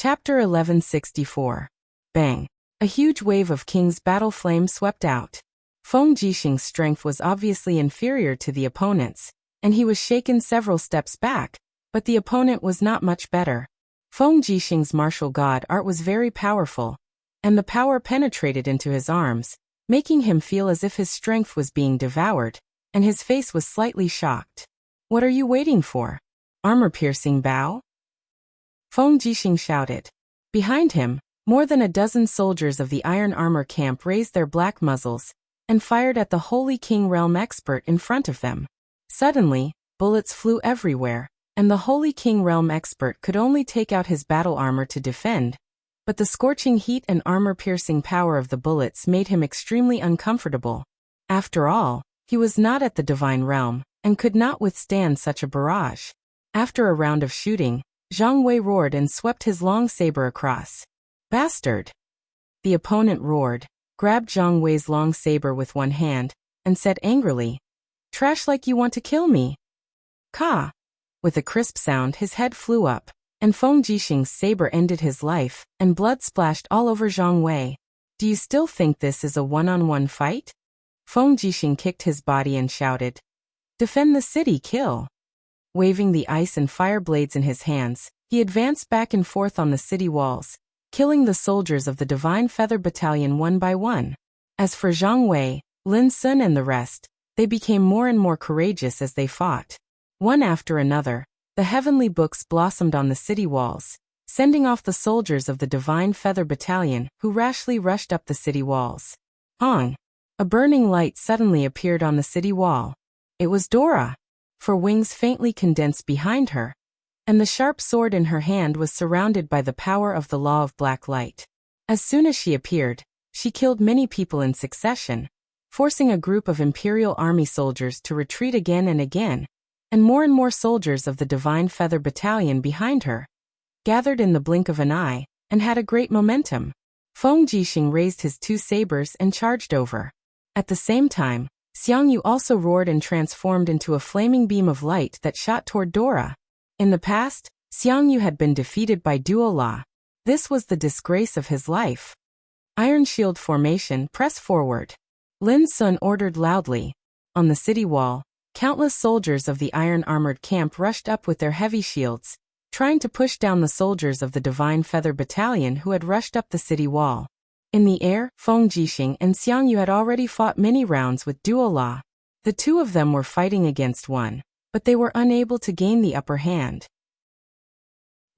Chapter 1164. Bang. A huge wave of King's battle flame swept out. Feng Jixing's strength was obviously inferior to the opponent's, and he was shaken several steps back, but the opponent was not much better. Feng Jixing's martial god art was very powerful, and the power penetrated into his arms, making him feel as if his strength was being devoured, and his face was slightly shocked. "What are you waiting for? Armor-piercing bow?" Feng Jixing shouted. Behind him, more than a dozen soldiers of the iron armor camp raised their black muzzles and fired at the Holy King Realm expert in front of them. Suddenly, bullets flew everywhere, and the Holy King Realm expert could only take out his battle armor to defend, but the scorching heat and armor-piercing power of the bullets made him extremely uncomfortable. After all, he was not at the Divine Realm, and could not withstand such a barrage. After a round of shooting, Zhang Wei roared and swept his long saber across. "Bastard!" The opponent roared, grabbed Zhang Wei's long saber with one hand, and said angrily, "Trash like you want to kill me." Ka! With a crisp sound his head flew up, and Feng Jixing's saber ended his life, and blood splashed all over Zhang Wei. "Do you still think this is a one-on-one fight?" Feng Jixing kicked his body and shouted, "Defend the city, kill!" Waving the ice and fire blades in his hands, he advanced back and forth on the city walls, killing the soldiers of the Divine Feather Battalion one by one. As for Zhang Wei, Lin Sun and the rest, they became more and more courageous as they fought. One after another, the heavenly books blossomed on the city walls, sending off the soldiers of the Divine Feather Battalion who rashly rushed up the city walls. Hong! A burning light suddenly appeared on the city wall. It was Dora. For wings faintly condensed behind her, and the sharp sword in her hand was surrounded by the power of the law of black light. As soon as she appeared, she killed many people in succession, forcing a group of Imperial Army soldiers to retreat again and more soldiers of the Divine Feather Battalion behind her gathered in the blink of an eye, and had a great momentum. Feng Jixing raised his two sabers and charged over. At the same time, Xiang Yu also roared and transformed into a flaming beam of light that shot toward Dora. In the past, Xiang Yu had been defeated by Duo La. This was the disgrace of his life. Iron Shield formation, press forward. Lin Sun ordered loudly. On the city wall, countless soldiers of the iron-armored camp rushed up with their heavy shields, trying to push down the soldiers of the Divine Feather Battalion who had rushed up the city wall. In the air, Feng Jixing and Xiang Yu had already fought many rounds with Duo La. The two of them were fighting against one, but they were unable to gain the upper hand.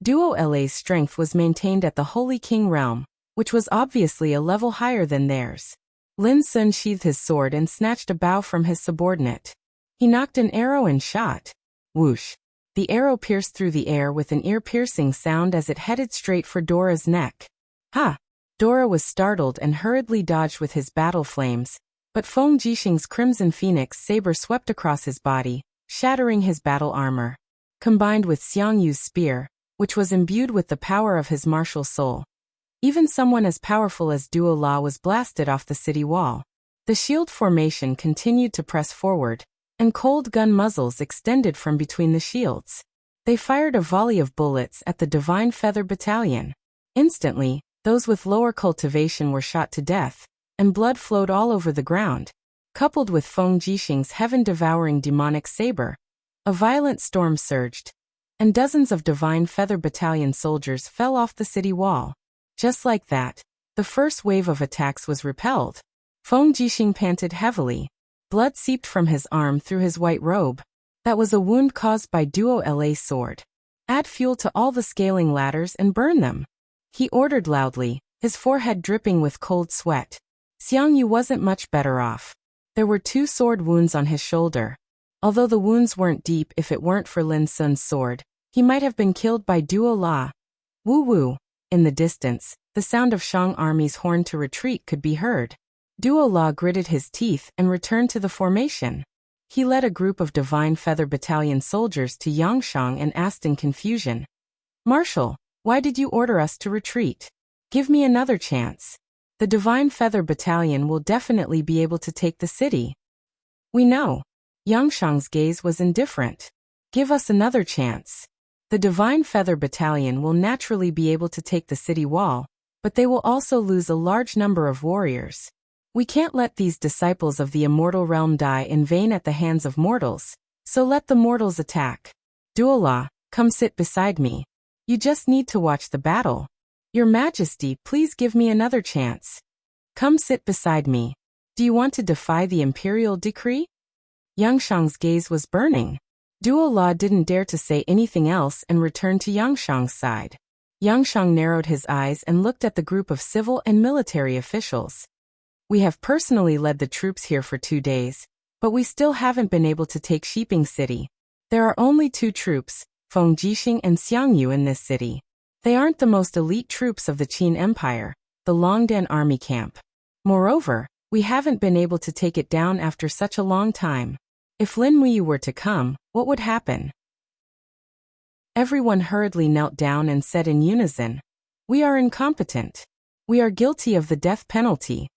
Duo La's strength was maintained at the Holy King Realm, which was obviously a level higher than theirs. Lin Sun sheathed his sword and snatched a bow from his subordinate. He knocked an arrow and shot. Whoosh! The arrow pierced through the air with an ear-piercing sound as it headed straight for Dora's neck. Ha! Dora was startled and hurriedly dodged with his battle flames, but Feng Jixing's Crimson Phoenix saber swept across his body, shattering his battle armor. Combined with Xiang Yu's spear, which was imbued with the power of his martial soul, even someone as powerful as Duo La was blasted off the city wall. The shield formation continued to press forward, and cold gun muzzles extended from between the shields. They fired a volley of bullets at the Divine Feather Battalion. Instantly, those with lower cultivation were shot to death, and blood flowed all over the ground. Coupled with Feng Jixing's heaven-devouring demonic saber, a violent storm surged, and dozens of Divine Feather Battalion soldiers fell off the city wall. Just like that, the first wave of attacks was repelled. Feng Jixing panted heavily. Blood seeped from his arm through his white robe. That was a wound caused by Duo La's sword. Add fuel to all the scaling ladders and burn them, he ordered loudly, his forehead dripping with cold sweat. Xiang Yu wasn't much better off. There were 2 sword wounds on his shoulder. Although the wounds weren't deep, if it weren't for Lin Sun's sword, he might have been killed by Duo La. Woo-woo! In the distance, the sound of Shang Army's horn to retreat could be heard. Duo La gritted his teeth and returned to the formation. He led a group of Divine Feather Battalion soldiers to Yangshang and asked in confusion, "Marshal, why did you order us to retreat? Give me another chance. The Divine Feather Battalion will definitely be able to take the city." "We know." Yangshang's gaze was indifferent. "Give us another chance." The Divine Feather Battalion will naturally be able to take the city wall, but they will also lose a large number of warriors. We can't let these disciples of the immortal realm die in vain at the hands of mortals, so let the mortals attack. Duola, come sit beside me. You just need to watch the battle. Your Majesty, please give me another chance. Come sit beside me. Do you want to defy the imperial decree? Yangshang's gaze was burning. Duola didn't dare to say anything else and returned to Yangshang's side. Yangshang narrowed his eyes and looked at the group of civil and military officials. We have personally led the troops here for 2 days, but we still haven't been able to take Shiping City. There are only 2 troops, Feng Jixing and Xiangyu in this city. They aren't the most elite troops of the Qin Empire, the Longdan army camp. Moreover, we haven't been able to take it down after such a long time. If Lin Muyu were to come, what would happen? Everyone hurriedly knelt down and said in unison, "We are incompetent. We are guilty of the death penalty."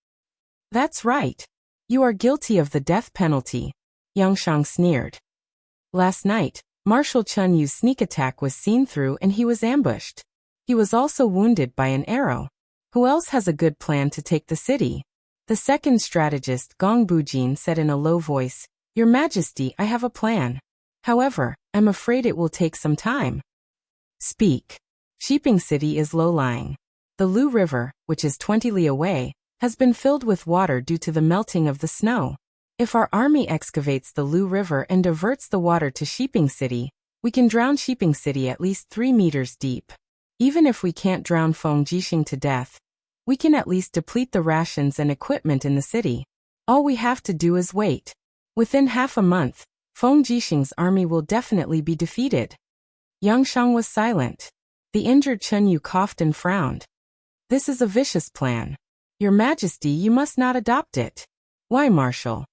That's right. You are guilty of the death penalty, Yangshang sneered. Last night, Marshal Chun Yu's sneak attack was seen through and he was ambushed. He was also wounded by an arrow. Who else has a good plan to take the city? The second strategist Gong Bujin said in a low voice, "Your Majesty, I have a plan. However, I'm afraid it will take some time." Speak. Shiping City is low-lying. The Lu River, which is 20 li away, has been filled with water due to the melting of the snow. If our army excavates the Lu River and diverts the water to Shiping City, we can drown Shiping City at least 3 meters deep. Even if we can't drown Feng Jixing to death, we can at least deplete the rations and equipment in the city. All we have to do is wait. Within half a month, Feng Jixing's army will definitely be defeated. Yangshang was silent. The injured Chun Yu coughed and frowned. This is a vicious plan. Your Majesty, you must not adopt it. Why, Marshal?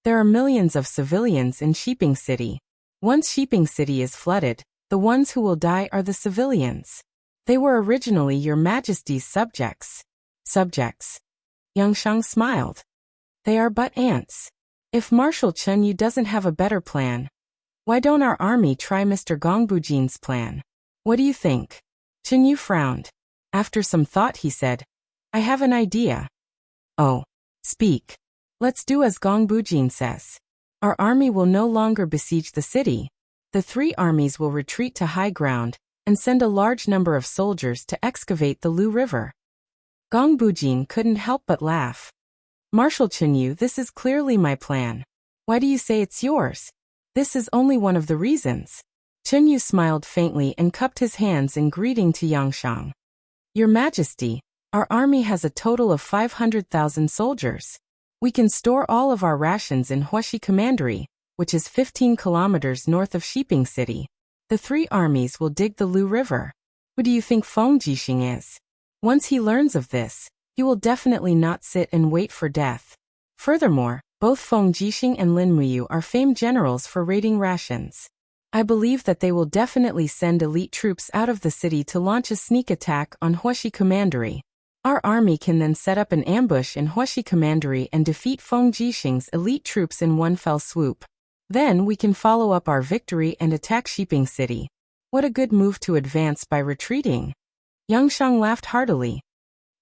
There are millions of civilians in Shiping City. Once Shiping City is flooded, the ones who will die are the civilians. They were originally Your Majesty's subjects. Subjects. Yangshang smiled. They are but ants. If Marshal Chun Yu doesn't have a better plan, why don't our army try Mr. Gongbujin's plan? What do you think? Chun Yu frowned. After some thought he said, "I have an idea." "Oh, speak." "Let's do as Gongbujin says. Our army will no longer besiege the city. The 3 armies will retreat to high ground and send a large number of soldiers to excavate the Lu River." Gongbujin couldn't help but laugh. "Marshal Chun Yu, this is clearly my plan. Why do you say it's yours? This is only one of the reasons." Chun Yu smiled faintly and cupped his hands in greeting to Yangshang. "Your Majesty, our army has a total of 500,000 soldiers. We can store all of our rations in Huashi Commandery, which is 15 kilometers north of Shiping City. The 3 armies will dig the Lu River. Who do you think Feng Jixing is? Once he learns of this, he will definitely not sit and wait for death. Furthermore, both Feng Jixing and Lin Muyu are famed generals for raiding rations. I believe that they will definitely send elite troops out of the city to launch a sneak attack on Huashi Commandery. Our army can then set up an ambush in Huashi Commandery and defeat Feng Jixing's elite troops in one fell swoop. Then we can follow up our victory and attack Shiping City. What a good move to advance by retreating." Yangshang laughed heartily.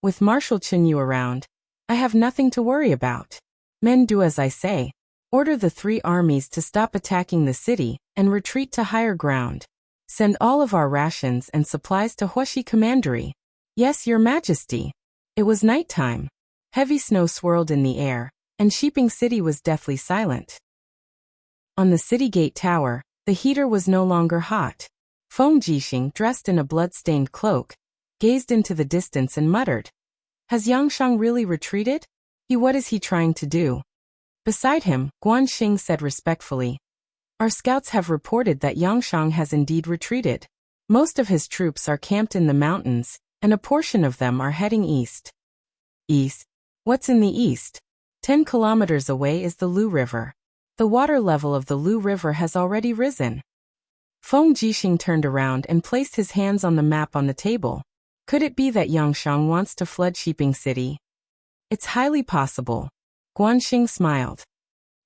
"With Marshal Chun Yu around, I have nothing to worry about. Men, do as I say. Order the 3 armies to stop attacking the city and retreat to higher ground. Send all of our rations and supplies to Huashi Commandery." "Yes, Your Majesty." It was nighttime. Heavy snow swirled in the air, and Shiping City was deathly silent. On the city gate tower, the heater was no longer hot. Feng Jixing, dressed in a blood-stained cloak, gazed into the distance and muttered, "Has Yangshang really retreated? What is he trying to do?" Beside him, Guanxing said respectfully, "Our scouts have reported that Yangshang has indeed retreated. Most of his troops are camped in the mountains, and a portion of them are heading east." "East? What's in the east?" 10 kilometers away is the Lu River. The water level of the Lu River has already risen. Feng Jixing turned around and placed his hands on the map on the table. Could it be that Yangshang wants to flood Shiping City? It's highly possible. Guanxing smiled.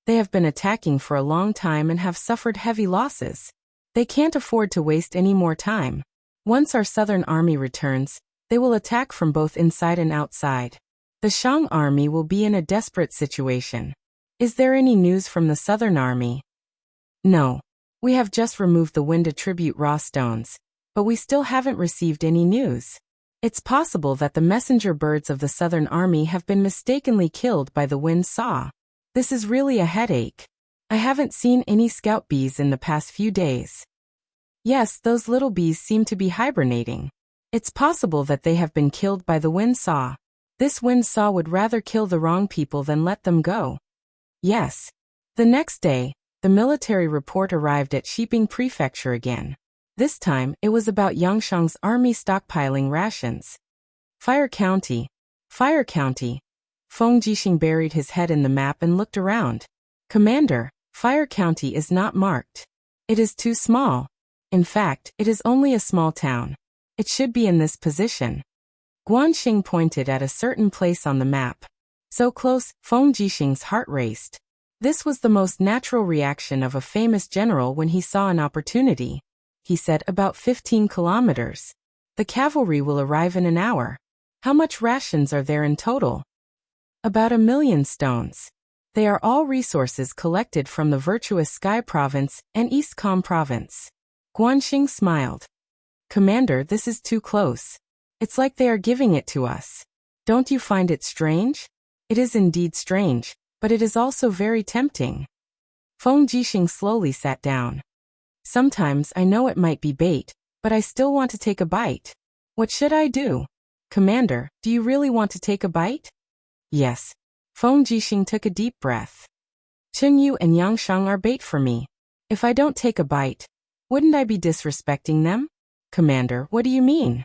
They have been attacking for a long time and have suffered heavy losses. They can't afford to waste any more time. Once our southern army returns, they will attack from both inside and outside. The Shang army will be in a desperate situation. Is there any news from the southern army? No. We have just removed the wind attribute raw stones, but we still haven't received any news. It's possible that the messenger birds of the southern army have been mistakenly killed by the wind saw. This is really a headache. I haven't seen any scout bees in the past few days. Yes, those little bees seem to be hibernating. It's possible that they have been killed by the wind saw. This wind saw would rather kill the wrong people than let them go. Yes. The next day, the military report arrived at Shiping Prefecture again. This time, it was about Yangshang's army stockpiling rations. Fire County. Fire County. Feng Jixing buried his head in the map and looked around. Commander, Fire County is not marked. It is too small. In fact, it is only a small town. It should be in this position. Guanxing pointed at a certain place on the map. So close, Feng Jixing's heart raced. This was the most natural reaction of a famous general when he saw an opportunity. He said, about 15 kilometers. The cavalry will arrive in an hour. How much rations are there in total? About 1 million stones. They are all resources collected from the virtuous Sky Province and East Com Province. Guanxing smiled. Commander, this is too close. It's like they are giving it to us. Don't you find it strange? It is indeed strange, but it is also very tempting. Feng Jixing slowly sat down. Sometimes I know it might be bait, but I still want to take a bite. What should I do? Commander, do you really want to take a bite? Yes. Feng Jixing took a deep breath. Qingyu and Yangshang are bait for me. If I don't take a bite, wouldn't I be disrespecting them? Commander, what do you mean?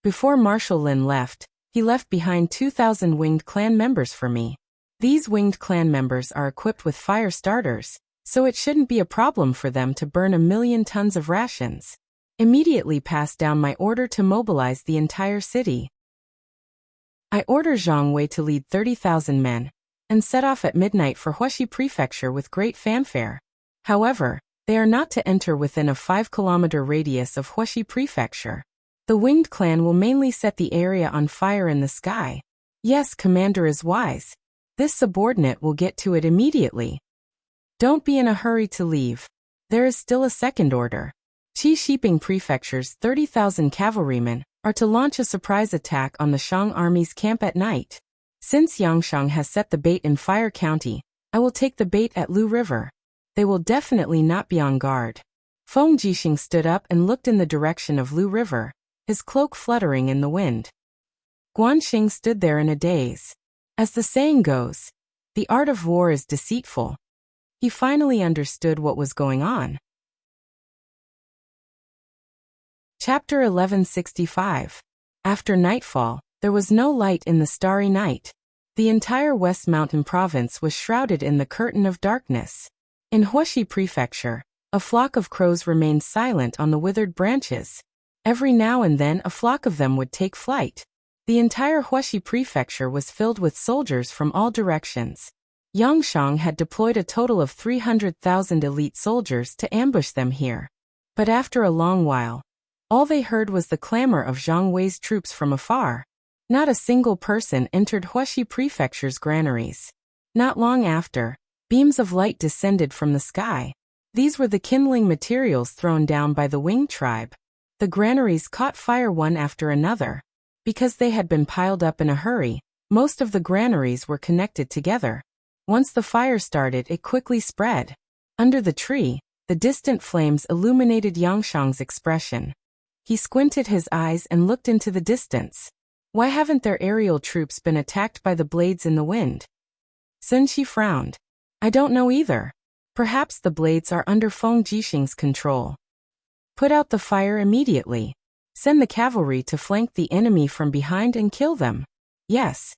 Before Marshal Lin left, he left behind 2,000 winged clan members for me. These winged clan members are equipped with fire starters, so it shouldn't be a problem for them to burn 1 million tons of rations. Immediately pass down my order to mobilize the entire city. I order Zhang Wei to lead 30,000 men, and set off at midnight for Wuxia Prefecture with great fanfare. However, they are not to enter within a 5-kilometer radius of Wuxia Prefecture. The winged clan will mainly set the area on fire in the sky. Yes, Commander is wise. This subordinate will get to it immediately. Don't be in a hurry to leave. There is still a second order. Shiping Prefecture's 30,000 cavalrymen are to launch a surprise attack on the Shang army's camp at night. Since Yangshang has set the bait in Fire County, I will take the bait at Lu River. They will definitely not be on guard. Feng Jixing stood up and looked in the direction of Lu River, his cloak fluttering in the wind. Guanxing stood there in a daze. As the saying goes, the art of war is deceitful. He finally understood what was going on. Chapter 1165. After nightfall, there was no light in the starry night. The entire West Mountain province was shrouded in the curtain of darkness. In Wuxia Prefecture, a flock of crows remained silent on the withered branches. Every now and then a flock of them would take flight. The entire Wuxia Prefecture was filled with soldiers from all directions. Yangshang had deployed a total of 300,000 elite soldiers to ambush them here. But after a long while, all they heard was the clamor of Zhang Wei's troops from afar. Not a single person entered Wuxia Prefecture's granaries. Not long after, beams of light descended from the sky. These were the kindling materials thrown down by the Wing tribe. The granaries caught fire one after another. Because they had been piled up in a hurry, most of the granaries were connected together. Once the fire started, it quickly spread. Under the tree, the distant flames illuminated Yangshang's expression. He squinted his eyes and looked into the distance. Why haven't their aerial troops been attacked by the blades in the wind? Sun Qi frowned. I don't know either. Perhaps the blades are under Feng Jixing's control. Put out the fire immediately. Send the cavalry to flank the enemy from behind and kill them. Yes.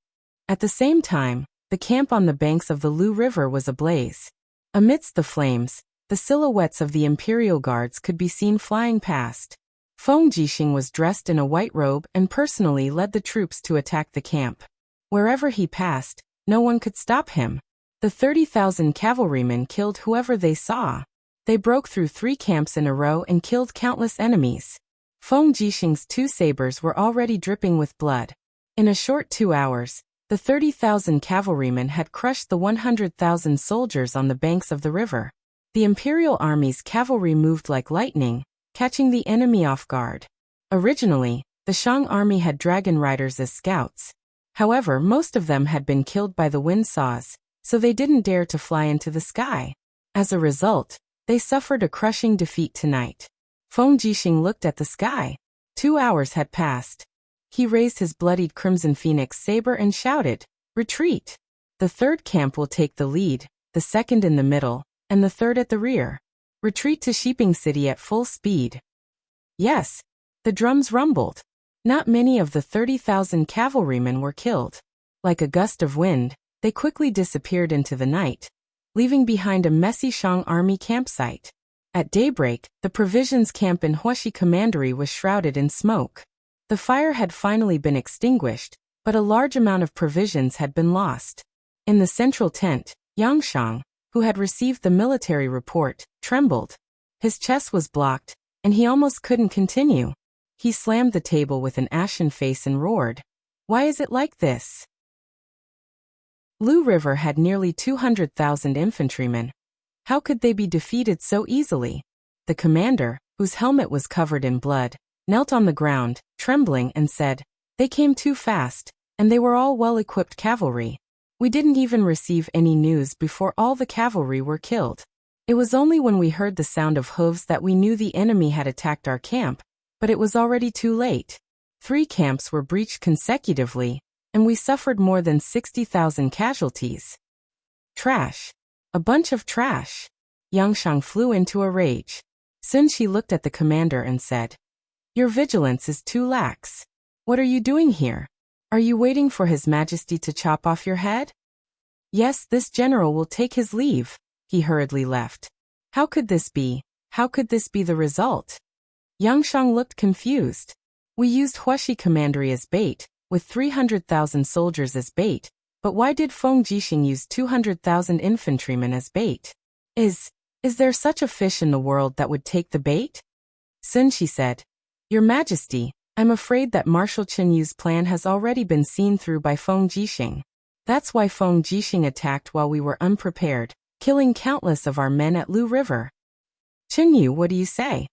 At the same time, the camp on the banks of the Lu River was ablaze. Amidst the flames, the silhouettes of the Imperial Guards could be seen flying past. Feng Jixing was dressed in a white robe and personally led the troops to attack the camp. Wherever he passed, no one could stop him. The 30,000 cavalrymen killed whoever they saw. They broke through 3 camps in a row and killed countless enemies. Feng Jixing's 2 sabers were already dripping with blood. In a short 2 hours, the 30,000 cavalrymen had crushed the 100,000 soldiers on the banks of the river. The imperial army's cavalry moved like lightning, catching the enemy off guard. Originally, the Shang army had dragon riders as scouts. However, most of them had been killed by the wind saws, so they didn't dare to fly into the sky. As a result, they suffered a crushing defeat tonight. Feng Jixing looked at the sky. 2 hours had passed. He raised his bloodied crimson phoenix saber and shouted, "Retreat! The 3rd camp will take the lead, the 2nd in the middle, and the 3rd at the rear. Retreat to Shiping City at full speed." Yes, the drums rumbled. Not many of the 30,000 cavalrymen were killed. Like a gust of wind, they quickly disappeared into the night, leaving behind a messy Shang army campsite. At daybreak, the provisions camp in Huaxi Commandery was shrouded in smoke. The fire had finally been extinguished, but a large amount of provisions had been lost. In the central tent, Yangshang, who had received the military report, trembled. His chest was blocked, and he almost couldn't continue. He slammed the table with an ashen face and roared, "Why is it like this?" Lu River had nearly 200,000 infantrymen. How could they be defeated so easily? The commander, whose helmet was covered in blood, knelt on the ground, trembling, and said, "They came too fast, and they were all well-equipped cavalry. We didn't even receive any news before all the cavalry were killed. It was only when we heard the sound of hooves that we knew the enemy had attacked our camp, but it was already too late. 3 camps were breached consecutively, and we suffered more than 60,000 casualties. Trash. A bunch of trash." Yangshang flew into a rage. Soon she looked at the commander and said, "Your vigilance is too lax. What are you doing here? Are you waiting for His Majesty to chop off your head?" "Yes, this general will take his leave." He hurriedly left. How could this be? How could this be the result? Yangshang looked confused. "We used Huaxi Commandery as bait, with 300,000 soldiers as bait, but why did Feng Jixing use 200,000 infantrymen as bait? Is there such a fish in the world that would take the bait?" Sun Shi said, "Your Majesty, I'm afraid that Marshal Chen Yu's plan has already been seen through by Feng Jixing. That's why Feng Jixing attacked while we were unprepared, killing countless of our men at Lu River." "Chen Yu, what do you say?"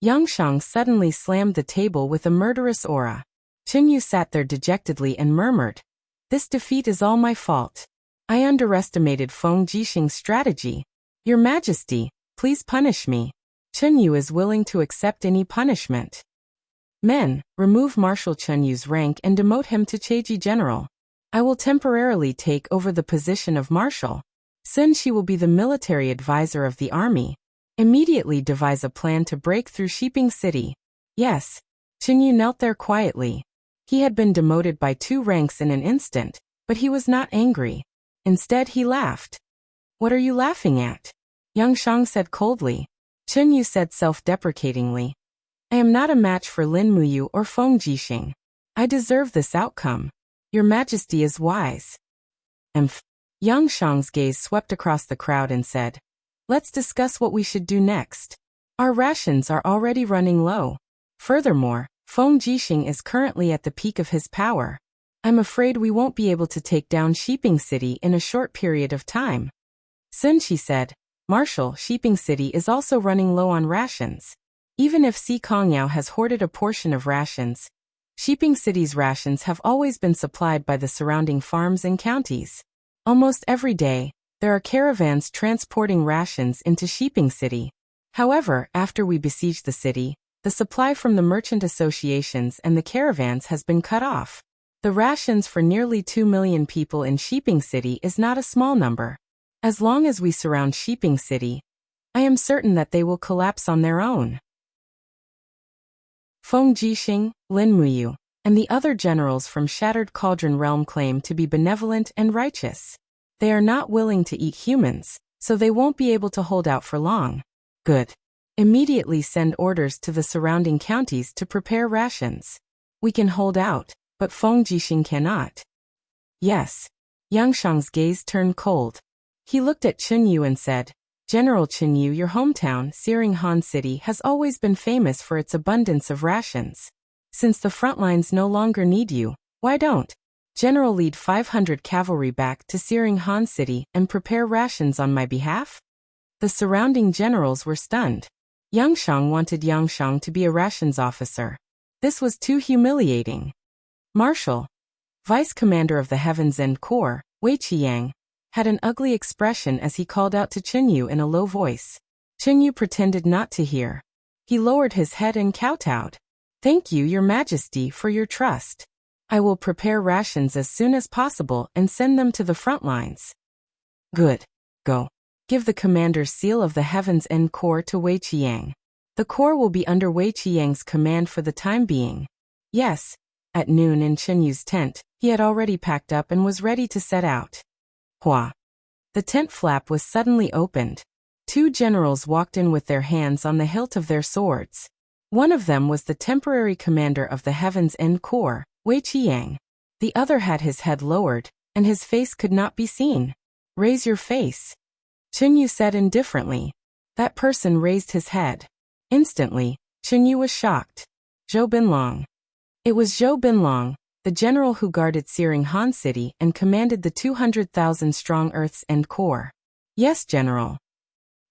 Yangshang suddenly slammed the table with a murderous aura. Chen Yu sat there dejectedly and murmured, "This defeat is all my fault. I underestimated Feng Jixing's strategy. Your Majesty, please punish me. Chen Yu is willing to accept any punishment." "Men, remove Marshal Chen Yu's rank and demote him to Cheji General. I will temporarily take over the position of Marshal. Sun Shi will be the military advisor of the army. Immediately devise a plan to break through Shiping City." Yes. Chen Yu knelt there quietly. He had been demoted by 2 ranks in an instant, but he was not angry. Instead, he laughed. "What are you laughing at?" Yangshang said coldly. Chen Yu said self-deprecatingly, "I am not a match for Lin Muyu or Feng Jixing. I deserve this outcome. Your Majesty is wise." Yangshang's gaze swept across the crowd and said, "Let's discuss what we should do next. Our rations are already running low. Furthermore, Feng Jixing is currently at the peak of his power. I'm afraid we won't be able to take down Shiping City in a short period of time." Sun Shi said, "Marshal, Shiping City is also running low on rations. Even if Si Kongyao has hoarded a portion of rations, Shiping City's rations have always been supplied by the surrounding farms and counties. Almost every day, there are caravans transporting rations into Shiping City. However, after we besieged the city, the supply from the merchant associations and the caravans has been cut off. The rations for nearly 2 million people in Shiping City is not a small number. As long as we surround Shiping City, I am certain that they will collapse on their own." Feng Jixing, Lin Muyu, and the other generals from Shattered Cauldron Realm claim to be benevolent and righteous. They are not willing to eat humans, so they won't be able to hold out for long. Good. Immediately send orders to the surrounding counties to prepare rations. We can hold out, but Feng Jixing cannot. Yes. Yangshang's gaze turned cold. He looked at Chen Yu and said, General Qinyu, your hometown, Searing Han City, has always been famous for its abundance of rations. Since the front lines no longer need you, why don't General lead 500 cavalry back to Searing Han City and prepare rations on my behalf? The surrounding generals were stunned. Yangshang wanted Yangshang to be a rations officer. This was too humiliating. Marshal, Vice Commander of the Heaven's End Corps, Wei Qiyang, had an ugly expression as he called out to Qinyu in a low voice. Qinyu pretended not to hear. He lowered his head and kowtowed. Thank you, Your Majesty, for your trust. I will prepare rations as soon as possible and send them to the front lines. Good. Go. Give the commander's seal of the Heaven's End Corps to Wei Qiyang. The corps will be under Wei Qiyang's command for the time being. Yes. At noon in Qinyu's tent, he had already packed up and was ready to set out. Hua. The tent flap was suddenly opened. Two generals walked in with their hands on the hilt of their swords. One of them was the temporary commander of the Heaven's End Corps, Wei Qiyang. The other had his head lowered, and his face could not be seen. Raise your face. Qinyu said indifferently. That person raised his head. Instantly, Qinyu was shocked. Zhou Binlong. It was Zhou Binlong, the general who guarded Searing Han City and commanded the 200,000-strong Earth's End Corps. Yes, General.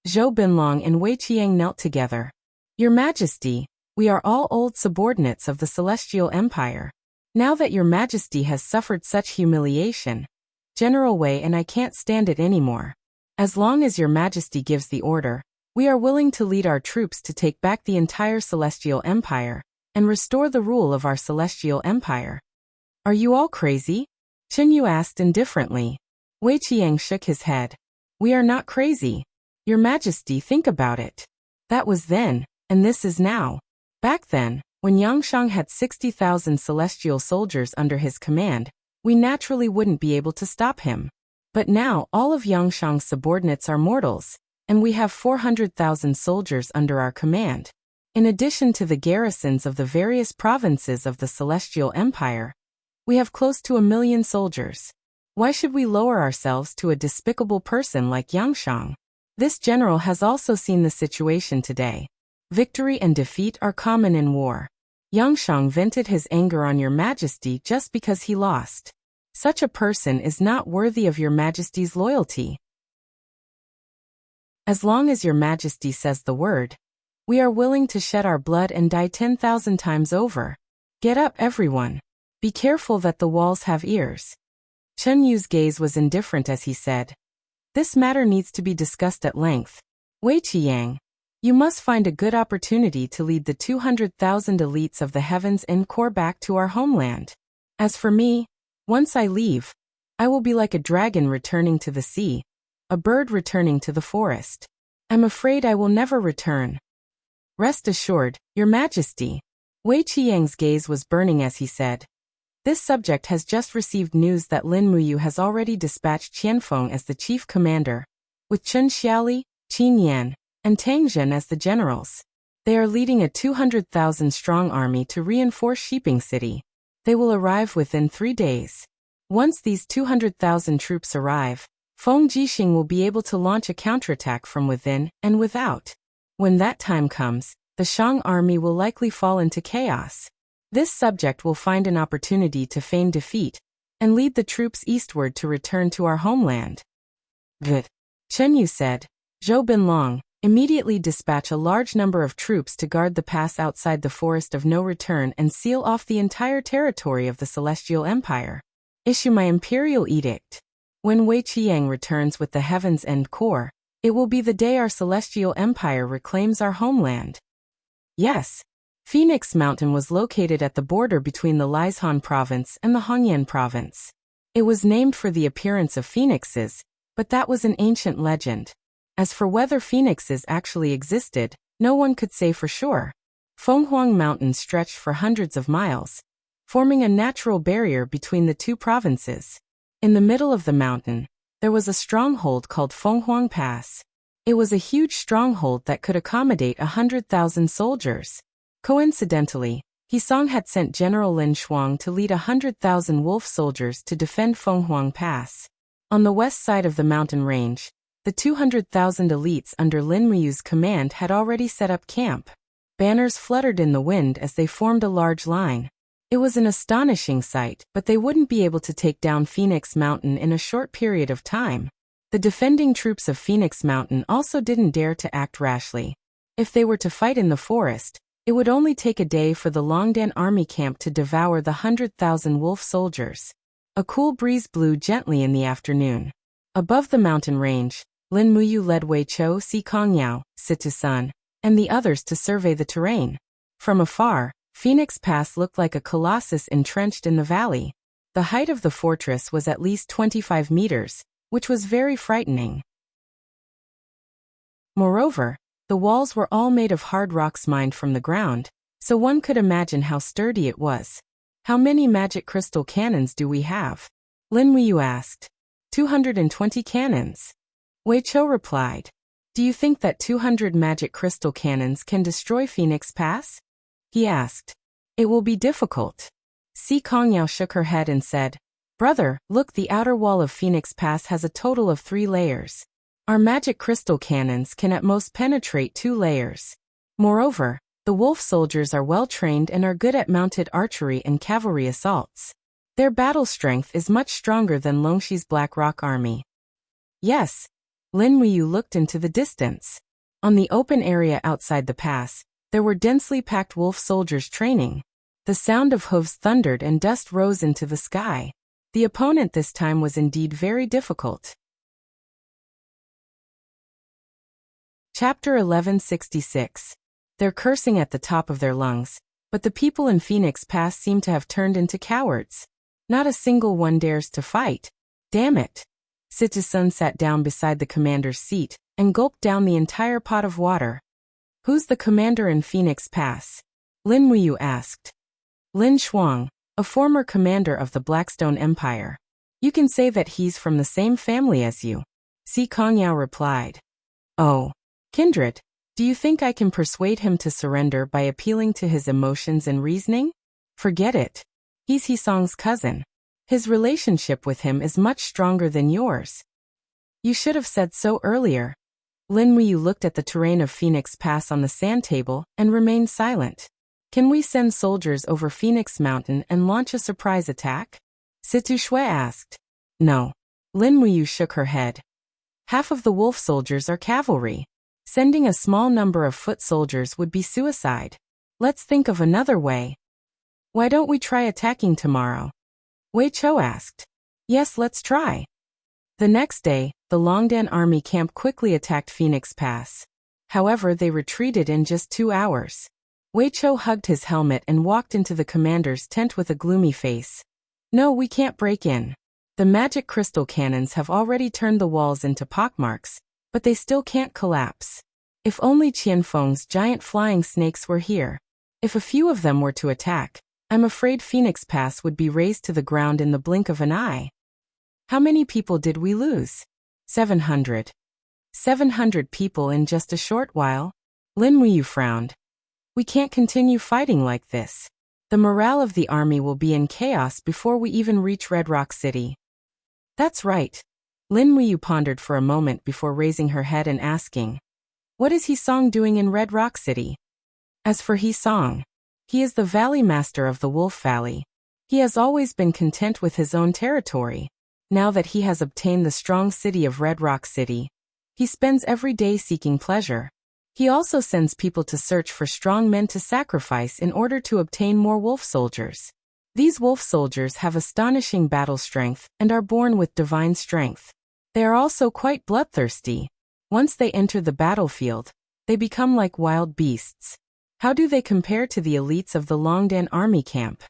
Zhou Binlong and Wei Qiyang knelt together. Your Majesty, we are all old subordinates of the Celestial Empire. Now that Your Majesty has suffered such humiliation, General Wei and I can't stand it anymore. As long as Your Majesty gives the order, we are willing to lead our troops to take back the entire Celestial Empire and restore the rule of our Celestial Empire. Are you all crazy? Qinyu asked indifferently. Wei Qiyang shook his head. We are not crazy. Your Majesty, think about it. That was then, and this is now. Back then, when Yangshang had 60,000 celestial soldiers under his command, we naturally wouldn't be able to stop him. But now all of Yangshang's subordinates are mortals, and we have 400,000 soldiers under our command. In addition to the garrisons of the various provinces of the Celestial Empire, we have close to 1 million soldiers. Why should we lower ourselves to a despicable person like Yangshang? This general has also seen the situation today. Victory and defeat are common in war. Yangshang vented his anger on Your Majesty just because he lost. Such a person is not worthy of Your Majesty's loyalty. As long as Your Majesty says the word, we are willing to shed our blood and die 10,000 times over. Get up, everyone. Be careful that the walls have ears. Chen gaze was indifferent as he said, this matter needs to be discussed at length. Wei Qiyang, you must find a good opportunity to lead the 200,000 elites of the Heaven's End Corps back to our homeland. As for me, once I leave, I will be like a dragon returning to the sea, a bird returning to the forest. I'm afraid I will never return. Rest assured, Your Majesty. Wei Qiyang's gaze was burning as he said, this subject has just received news that Lin Muyu has already dispatched Qianfeng as the chief commander, with Chen Xiaoli, Qin Yan, and Tang Zhen as the generals. They are leading a 200,000-strong army to reinforce Shiping City. They will arrive within 3 days. Once these 200,000 troops arrive, Feng Jixing will be able to launch a counterattack from within and without. When that time comes, the Shang army will likely fall into chaos. This subject will find an opportunity to feign defeat and lead the troops eastward to return to our homeland. Good. Chen said. Zhou Binlong, immediately dispatch a large number of troops to guard the pass outside the Forest of No Return and seal off the entire territory of the Celestial Empire. Issue my imperial edict. When Wei Qiyang returns with the Heaven's End Corps, it will be the day our Celestial Empire reclaims our homeland. Yes. Phoenix Mountain was located at the border between the Liaishan province and the Hongyan province. It was named for the appearance of phoenixes, but that was an ancient legend. As for whether phoenixes actually existed, no one could say for sure. Fenghuang Mountain stretched for hundreds of miles, forming a natural barrier between the two provinces. In the middle of the mountain, there was a stronghold called Fenghuang Pass. It was a huge stronghold that could accommodate 100,000 soldiers. Coincidentally, Hisong had sent General Lin Shuang to lead 100,000 wolf soldiers to defend Fenghuang Pass. On the west side of the mountain range, The 200,000 elites under Lin Muyu's command had already set up camp. Banners fluttered in the wind as they formed a large line. It was an astonishing sight, but they wouldn't be able to take down Phoenix Mountain in a short period of time. The defending troops of Phoenix Mountain also didn't dare to act rashly. If they were to fight in the forest, it would only take a day for the Longdan army camp to devour the 100,000 wolf soldiers. A cool breeze blew gently in the afternoon. Above the mountain range, Lin Muyu led Wei Chou, Si Kongyao, Situ Sun, and the others to survey the terrain. From afar, Phoenix Pass looked like a colossus entrenched in the valley. The height of the fortress was at least 25 meters, which was very frightening. Moreover, the walls were all made of hard rocks mined from the ground, so one could imagine how sturdy it was. How many magic crystal cannons do we have? Lin Muyu asked. 220 cannons. Wei Chou replied. Do you think that 200 magic crystal cannons can destroy Phoenix Pass? He asked. It will be difficult. Si Kongyao shook her head and said, Brother, look, the outer wall of Phoenix Pass has a total of 3 layers. Our magic crystal cannons can at most penetrate 2 layers. Moreover, the wolf soldiers are well trained and are good at mounted archery and cavalry assaults. Their battle strength is much stronger than Longxi's Black Rock army. Yes. Lin Muyu looked into the distance. On the open area outside the pass, there were densely packed wolf soldiers training. The sound of hooves thundered and dust rose into the sky. The opponent this time was indeed very difficult. Chapter 1166. They're cursing at the top of their lungs, but the people in Phoenix Pass seem to have turned into cowards. Not a single one dares to fight. Damn it. Situ Sun sat down beside the commander's seat and gulped down the entire pot of water. Who's the commander in Phoenix Pass? Lin Muyu asked. Lin Shuang, a former commander of the Blackstone Empire. You can say that he's from the same family as you. Si Kongyao replied. Oh. Kindred, do you think I can persuade him to surrender by appealing to his emotions and reasoning? Forget it. He's Hisong's cousin. His relationship with him is much stronger than yours. You should have said so earlier. Lin Muyu looked at the terrain of Phoenix Pass on the sand table and remained silent. Can we send soldiers over Phoenix Mountain and launch a surprise attack? Situ Shui asked. No. Lin Muyu shook her head. Half of the wolf soldiers are cavalry. Sending a small number of foot soldiers would be suicide. Let's think of another way. Why don't we try attacking tomorrow? Wei Chou asked. Yes, let's try. The next day, the Longdan army camp quickly attacked Phoenix Pass. However, they retreated in just 2 hours. Wei Chou hugged his helmet and walked into the commander's tent with a gloomy face. No, we can't break in. The magic crystal cannons have already turned the walls into pockmarks, but they still can't collapse. If only Qianfeng's giant flying snakes were here. If a few of them were to attack, I'm afraid Phoenix Pass would be razed to the ground in the blink of an eye. How many people did we lose? 700. 700 people in just a short while? Lin Muyu frowned. We can't continue fighting like this. The morale of the army will be in chaos before we even reach Red Rock City. That's right. Lin Muyu pondered for a moment before raising her head and asking, What is Hisong doing in Red Rock City? As for Hisong, he is the valley master of the Wolf Valley. He has always been content with his own territory. Now that he has obtained the strong city of Red Rock City, he spends every day seeking pleasure. He also sends people to search for strong men to sacrifice in order to obtain more wolf soldiers. These wolf soldiers have astonishing battle strength and are born with divine strength. They are also quite bloodthirsty. Once they enter the battlefield, they become like wild beasts. How do they compare to the elites of the Longdan army camp?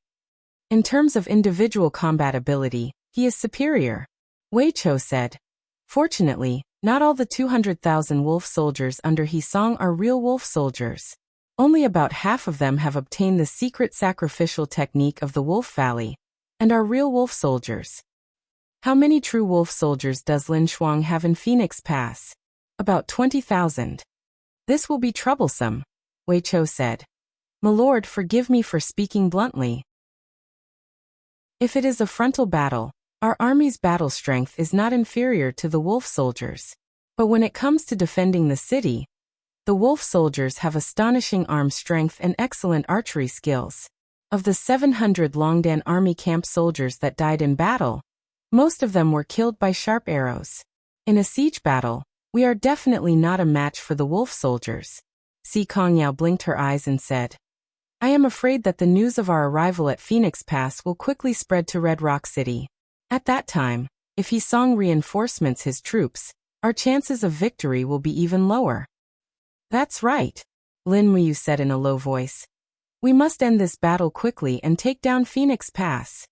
In terms of individual combat ability, he is superior. Wei Chou said. Fortunately, not all the 200,000 wolf soldiers under Hisong are real wolf soldiers. Only about half of them have obtained the secret sacrificial technique of the Wolf Valley, and are real wolf soldiers. How many true wolf soldiers does Lin Shuang have in Phoenix Pass? About 20,000. This will be troublesome, Wei Chou said. My lord, forgive me for speaking bluntly. If it is a frontal battle, our army's battle strength is not inferior to the wolf soldiers. But when it comes to defending the city, the wolf soldiers have astonishing arm strength and excellent archery skills. Of the 700 Longdan army camp soldiers that died in battle, most of them were killed by sharp arrows. In a siege battle, we are definitely not a match for the wolf soldiers. Si Kongyao blinked her eyes and said, I am afraid that the news of our arrival at Phoenix Pass will quickly spread to Red Rock City. At that time, if He Song reinforcements his troops, our chances of victory will be even lower. That's right, Lin Muyu said in a low voice. We must end this battle quickly and take down Phoenix Pass.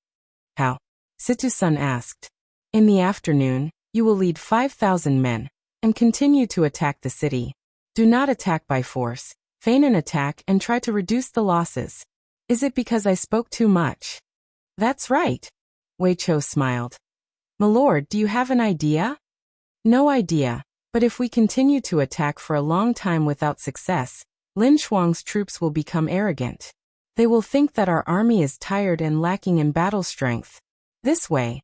How? Situ-sun asked. In the afternoon, you will lead 5,000 men and continue to attack the city. Do not attack by force, feign an attack and try to reduce the losses. Is it because I spoke too much? That's right. Wei Chou smiled. My lord, do you have an idea? No idea, but if we continue to attack for a long time without success, Lin Shuang's troops will become arrogant. They will think that our army is tired and lacking in battle strength. This way,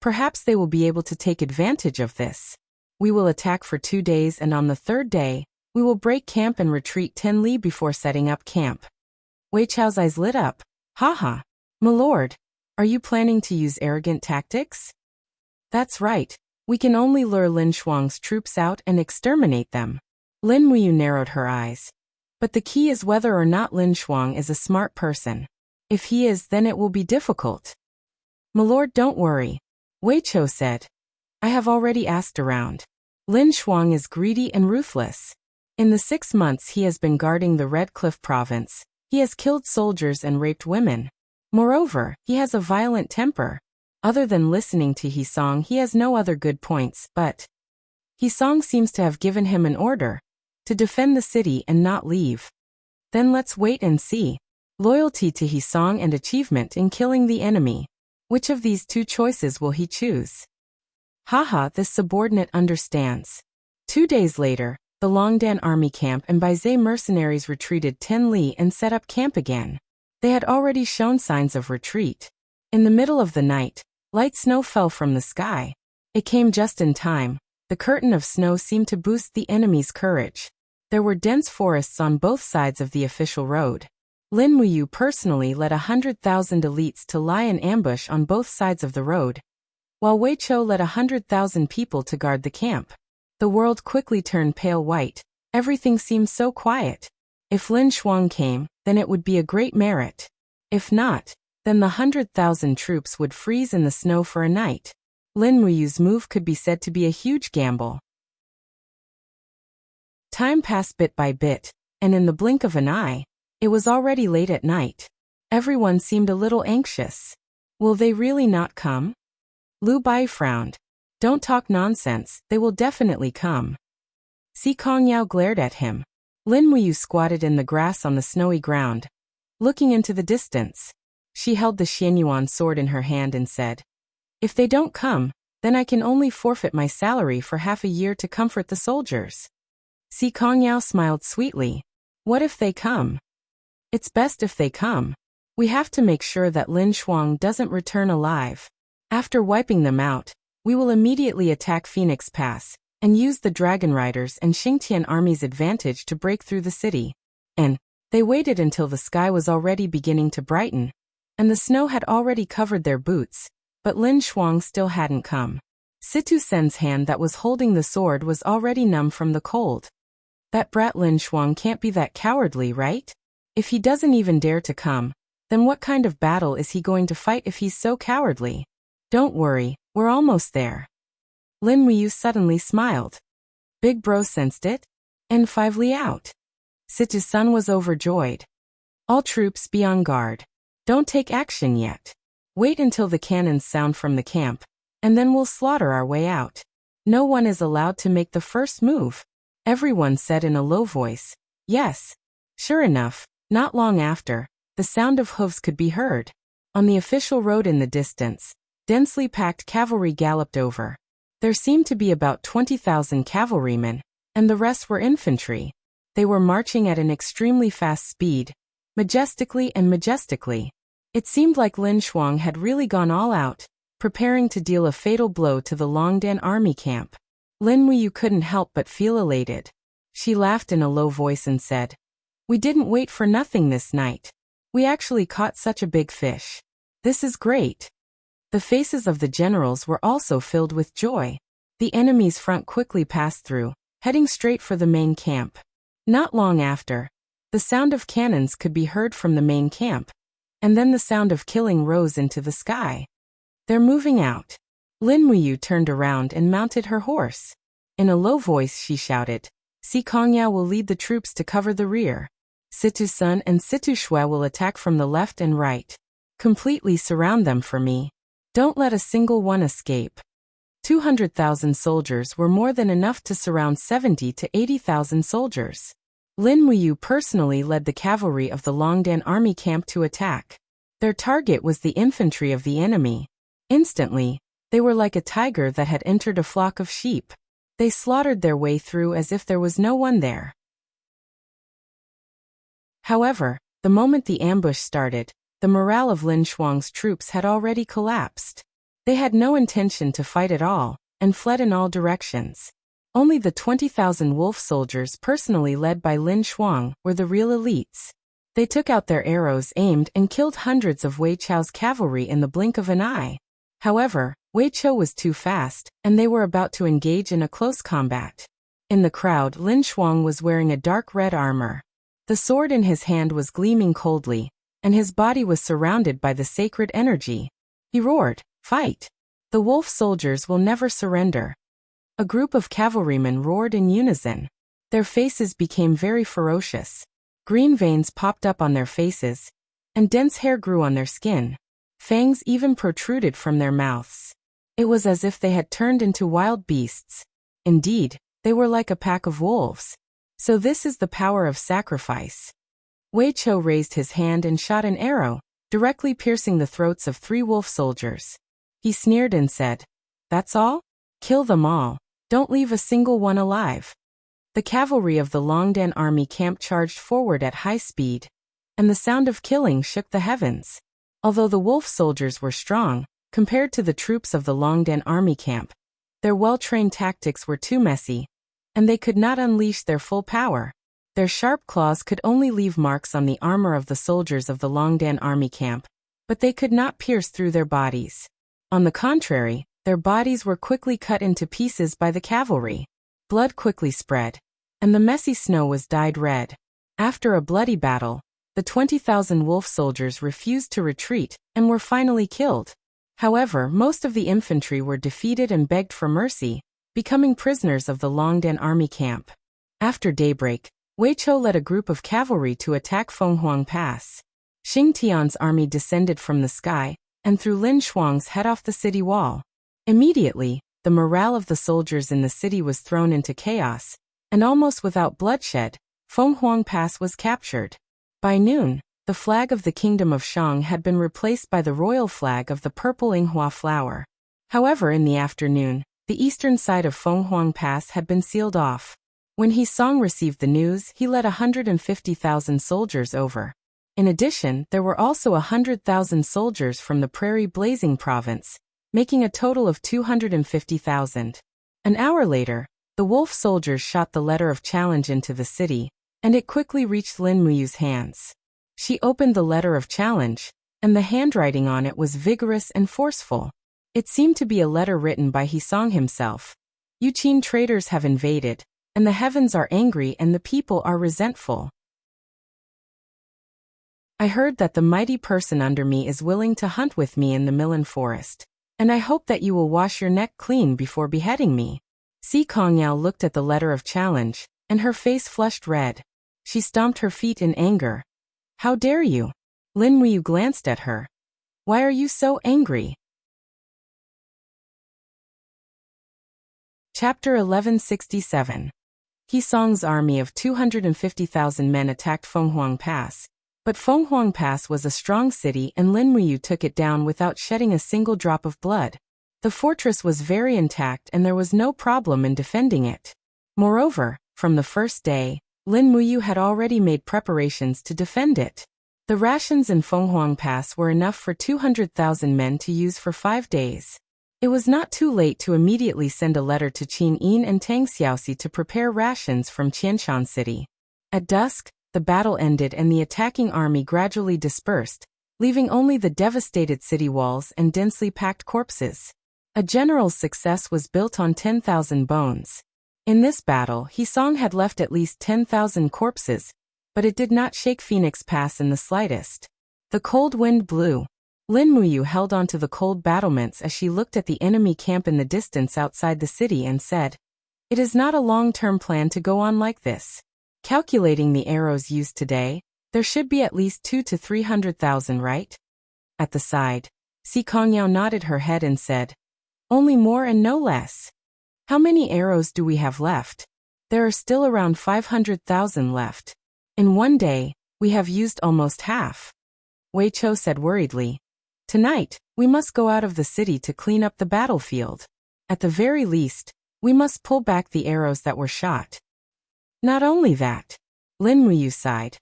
perhaps they will be able to take advantage of this. We will attack for 2 days and on the 3rd day, we will break camp and retreat 10 li before setting up camp. Wei Chao's eyes lit up. Haha. My lord, are you planning to use arrogant tactics? That's right. We can only lure Lin Shuang's troops out and exterminate them. Lin Muyu narrowed her eyes. But the key is whether or not Lin Shuang is a smart person. If he is, then it will be difficult. My lord, don't worry, Wei Chou said. I have already asked around. Lin Shuang is greedy and ruthless. In the 6 months he has been guarding the Red Cliff province, he has killed soldiers and raped women. Moreover, he has a violent temper. Other than listening to He Song, he has no other good points, but He Song seems to have given him an order to defend the city and not leave. Then let's wait and see. Loyalty to He Song and achievement in killing the enemy. Which of these 2 choices will he choose? Haha, this subordinate understands. 2 days later, the Longdan army camp and Baizé mercenaries retreated 10 li and set up camp again. They had already shown signs of retreat. In the middle of the night, light snow fell from the sky. It came just in time. The curtain of snow seemed to boost the enemy's courage. There were dense forests on both sides of the official road. Lin Muyu personally led 100,000 elites to lie in ambush on both sides of the road, while Wei Chou led 100,000 people to guard the camp. The world quickly turned pale white. Everything seemed so quiet. If Lin Shuang came, then it would be a great merit. If not, then the 100,000 troops would freeze in the snow for a night. Lin Muyu's move could be said to be a huge gamble. Time passed bit by bit, and in the blink of an eye, it was already late at night. Everyone seemed a little anxious. Will they really not come? Lu Bai frowned. Don't talk nonsense, they will definitely come. Si Kongyao glared at him. Lin Muyu squatted in the grass on the snowy ground, looking into the distance. She held the Xianyuan sword in her hand and said, If they don't come, then I can only forfeit my salary for half a year to comfort the soldiers. Si Kongyao smiled sweetly. What if they come? It's best if they come. We have to make sure that Lin Shuang doesn't return alive. After wiping them out, we will immediately attack Phoenix Pass and use the Dragon Riders and Xingtian army's advantage to break through the city. And they waited until the sky was already beginning to brighten, and the snow had already covered their boots, but Lin Shuang still hadn't come. Situ Sen's hand that was holding the sword was already numb from the cold. That brat Lin Shuang can't be that cowardly, right? If he doesn't even dare to come, then what kind of battle is he going to fight if he's so cowardly? Don't worry, we're almost there. Lin Muyu suddenly smiled. Big Bro sensed it. And 5 li out. Situ-sun was overjoyed. All troops be on guard. Don't take action yet. Wait until the cannons sound from the camp, and then we'll slaughter our way out. No one is allowed to make the first move. Everyone said in a low voice, Yes. Sure enough, not long after, the sound of hooves could be heard. On the official road in the distance, densely packed cavalry galloped over. There seemed to be about 20,000 cavalrymen, and the rest were infantry. They were marching at an extremely fast speed, majestically. It seemed like Lin Shuang had really gone all out, preparing to deal a fatal blow to the Longdan army camp. Lin Muyu couldn't help but feel elated. She laughed in a low voice and said, "We didn't wait for nothing this night. We actually caught such a big fish. This is great." The faces of the generals were also filled with joy. The enemy's front quickly passed through, heading straight for the main camp. Not long after, the sound of cannons could be heard from the main camp, and then the sound of killing rose into the sky. "They're moving out." Lin Muyu turned around and mounted her horse. In a low voice she shouted, "Si Kongyao will lead the troops to cover the rear. Situ Sun and Situ Shui will attack from the left and right. Completely surround them for me. Don't let a single one escape." 200,000 soldiers were more than enough to surround 70 to 80,000 soldiers. Lin Muyu personally led the cavalry of the Longdan army camp to attack. Their target was the infantry of the enemy. Instantly, they were like a tiger that had entered a flock of sheep. They slaughtered their way through as if there was no one there. However, the moment the ambush started, the morale of Lin Shuang's troops had already collapsed. They had no intention to fight at all, and fled in all directions. Only the 20,000 wolf soldiers personally led by Lin Shuang were the real elites. They took out their arrows aimed and killed hundreds of Wei Chao's cavalry in the blink of an eye. However, Wei Chao was too fast, and they were about to engage in a close combat. In the crowd, Lin Shuang was wearing a dark red armor. The sword in his hand was gleaming coldly, and his body was surrounded by the sacred energy. He roared, "Fight! The wolf soldiers will never surrender." A group of cavalrymen roared in unison. Their faces became very ferocious. Green veins popped up on their faces, and dense hair grew on their skin. Fangs even protruded from their mouths. It was as if they had turned into wild beasts. Indeed, they were like a pack of wolves. So this is the power of sacrifice. Wei Chou raised his hand and shot an arrow, directly piercing the throats of 3 wolf soldiers. He sneered and said, "That's all? Kill them all. Don't leave a single one alive." The cavalry of the Longdan army camp charged forward at high speed, and the sound of killing shook the heavens. Although the wolf soldiers were strong, compared to the troops of the Longdan army camp, their well-trained tactics were too messy, and they could not unleash their full power. Their sharp claws could only leave marks on the armor of the soldiers of the Longdan army camp, but they could not pierce through their bodies. On the contrary, their bodies were quickly cut into pieces by the cavalry. Blood quickly spread, and the messy snow was dyed red. After a bloody battle, the 20,000 wolf soldiers refused to retreat and were finally killed. However, most of the infantry were defeated and begged for mercy, becoming prisoners of the Longdan army camp. After daybreak, Wei Chou led a group of cavalry to attack Fenghuang Pass. Xing Tian's army descended from the sky and threw Lin Shuang's head off the city wall. Immediately, the morale of the soldiers in the city was thrown into chaos, and almost without bloodshed, Fenghuang Pass was captured. By noon, the flag of the Kingdom of Shang had been replaced by the royal flag of the purple Yinghua flower. However, in the afternoon, the eastern side of Fenghuang Pass had been sealed off. When He Song received the news, he led 150,000 soldiers over. In addition, there were also 100,000 soldiers from the Prairie Blazing province, making a total of 250,000. An hour later, the wolf soldiers shot the letter of challenge into the city, and it quickly reached Lin Muyu's hands. She opened the letter of challenge, and the handwriting on it was vigorous and forceful. It seemed to be a letter written by He Song himself. "Yuqin traitors have invaded, and the heavens are angry and the people are resentful. I heard that the mighty person under me is willing to hunt with me in the Milan forest, and I hope that you will wash your neck clean before beheading me." Si Kongyao looked at the letter of challenge, and her face flushed red. She stomped her feet in anger. "How dare you?" Lin Muyu glanced at her. "Why are you so angry?" Chapter 1167. He Song's army of 250,000 men attacked Fenghuang Pass, but Fenghuang Pass was a strong city and Lin Muyu took it down without shedding a single drop of blood. The fortress was very intact and there was no problem in defending it. Moreover, from the first day, Lin Muyu had already made preparations to defend it. The rations in Fenghuang Pass were enough for 200,000 men to use for 5 days. It was not too late to immediately send a letter to Qin Yin and Tang Xiaoxi to prepare rations from Qianshan City. At dusk, the battle ended and the attacking army gradually dispersed, leaving only the devastated city walls and densely packed corpses. A general's success was built on 10,000 bones. In this battle, Hisong had left at least 10,000 corpses, but it did not shake Phoenix Pass in the slightest. The cold wind blew. Lin Muyu held onto the cold battlements as she looked at the enemy camp in the distance outside the city and said, "It is not a long-term plan to go on like this. Calculating the arrows used today, there should be at least 200,000 to 300,000, right?" At the side, Si Kongyao nodded her head and said, "Only more and no less. How many arrows do we have left? There are still around 500,000 left. In one day, we have used almost half." Wei Chou said worriedly, "Tonight, we must go out of the city to clean up the battlefield. At the very least, we must pull back the arrows that were shot." "Not only that," Lin Muyu sighed.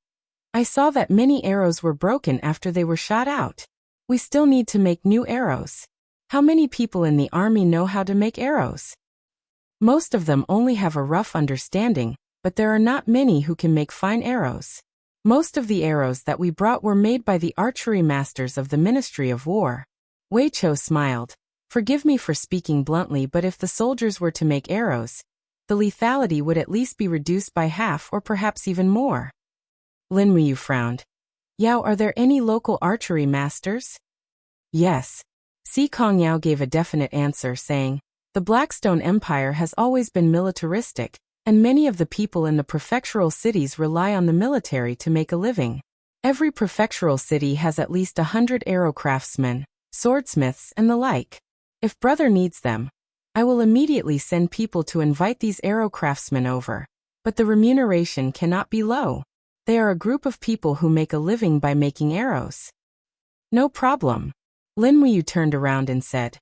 "I saw that many arrows were broken after they were shot out. We still need to make new arrows. How many people in the army know how to make arrows?" "Most of them only have a rough understanding, but there are not many who can make fine arrows. Most of the arrows that we brought were made by the archery masters of the Ministry of War." Wei Chou smiled. "Forgive me for speaking bluntly, but if the soldiers were to make arrows, the lethality would at least be reduced by half or perhaps even more." Lin Muyu frowned. "Yao, are there any local archery masters?" "Yes." Si Kongyao gave a definite answer, saying, "The Blackstone Empire has always been militaristic, and many of the people in the prefectural cities rely on the military to make a living. Every prefectural city has at least 100 arrow craftsmen, swordsmiths, and the like. If brother needs them, I will immediately send people to invite these arrow craftsmen over. But the remuneration cannot be low. They are a group of people who make a living by making arrows." "No problem." Lin Muyu turned around and said,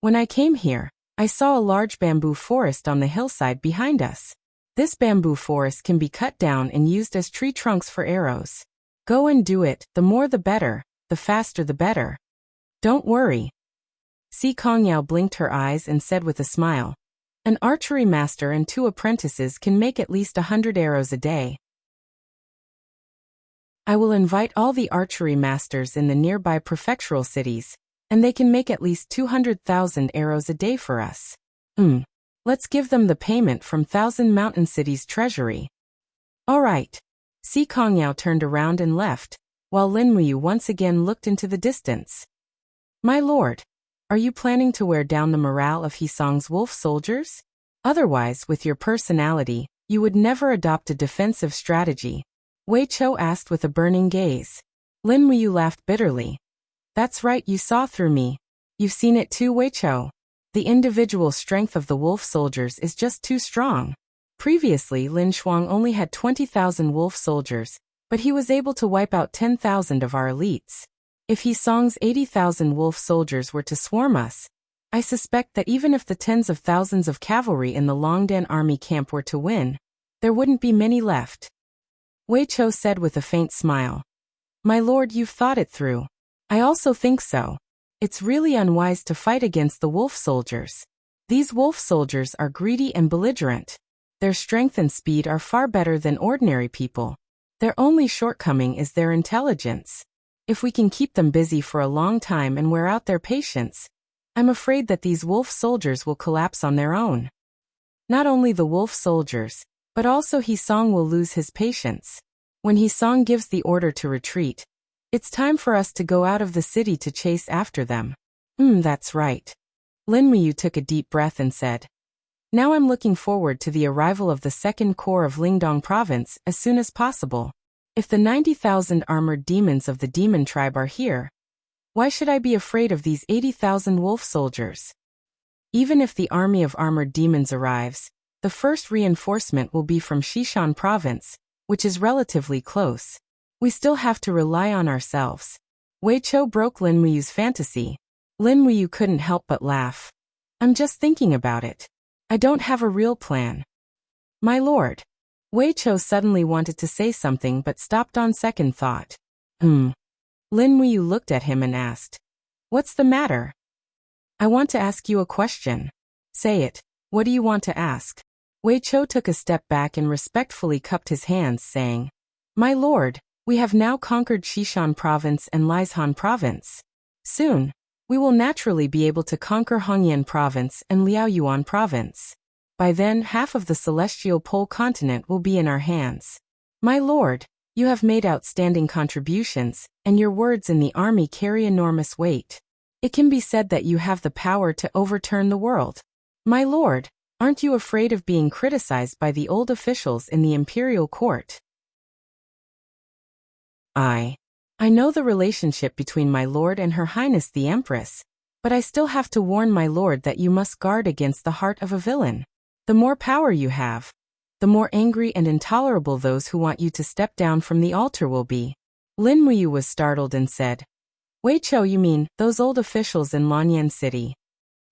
"When I came here, I saw a large bamboo forest on the hillside behind us. This bamboo forest can be cut down and used as tree trunks for arrows. Go and do it, the more the better, the faster the better. Don't worry." Si Kongyao blinked her eyes and said with a smile, "An archery master and 2 apprentices can make at least 100 arrows a day. I will invite all the archery masters in the nearby prefectural cities, and they can make at least 200,000 arrows a day for us. Let's give them the payment from Thousand Mountain City's treasury." "All right." Si Kongyao turned around and left, while Lin Muyu once again looked into the distance. "My lord, are you planning to wear down the morale of Hisong's wolf soldiers? Otherwise, with your personality, you would never adopt a defensive strategy," Wei Chou asked with a burning gaze. Lin Muyu laughed bitterly. "That's right, you saw through me. You've seen it too, Wei Chou. The individual strength of the wolf soldiers is just too strong. Previously, Lin Shuang only had 20,000 wolf soldiers, but he was able to wipe out 10,000 of our elites. If Hisong's 80,000 wolf soldiers were to swarm us, I suspect that even if the tens of thousands of cavalry in the Longdan army camp were to win, there wouldn't be many left." Wei Chou said with a faint smile. "My lord, you've thought it through. I also think so. It's really unwise to fight against the wolf soldiers. These wolf soldiers are greedy and belligerent. Their strength and speed are far better than ordinary people. Their only shortcoming is their intelligence. If we can keep them busy for a long time and wear out their patience, I'm afraid that these wolf soldiers will collapse on their own. Not only the wolf soldiers, but also Hisong will lose his patience. When Hisong gives the order to retreat, it's time for us to go out of the city to chase after them." That's right." Lin Muyu took a deep breath and said, "Now I'm looking forward to the arrival of the 2nd Corps of Lingdong Province as soon as possible. If the 90,000 armored demons of the demon tribe are here, why should I be afraid of these 80,000 wolf soldiers? Even if the army of armored demons arrives, the first reinforcement will be from Xishan Province, which is relatively close. We still have to rely on ourselves." Wei Chou broke Lin Muyu's fantasy. Lin Muyu couldn't help but laugh. "I'm just thinking about it. I don't have a real plan." "My lord." Wei Chou suddenly wanted to say something but stopped on second thought. Lin Muyu looked at him and asked, "What's the matter?" I want to ask you a question. Say it. What do you want to ask? Wei Chou took a step back and respectfully cupped his hands, saying, My lord, we have now conquered Xishan province and Liaishan province. Soon, we will naturally be able to conquer Hongyan province and Liaoyuan province. By then, half of the celestial pole continent will be in our hands. My lord, you have made outstanding contributions, and your words in the army carry enormous weight. It can be said that you have the power to overturn the world. My lord, aren't you afraid of being criticized by the old officials in the imperial court? I know the relationship between my lord and Her Highness the Empress, but I still have to warn my lord that you must guard against the heart of a villain. The more power you have, the more angry and intolerable those who want you to step down from the altar will be. Lin Muyu was startled and said, Wei Chou, you mean those old officials in Lanyan City?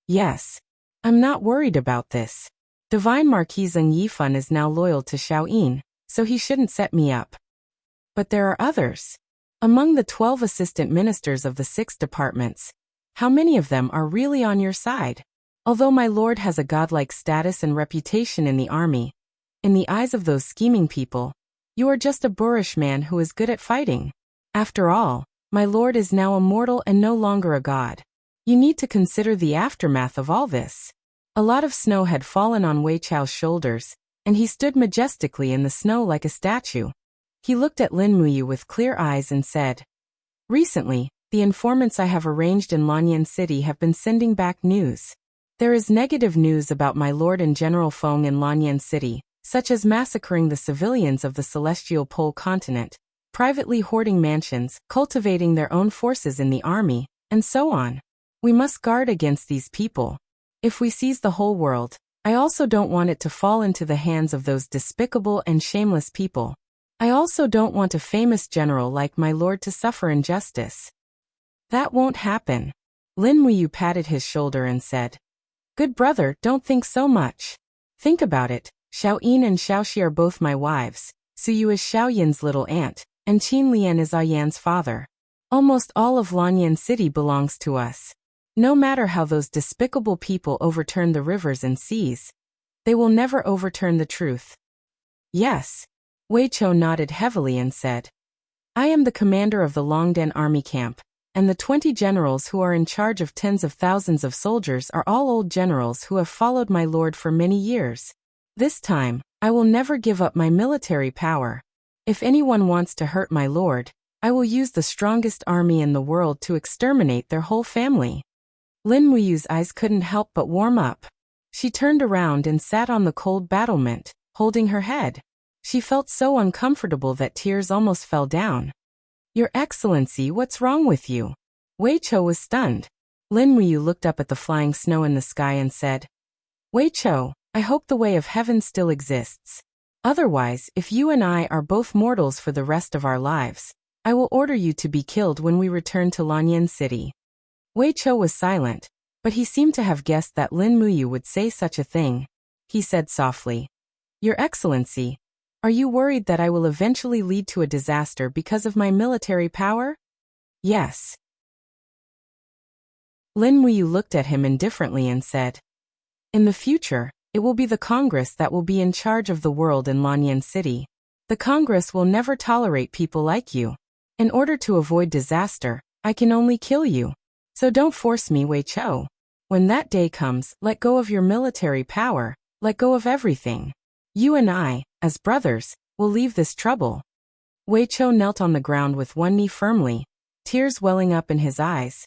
Yes. I'm not worried about this. Divine Marquis Zheng Yifan is now loyal to Xiaoyin, so he shouldn't set me up. But there are others. Among the 12 assistant ministers of the 6 departments, how many of them are really on your side? Although my lord has a godlike status and reputation in the army, in the eyes of those scheming people, you are just a boorish man who is good at fighting. After all, my lord is now a mortal and no longer a god. You need to consider the aftermath of all this. A lot of snow had fallen on Wei Chou's shoulders, and he stood majestically in the snow like a statue. He looked at Lin Muyu with clear eyes and said, Recently, the informants I have arranged in Lanyan City have been sending back news. There is negative news about my lord and General Feng in Lanyan City, such as massacring the civilians of the celestial pole continent, privately hoarding mansions, cultivating their own forces in the army, and so on. We must guard against these people. If we seize the whole world, I also don't want it to fall into the hands of those despicable and shameless people. I also don't want a famous general like my lord to suffer injustice. That won't happen. Lin Muyu patted his shoulder and said, Good brother, don't think so much. Think about it. Xiaoyin and Xiaoxi are both my wives, Suyu is Xiaoyin's little aunt, and Qin Lian is Ayan's father. Almost all of Lanyan City belongs to us. No matter how those despicable people overturn the rivers and seas, they will never overturn the truth. Yes. Wei Chou nodded heavily and said, I am the commander of the Longden army camp, and the 20 generals who are in charge of tens of thousands of soldiers are all old generals who have followed my lord for many years. This time, I will never give up my military power. If anyone wants to hurt my lord, I will use the strongest army in the world to exterminate their whole family. Lin Muyu's eyes couldn't help but warm up. She turned around and sat on the cold battlement, holding her head. She felt so uncomfortable that tears almost fell down. Your Excellency, what's wrong with you? Wei Chou was stunned. Lin Muyu looked up at the flying snow in the sky and said, Wei Chou, I hope the way of heaven still exists. Otherwise, if you and I are both mortals for the rest of our lives, I will order you to be killed when we return to Lanyan City. Wei Chou was silent, but he seemed to have guessed that Lin Muyu would say such a thing. He said softly, Your Excellency, are you worried that I will eventually lead to a disaster because of my military power? Yes. Lin Muyu looked at him indifferently and said, In the future, it will be the Congress that will be in charge of the world in Lanyan City. The Congress will never tolerate people like you. In order to avoid disaster, I can only kill you. So don't force me, Wei Chou. When that day comes, let go of your military power, let go of everything. You and I, as brothers, will leave this trouble. Wei Chou knelt on the ground with one knee firmly, tears welling up in his eyes.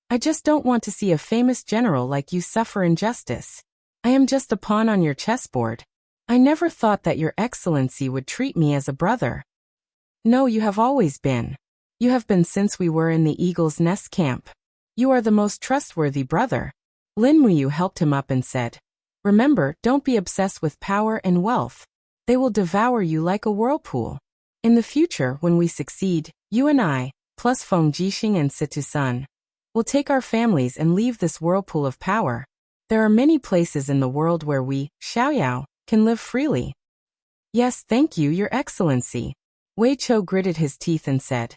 I just don't want to see a famous general like you suffer injustice. I am just a pawn on your chessboard. I never thought that your Excellency would treat me as a brother. No, you have always been. You have been since we were in the Eagle's Nest camp. You are the most trustworthy brother. Lin Muyu helped him up and said, Remember, don't be obsessed with power and wealth. They will devour you like a whirlpool. In the future, when we succeed, you and I, plus Feng Jixing and Situ Sun, will take our families and leave this whirlpool of power. There are many places in the world where we, Xiaoyao, can live freely. Yes, thank you, Your Excellency. Wei Chou gritted his teeth and said,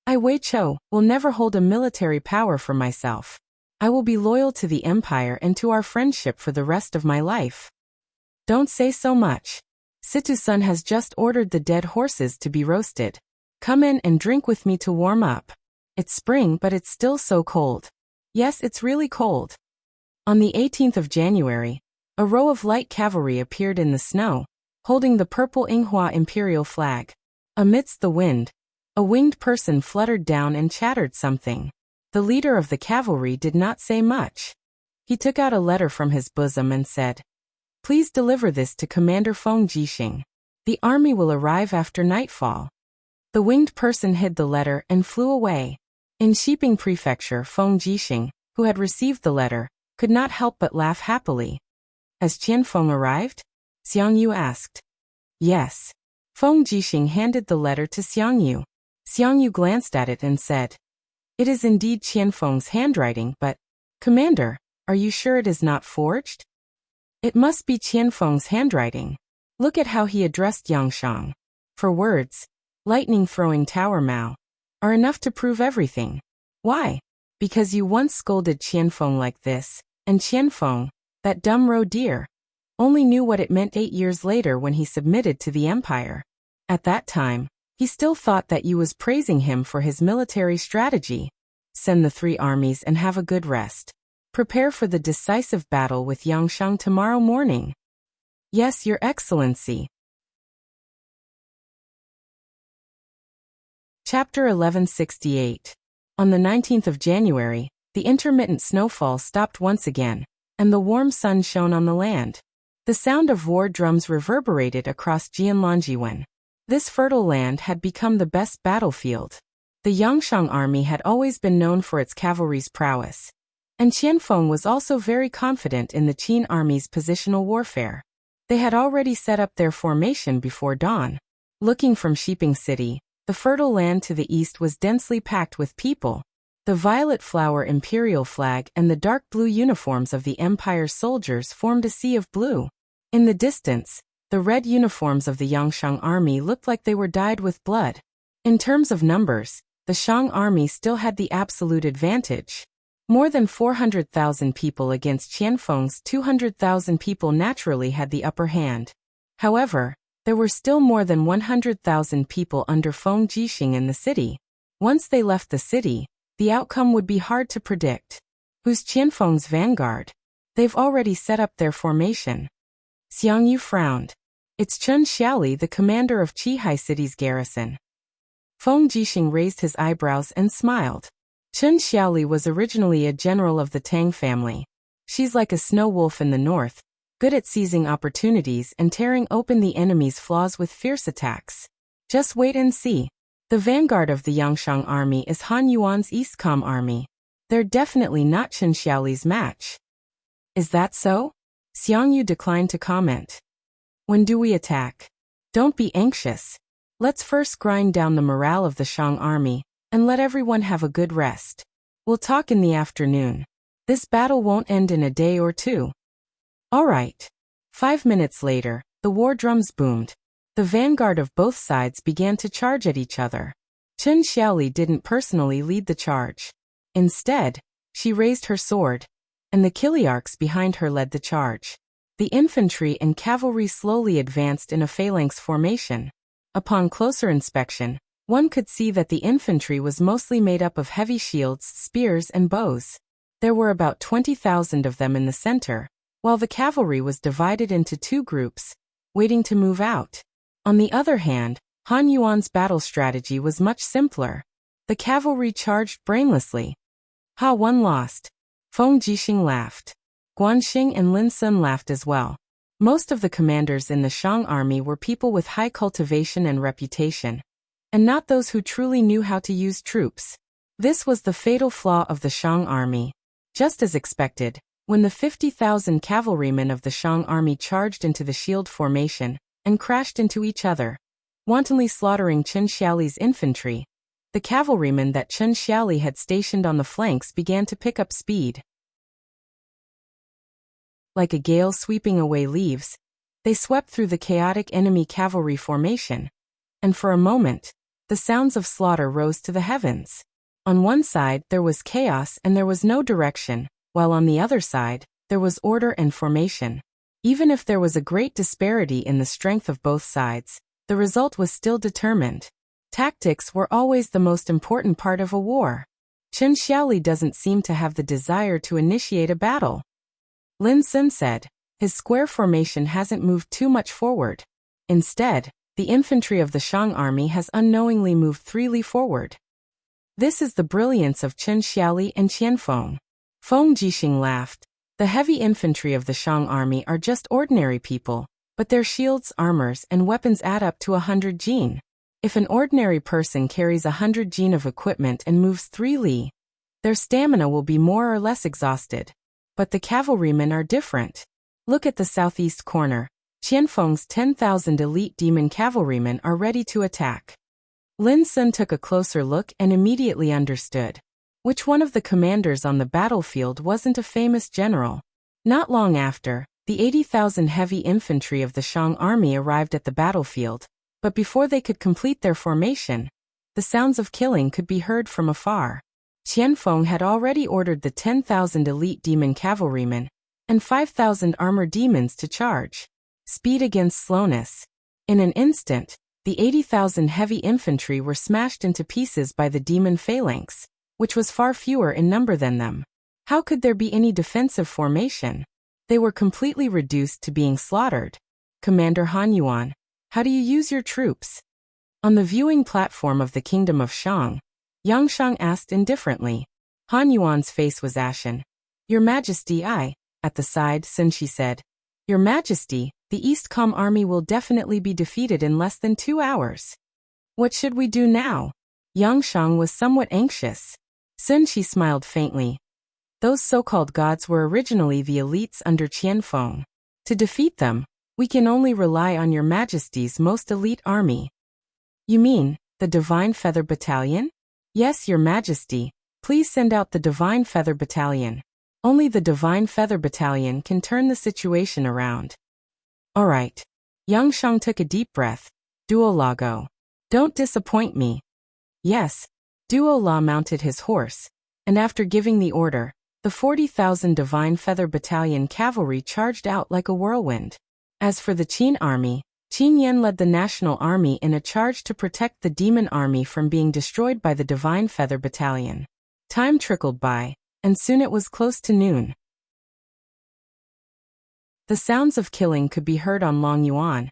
I, Wei Chou, will never hold a military power for myself. I will be loyal to the Empire and to our friendship for the rest of my life. Don't say so much. Situ-san has just ordered the dead horses to be roasted. Come in and drink with me to warm up. It's spring, but it's still so cold. Yes, it's really cold. On the 18th of January, a row of light cavalry appeared in the snow, holding the purple Inghua imperial flag. Amidst the wind, a winged person fluttered down and chattered something. The leader of the cavalry did not say much. He took out a letter from his bosom and said, "Please deliver this to Commander Feng Jixing. The army will arrive after nightfall." The winged person hid the letter and flew away. In Shiping Prefecture, Feng Jixing, who had received the letter, could not help but laugh happily. Has Qianfeng arrived? Xiang Yu asked. Yes. Feng Jixing handed the letter to Xiang Yu. Xiang Yu glanced at it and said, "It is indeed Qianfeng's handwriting, but, Commander, are you sure it is not forged?" "It must be Qianfeng's handwriting. Look at how he addressed Yangshang. For words, lightning-throwing Tower Mao, are enough to prove everything. Why? Because you once scolded Qianfeng like this, and Qianfeng, that dumb roe deer, only knew what it meant 8 years later when he submitted to the Empire. At that time, he still thought that you was praising him for his military strategy. Send the 3 armies and have a good rest. Prepare for the decisive battle with Yangshang tomorrow morning." "Yes, Your Excellency." Chapter 1168. On the 19th of January, the intermittent snowfall stopped once again, and the warm sun shone on the land. The sound of war drums reverberated across Jianlongjiwen. This fertile land had become the best battlefield. The Yangshang army had always been known for its cavalry's prowess, and Qianfeng was also very confident in the Qin army's positional warfare. They had already set up their formation before dawn. Looking from Shiping City, the fertile land to the east was densely packed with people. The violet flower imperial flag and the dark blue uniforms of the Empire's soldiers formed a sea of blue. In the distance, the red uniforms of the Yangshang army looked like they were dyed with blood. In terms of numbers, the Shang army still had the absolute advantage. More than 400,000 people against Qianfeng's 200,000 people naturally had the upper hand. However, there were still more than 100,000 people under Feng Jixing in the city. Once they left the city, the outcome would be hard to predict. Who's Qianfeng's vanguard? They've already set up their formation. Xiang Yu frowned. It's Chen Xiaoli, the commander of Qihai City's garrison. Feng Jixing raised his eyebrows and smiled. Chen Xiaoli was originally a general of the Tang family. She's like a snow wolf in the north, good at seizing opportunities and tearing open the enemy's flaws with fierce attacks. Just wait and see. The vanguard of the Yangshang army is Han Yuan's Eastcom army. They're definitely not Chen Xiaoli's match. Is that so? Xiang Yu declined to comment. When do we attack? Don't be anxious. Let's first grind down the morale of the Shang army, and let everyone have a good rest. We'll talk in the afternoon. This battle won't end in a day or two. All right. 5 minutes later, the war drums boomed. The vanguard of both sides began to charge at each other. Chen Xiaoli didn't personally lead the charge. Instead, she raised her sword, and the Kiliarchs behind her led the charge. The infantry and cavalry slowly advanced in a phalanx formation. Upon closer inspection, one could see that the infantry was mostly made up of heavy shields, spears, and bows. There were about 20,000 of them in the center, while the cavalry was divided into 2 groups, waiting to move out. On the other hand, Han Yuan's battle strategy was much simpler. The cavalry charged brainlessly. Ha, one lost. Feng Jixing laughed. Guanxing and Lin Sun laughed as well. Most of the commanders in the Shang army were people with high cultivation and reputation, and not those who truly knew how to use troops. This was the fatal flaw of the Shang army. Just as expected, when the 50,000 cavalrymen of the Shang army charged into the shield formation and crashed into each other, wantonly slaughtering Chen Xiaoli's infantry, the cavalrymen that Chen Xiaoli had stationed on the flanks began to pick up speed. Like a gale sweeping away leaves, they swept through the chaotic enemy cavalry formation, and for a moment, the sounds of slaughter rose to the heavens. On one side, there was chaos and there was no direction, while on the other side, there was order and formation. Even if there was a great disparity in the strength of both sides, the result was still determined. Tactics were always the most important part of a war. Chen Xiaoli doesn't seem to have the desire to initiate a battle. Lin Sun said, his square formation hasn't moved too much forward. Instead, the infantry of the Shang army has unknowingly moved 3 li forward. This is the brilliance of Chen Xiaoli and Qianfeng. Feng Jixing laughed. The heavy infantry of the Shang army are just ordinary people, but their shields, armors, and weapons add up to 100 jin. If an ordinary person carries 100 jin of equipment and moves 3 li, their stamina will be more or less exhausted. But the cavalrymen are different. Look at the southeast corner. Qianfeng's 10,000 elite demon cavalrymen are ready to attack. Lin Sun took a closer look and immediately understood. Which one of the commanders on the battlefield wasn't a famous general? Not long after, the 80,000 heavy infantry of the Shang army arrived at the battlefield, but before they could complete their formation, the sounds of killing could be heard from afar. Qianfeng had already ordered the 10,000 elite demon cavalrymen and 5,000 armor demons to charge. Speed against slowness. In an instant, the 80,000 heavy infantry were smashed into pieces by the demon phalanx, which was far fewer in number than them. How could there be any defensive formation? They were completely reduced to being slaughtered. Commander Han Yuan, how do you use your troops? On the viewing platform of the kingdom of Shang, Yang Shang asked indifferently. Han Yuan's face was ashen. Your Majesty, at the side, Sun Shi said. Your Majesty, the East Com army will definitely be defeated in less than 2 hours. What should we do now? Yang Shang was somewhat anxious. Sun Shi smiled faintly. Those so-called gods were originally the elites under Qianfeng. To defeat them, we can only rely on your Majesty's most elite army. You mean, the Divine Feather Battalion? Yes, your Majesty. Please send out the Divine Feather Battalion. Only the Divine Feather Battalion can turn the situation around. All right. Yang Shang took a deep breath. Duo La go. Don't disappoint me. Yes. Duo La mounted his horse, and after giving the order, the 40,000 Divine Feather Battalion cavalry charged out like a whirlwind. As for the Qin army, Qin Yan led the national army in a charge to protect the demon army from being destroyed by the Divine Feather Battalion. Time trickled by, and soon it was close to noon. The sounds of killing could be heard on Long Yuan,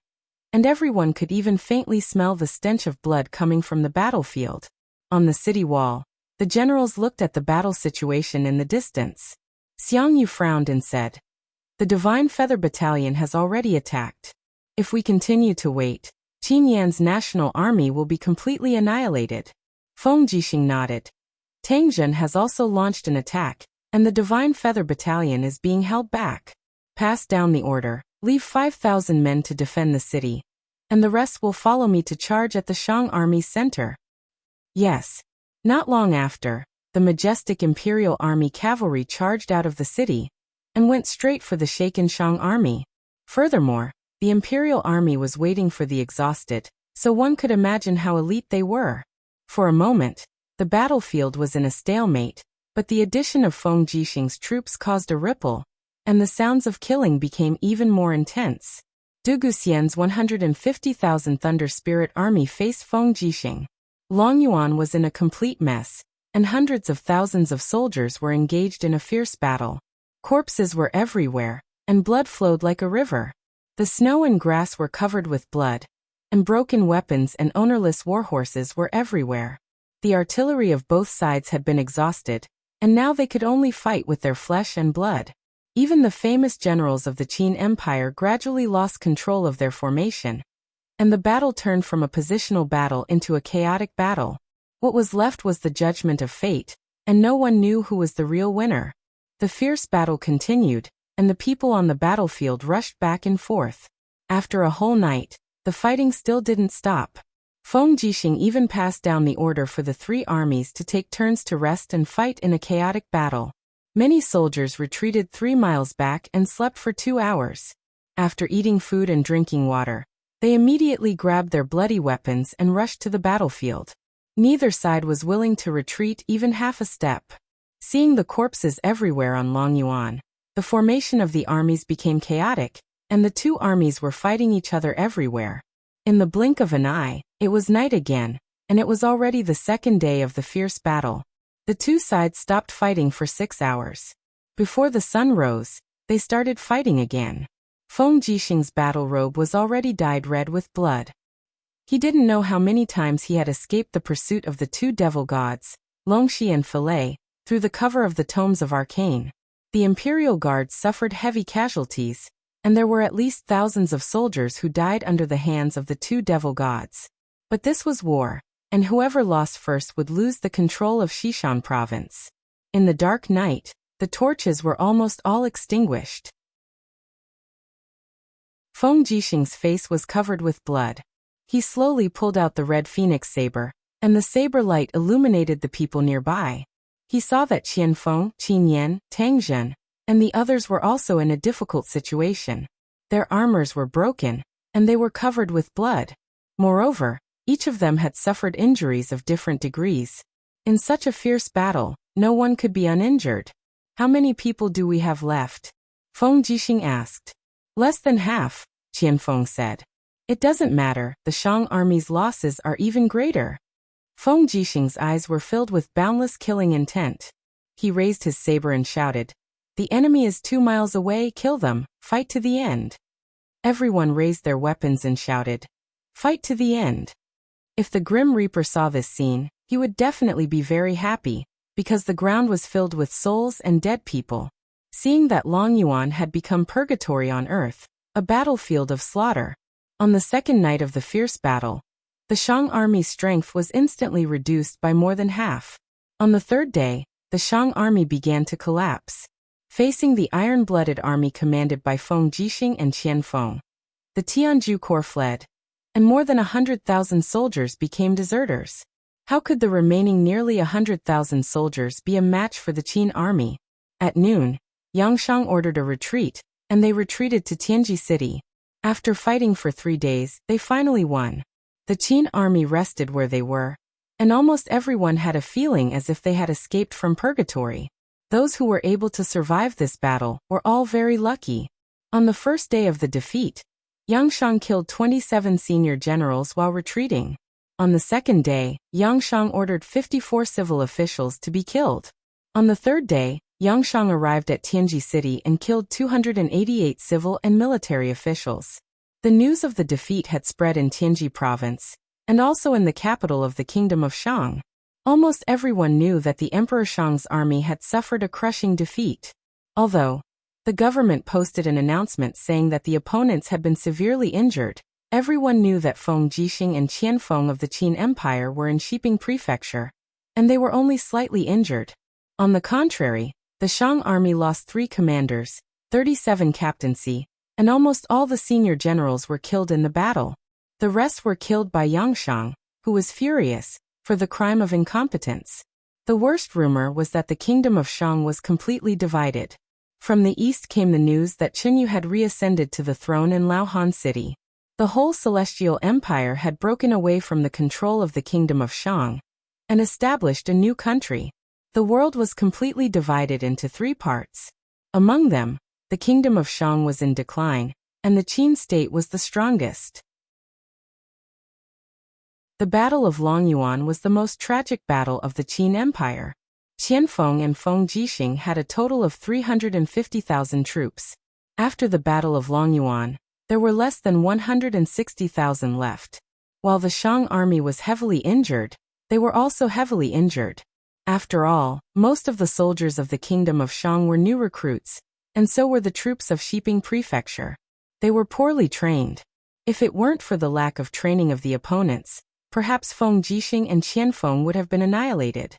and everyone could even faintly smell the stench of blood coming from the battlefield. On the city wall, the generals looked at the battle situation in the distance. Xiang Yu frowned and said, the Divine Feather Battalion has already attacked. If we continue to wait, Qin Yan's national army will be completely annihilated. Feng Jixing nodded. Tangzhen has also launched an attack, and the Divine Feather Battalion is being held back. Pass down the order, leave 5,000 men to defend the city, and the rest will follow me to charge at the Shang army's center. Yes. Not long after, the majestic Imperial Army cavalry charged out of the city and went straight for the shaken Shang army. Furthermore, the Imperial Army was waiting for the exhausted, so one could imagine how elite they were. For a moment, the battlefield was in a stalemate, but the addition of Feng Jixing's troops caused a ripple, and the sounds of killing became even more intense. Du Guxian's 150,000 Thunder Spirit Army faced Feng Jixing. Long Yuan was in a complete mess, and hundreds of thousands of soldiers were engaged in a fierce battle. Corpses were everywhere, and blood flowed like a river. The snow and grass were covered with blood, and broken weapons and ownerless warhorses were everywhere. The artillery of both sides had been exhausted, and now they could only fight with their flesh and blood. Even the famous generals of the Qin Empire gradually lost control of their formation, and the battle turned from a positional battle into a chaotic battle. What was left was the judgment of fate, and no one knew who was the real winner. The fierce battle continued, and the people on the battlefield rushed back and forth. After a whole night, the fighting still didn't stop. Feng Jixing even passed down the order for the 3 armies to take turns to rest and fight in a chaotic battle. Many soldiers retreated 3 miles back and slept for 2 hours. After eating food and drinking water, they immediately grabbed their bloody weapons and rushed to the battlefield. Neither side was willing to retreat even half a step. Seeing the corpses everywhere on Longyuan, the formation of the armies became chaotic, and the two armies were fighting each other everywhere. In the blink of an eye, it was night again, and it was already the second day of the fierce battle. The two sides stopped fighting for 6 hours. Before the sun rose, they started fighting again. Feng Jixing's battle robe was already dyed red with blood. He didn't know how many times he had escaped the pursuit of the two devil gods, Longxi and Filei, through the cover of the tomes of arcane. The imperial guards suffered heavy casualties, and there were at least thousands of soldiers who died under the hands of the two devil gods. But this was war, and whoever lost first would lose the control of Xishan province. In the dark night, the torches were almost all extinguished. Feng Jixing's face was covered with blood. He slowly pulled out the red phoenix saber, and the saber light illuminated the people nearby. He saw that Qianfeng, Qinyan, Tangzhen, and the others were also in a difficult situation. Their armors were broken, and they were covered with blood. Moreover, each of them had suffered injuries of different degrees. In such a fierce battle, no one could be uninjured. How many people do we have left? Feng Jixing asked. Less than half, Qianfeng said. It doesn't matter, the Shang army's losses are even greater. Feng Jixing's eyes were filled with boundless killing intent. He raised his saber and shouted, "The enemy is 2 miles away, kill them, fight to the end." Everyone raised their weapons and shouted, "Fight to the end." If the Grim Reaper saw this scene, he would definitely be very happy, because the ground was filled with souls and dead people. Seeing that Longyuan had become purgatory on earth, a battlefield of slaughter. On the second night of the fierce battle, the Shang army's strength was instantly reduced by more than half. On the third day, the Shang army began to collapse. Facing the iron-blooded army commanded by Feng Jixing and Qianfeng, the Tianju Corps fled, and more than 100,000 soldiers became deserters. How could the remaining nearly 100,000 soldiers be a match for the Qin army? At noon, Yangshang ordered a retreat, and they retreated to Tianji City. After fighting for 3 days, they finally won. The Qin army rested where they were, and almost everyone had a feeling as if they had escaped from purgatory. Those who were able to survive this battle were all very lucky. On the first day of the defeat, Yangshang killed 27 senior generals while retreating. On the second day, Yangshang ordered 54 civil officials to be killed. On the third day, Yangshang arrived at Tianji City and killed 288 civil and military officials. The news of the defeat had spread in Tianji province, and also in the capital of the Kingdom of Shang. Almost everyone knew that the Emperor Shang's army had suffered a crushing defeat. Although the government posted an announcement saying that the opponents had been severely injured, everyone knew that Feng Jixing and Qianfeng of the Qin Empire were in Shiping Prefecture, and they were only slightly injured. On the contrary, the Shang army lost 3 commanders, 37 captaincy, and almost all the senior generals were killed in the battle. The rest were killed by Yangshang, who was furious, for the crime of incompetence. The worst rumor was that the kingdom of Shang was completely divided. From the east came the news that Qinyu had reascended to the throne in Laohan City. The whole celestial empire had broken away from the control of the kingdom of Shang and established a new country. The world was completely divided into 3 parts. Among them, the kingdom of Shang was in decline, and the Qin state was the strongest. The Battle of Longyuan was the most tragic battle of the Qin Empire. Qianfeng and Feng Jixing had a total of 350,000 troops. After the Battle of Longyuan, there were less than 160,000 left. While the Shang army was heavily injured, they were also heavily injured. After all, most of the soldiers of the Kingdom of Shang were new recruits, and so were the troops of Shiping Prefecture. They were poorly trained. If it weren't for the lack of training of the opponents, perhaps Feng Jixing and Qianfeng would have been annihilated.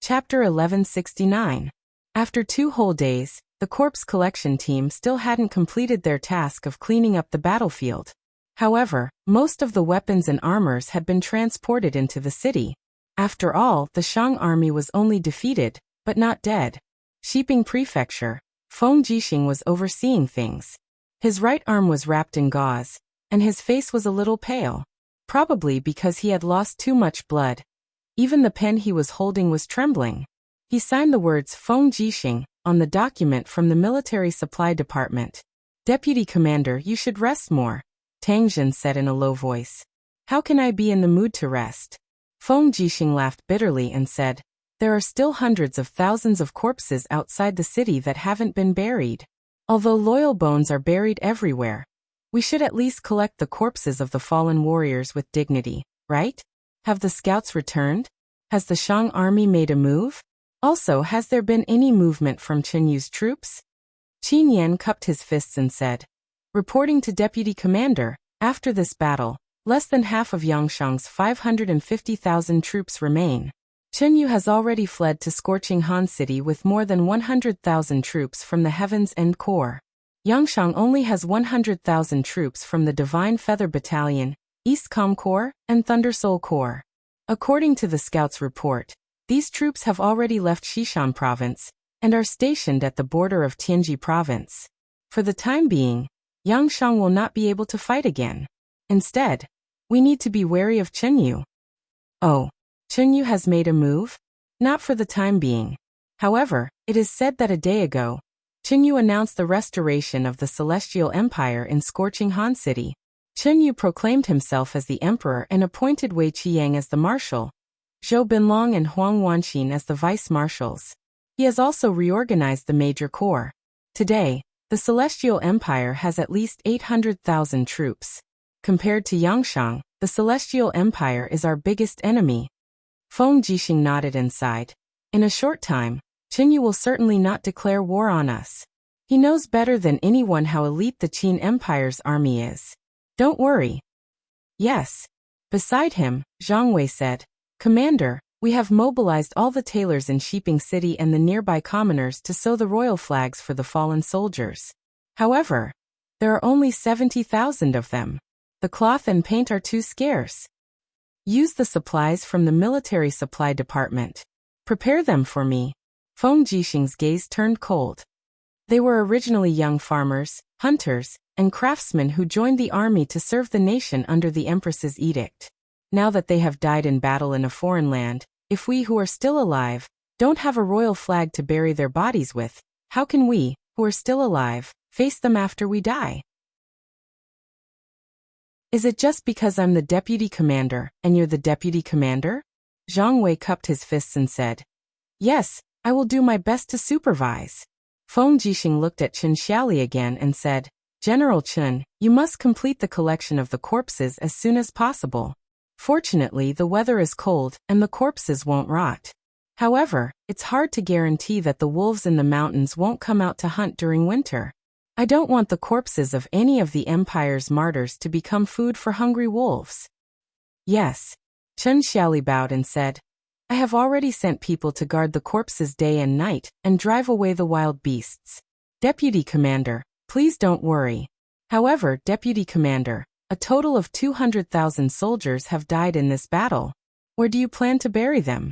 Chapter 1169. After 2 whole days, the corpse collection team still hadn't completed their task of cleaning up the battlefield. However, most of the weapons and armors had been transported into the city. After all, the Shang army was only defeated, but not dead. Shiping Prefecture, Feng Jixing was overseeing things. His right arm was wrapped in gauze, and his face was a little pale. Probably because he had lost too much blood. Even the pen he was holding was trembling. He signed the words Feng Jixing on the document from the Military Supply Department. Deputy Commander, you should rest more, Tang Jin said in a low voice. How can I be in the mood to rest? Feng Jixing laughed bitterly and said, there are still hundreds of thousands of corpses outside the city that haven't been buried. Although loyal bones are buried everywhere, we should at least collect the corpses of the fallen warriors with dignity, right? Have the scouts returned? Has the Shang army made a move? Also, has there been any movement from Chen Yu's troops? Qin Yan cupped his fists and said, reporting to Deputy Commander, after this battle, less than half of Yangshang's 550,000 troops remain. Chen Yu has already fled to Scorching Han City with more than 100,000 troops from the Heaven's End Corps. Yangshang only has 100,000 troops from the Divine Feather Battalion, East Com Corps, and Thunder Soul Corps. According to the scouts' report, these troops have already left Xishan Province and are stationed at the border of Tianji Province. For the time being, Yangshang will not be able to fight again. Instead, we need to be wary of Chen Yu. Oh, Chen Yu has made a move? Not for the time being. However, it is said that a day ago, Chen Yu announced the restoration of the Celestial Empire in Scorching Han City. Chen Yu proclaimed himself as the emperor and appointed Wei Qiang as the marshal, Zhou Binlong and Huang Wanxin as the vice-marshals. He has also reorganized the major corps. Today, the Celestial Empire has at least 800,000 troops. Compared to Yangshang, the Celestial Empire is our biggest enemy. Feng Jixing nodded and sighed. In a short time, Chen Yu will certainly not declare war on us. He knows better than anyone how elite the Qin Empire's army is. Don't worry. Yes. Beside him, Zhang Wei said, Commander, we have mobilized all the tailors in Shiping City and the nearby commoners to sew the royal flags for the fallen soldiers. However, there are only 70,000 of them. The cloth and paint are too scarce. Use the supplies from the Military Supply Department. Prepare them for me. Feng Jixing's gaze turned cold. They were originally young farmers, hunters, and craftsmen who joined the army to serve the nation under the Empress's edict. Now that they have died in battle in a foreign land, if we who are still alive don't have a royal flag to bury their bodies with, how can we, who are still alive, face them after we die? Is it just because I'm the deputy commander and you're the deputy commander? Zhang Wei cupped his fists and said, Yes, I will do my best to supervise. Feng Jixing looked at Chen Xiaoli again and said, General Chen, you must complete the collection of the corpses as soon as possible. Fortunately, the weather is cold and the corpses won't rot. However, it's hard to guarantee that the wolves in the mountains won't come out to hunt during winter. I don't want the corpses of any of the Empire's martyrs to become food for hungry wolves. Yes. Chen Xiaoli bowed and said, I have already sent people to guard the corpses day and night and drive away the wild beasts. Deputy Commander, please don't worry. However, Deputy Commander, a total of 200,000 soldiers have died in this battle. Where do you plan to bury them?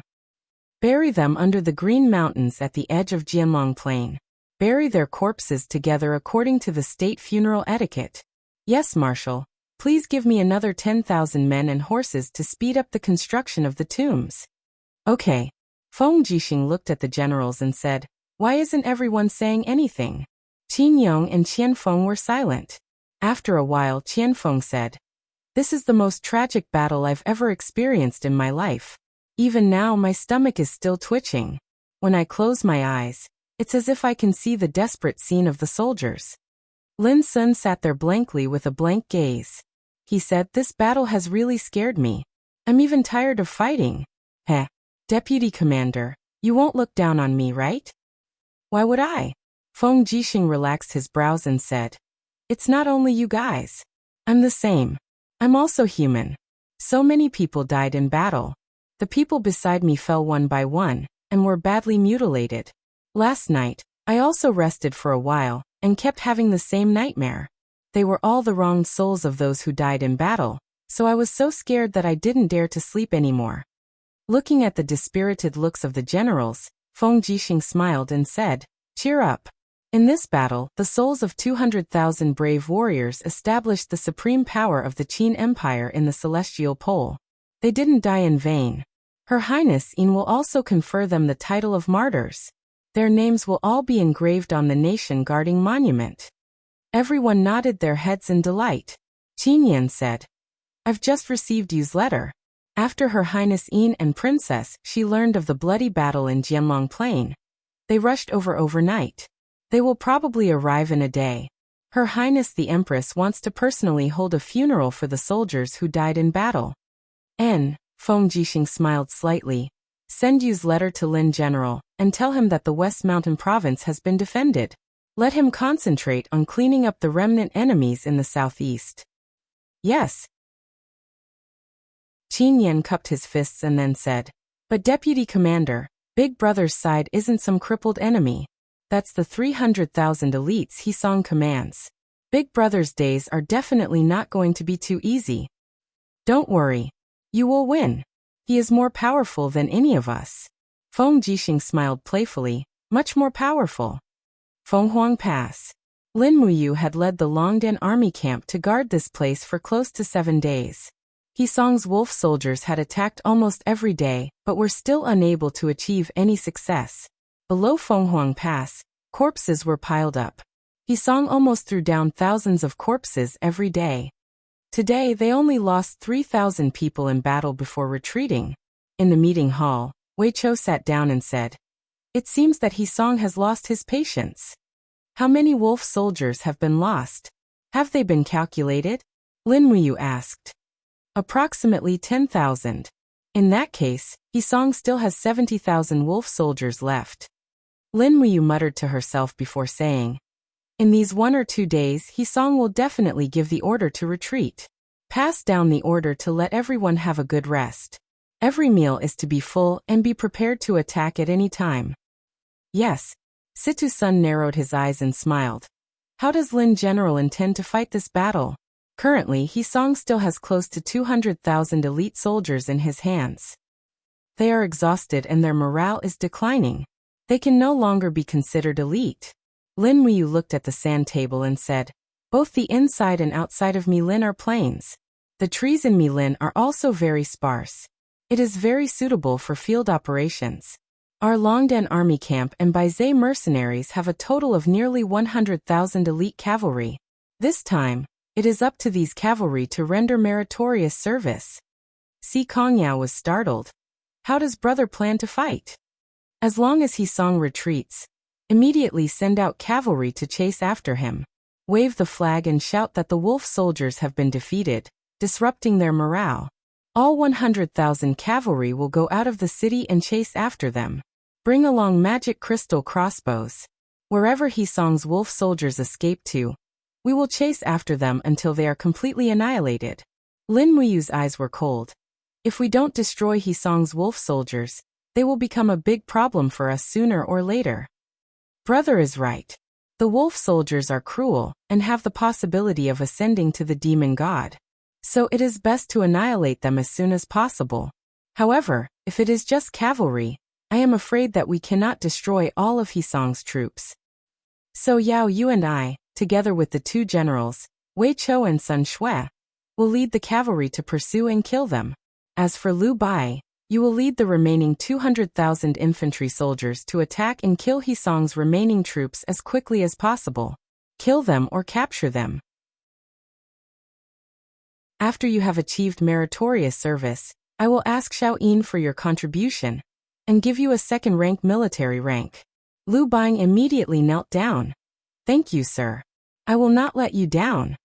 Bury them under the Green Mountains at the edge of Jianlong Plain. Bury their corpses together according to the state funeral etiquette. Yes, Marshal. Please give me another 10,000 men and horses to speed up the construction of the tombs. Okay. Feng Jixing looked at the generals and said, Why isn't everyone saying anything? Qin Yong and Qian Feng were silent. After a while, Qian Feng said, This is the most tragic battle I've ever experienced in my life. Even now, my stomach is still twitching. When I close my eyes, it's as if I can see the desperate scene of the soldiers. Lin Sun sat there blankly with a blank gaze. He said, This battle has really scared me. I'm even tired of fighting. Heh. Deputy Commander, you won't look down on me, right? Why would I? Feng Jixing relaxed his brows and said, It's not only you guys. I'm the same. I'm also human. So many people died in battle. The people beside me fell one by one, and were badly mutilated. Last night, I also rested for a while, and kept having the same nightmare. They were all the wronged souls of those who died in battle, so I was so scared that I didn't dare to sleep anymore. Looking at the dispirited looks of the generals, Feng Jixing smiled and said, Cheer up. In this battle, the souls of 200,000 brave warriors established the supreme power of the Qin Empire in the celestial pole. They didn't die in vain. Her Highness Yin will also confer them the title of martyrs. Their names will all be engraved on the nation-guarding monument. Everyone nodded their heads in delight. Qin Yan said, "I've just received Yu's letter." After Her Highness Yin and Princess, she learned of the bloody battle in Jianlong Plain. They rushed over overnight. They will probably arrive in a day. Her Highness the Empress wants to personally hold a funeral for the soldiers who died in battle. Feng Jixing smiled slightly. Send Yu's letter to Lin General, and tell him that the West Mountain Province has been defended. Let him concentrate on cleaning up the remnant enemies in the southeast. Yes. Qin Yan cupped his fists and then said, "But Deputy Commander, Big Brother's side isn't some crippled enemy. That's the 300,000 elites He Song commands. Big Brother's days are definitely not going to be too easy. Don't worry. You will win. He is more powerful than any of us." Feng Jixing smiled playfully, much more powerful. Fenghuang Pass. Lin Muyu had led the Longdan army camp to guard this place for close to 7 days. He Song's wolf soldiers had attacked almost every day, but were still unable to achieve any success. Below Fenghuang Pass, corpses were piled up. He Song almost threw down thousands of corpses every day. Today they only lost 3,000 people in battle before retreating. In the meeting hall, Wei Chou sat down and said, "It seems that He Song has lost his patience. How many wolf soldiers have been lost? Have they been calculated?" Lin Muyu asked. "Approximately 10,000. In that case, He Song still has 70,000 wolf soldiers left." Lin Muyu muttered to herself before saying, "In these 1 or 2 days, He Song will definitely give the order to retreat. Pass down the order to let everyone have a good rest. Every meal is to be full and be prepared to attack at any time." "Yes." Situ's son narrowed his eyes and smiled. "How does Lin General intend to fight this battle? Currently, He Song still has close to 200,000 elite soldiers in his hands. They are exhausted and their morale is declining. They can no longer be considered elite." Lin Muyu looked at the sand table and said, "Both the inside and outside of Milin are plains. The trees in Milin are also very sparse. It is very suitable for field operations. Our Longdan army camp and Baizé mercenaries have a total of nearly 100,000 elite cavalry. This time, it is up to these cavalry to render meritorious service." Si Kongyao was startled. "How does brother plan to fight?" "As long as He Song retreats, immediately send out cavalry to chase after him. Wave the flag and shout that the wolf soldiers have been defeated, disrupting their morale. All 100,000 cavalry will go out of the city and chase after them. Bring along magic crystal crossbows. Wherever He Song's wolf soldiers escape to, we will chase after them until they are completely annihilated." Lin Muyu's eyes were cold. "If we don't destroy He Song's wolf soldiers, they will become a big problem for us sooner or later." Brother is right. The wolf soldiers are cruel and have the possibility of ascending to the demon god. So it is best to annihilate them as soon as possible. However, if it is just cavalry, I am afraid that we cannot destroy all of He Song's troops. So Yao Yu and I, together with the 2 generals, Wei Chou and Sun Shui, will lead the cavalry to pursue and kill them. As for Liu Bai, you will lead the remaining 200,000 infantry soldiers to attack and kill He Song's remaining troops as quickly as possible. Kill them or capture them. After you have achieved meritorious service, I will ask Xiao Yin for your contribution and give you a 2nd-rank military rank." Liu Bang immediately knelt down. "Thank you, sir. I will not let you down.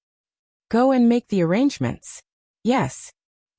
Go and make the arrangements." "Yes."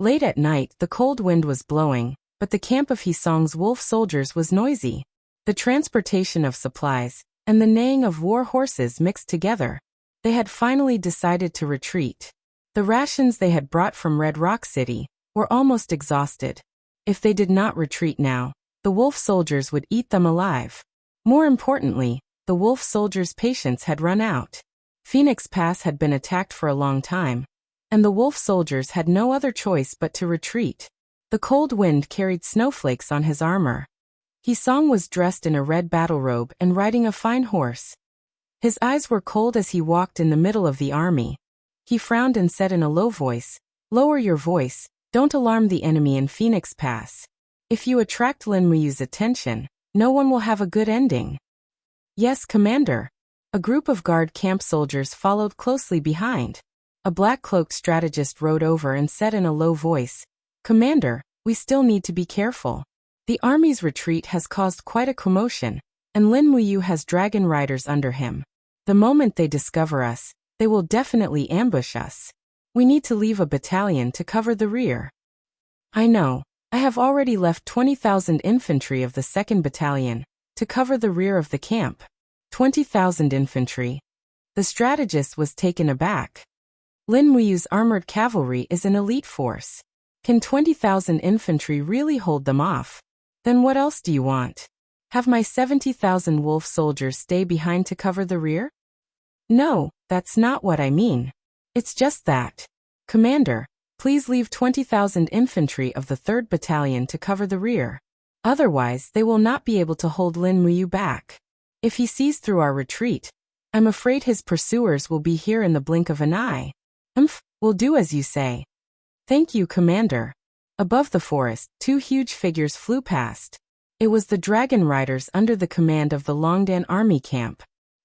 Late at night, the cold wind was blowing, but the camp of He Song's wolf soldiers was noisy. The transportation of supplies and the neighing of war horses mixed together. They had finally decided to retreat. The rations they had brought from Red Rock City were almost exhausted. If they did not retreat now, the wolf soldiers would eat them alive. More importantly, the wolf soldiers' patience had run out. Phoenix Pass had been attacked for a long time, and the wolf soldiers had no other choice but to retreat. The cold wind carried snowflakes on his armor. He Song was dressed in a red battle robe and riding a fine horse. His eyes were cold as he walked in the middle of the army. He frowned and said in a low voice, "Lower your voice, don't alarm the enemy in Phoenix Pass. If you attract Lin Muyu's attention, no one will have a good ending." "Yes, Commander." A group of guard camp soldiers followed closely behind. A black-cloaked strategist rode over and said in a low voice, "Commander, we still need to be careful. The army's retreat has caused quite a commotion, and Lin Muyu has dragon riders under him. The moment they discover us, they will definitely ambush us. We need to leave a battalion to cover the rear." "I know. I have already left 20,000 infantry of the 2nd Battalion to cover the rear of the camp." 20,000 infantry. The strategist was taken aback. Lin Muyu's armored cavalry is an elite force. Can 20,000 infantry really hold them off? Then what else do you want? Have my 70,000 wolf soldiers stay behind to cover the rear? No, that's not what I mean. It's just that. Commander, please leave 20,000 infantry of the 3rd Battalion to cover the rear. Otherwise, they will not be able to hold Lin Muyu back. If he sees through our retreat, I'm afraid his pursuers will be here in the blink of an eye. We'll do as you say." "Thank you, Commander." Above the forest, 2 huge figures flew past. It was the dragon riders under the command of the Longdan army camp.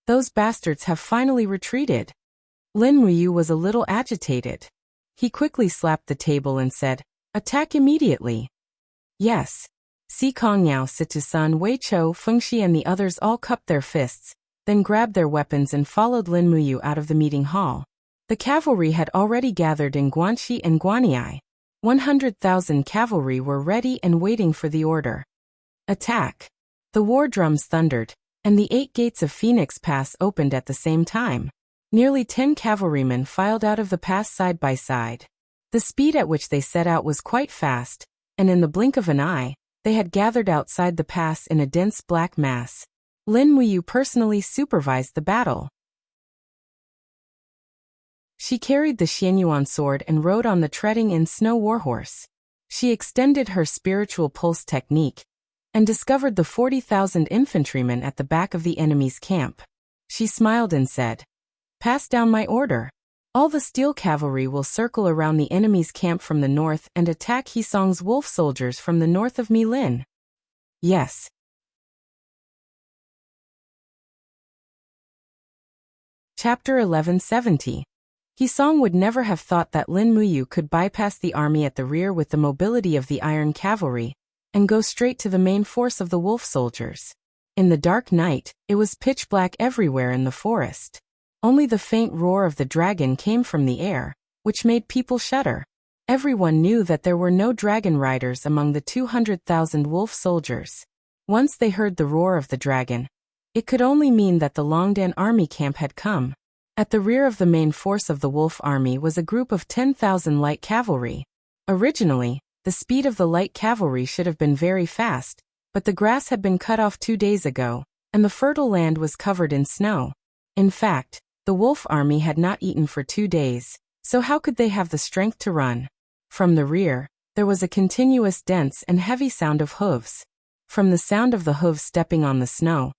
Those bastards have finally retreated. Lin Muyu was a little agitated. He quickly slapped the table and said, "Attack immediately." "Yes." Si Kongyao, Situ-sun, Wei Chou, Fengxi and the others all cupped their fists, then grabbed their weapons and followed Lin Muyu out of the meeting hall. The cavalry had already gathered in Guanxi and Guanyi. 100,000 cavalry were ready and waiting for the order. Attack! The war drums thundered, and the 8 gates of Phoenix Pass opened at the same time. Nearly 10 cavalrymen filed out of the pass side by side. The speed at which they set out was quite fast, and in the blink of an eye, they had gathered outside the pass in a dense black mass. Lin Muyu personally supervised the battle. She carried the Xianyuan sword and rode on the treading-in snow warhorse. She extended her spiritual pulse technique and discovered the 40,000 infantrymen at the back of the enemy's camp. She smiled and said, "Pass down my order. All the steel cavalry will circle around the enemy's camp from the north and attack Hisong's wolf soldiers from the north of Milin." "Yes." Chapter 1170. Hisong would never have thought that Lin Muyu could bypass the army at the rear with the mobility of the iron cavalry and go straight to the main force of the wolf soldiers. In the dark night, it was pitch black everywhere in the forest. Only the faint roar of the dragon came from the air, which made people shudder. Everyone knew that there were no dragon riders among the 200,000 wolf soldiers. Once they heard the roar of the dragon, it could only mean that the Longdan army camp had come. At the rear of the main force of the wolf army was a group of 10,000 light cavalry. Originally, the speed of the light cavalry should have been very fast, but the grass had been cut off 2 days ago, and the fertile land was covered in snow. In fact, the wolf army had not eaten for 2 days, so how could they have the strength to run? From the rear, there was a continuous dense and heavy sound of hooves. From the sound of the hooves stepping on the snow,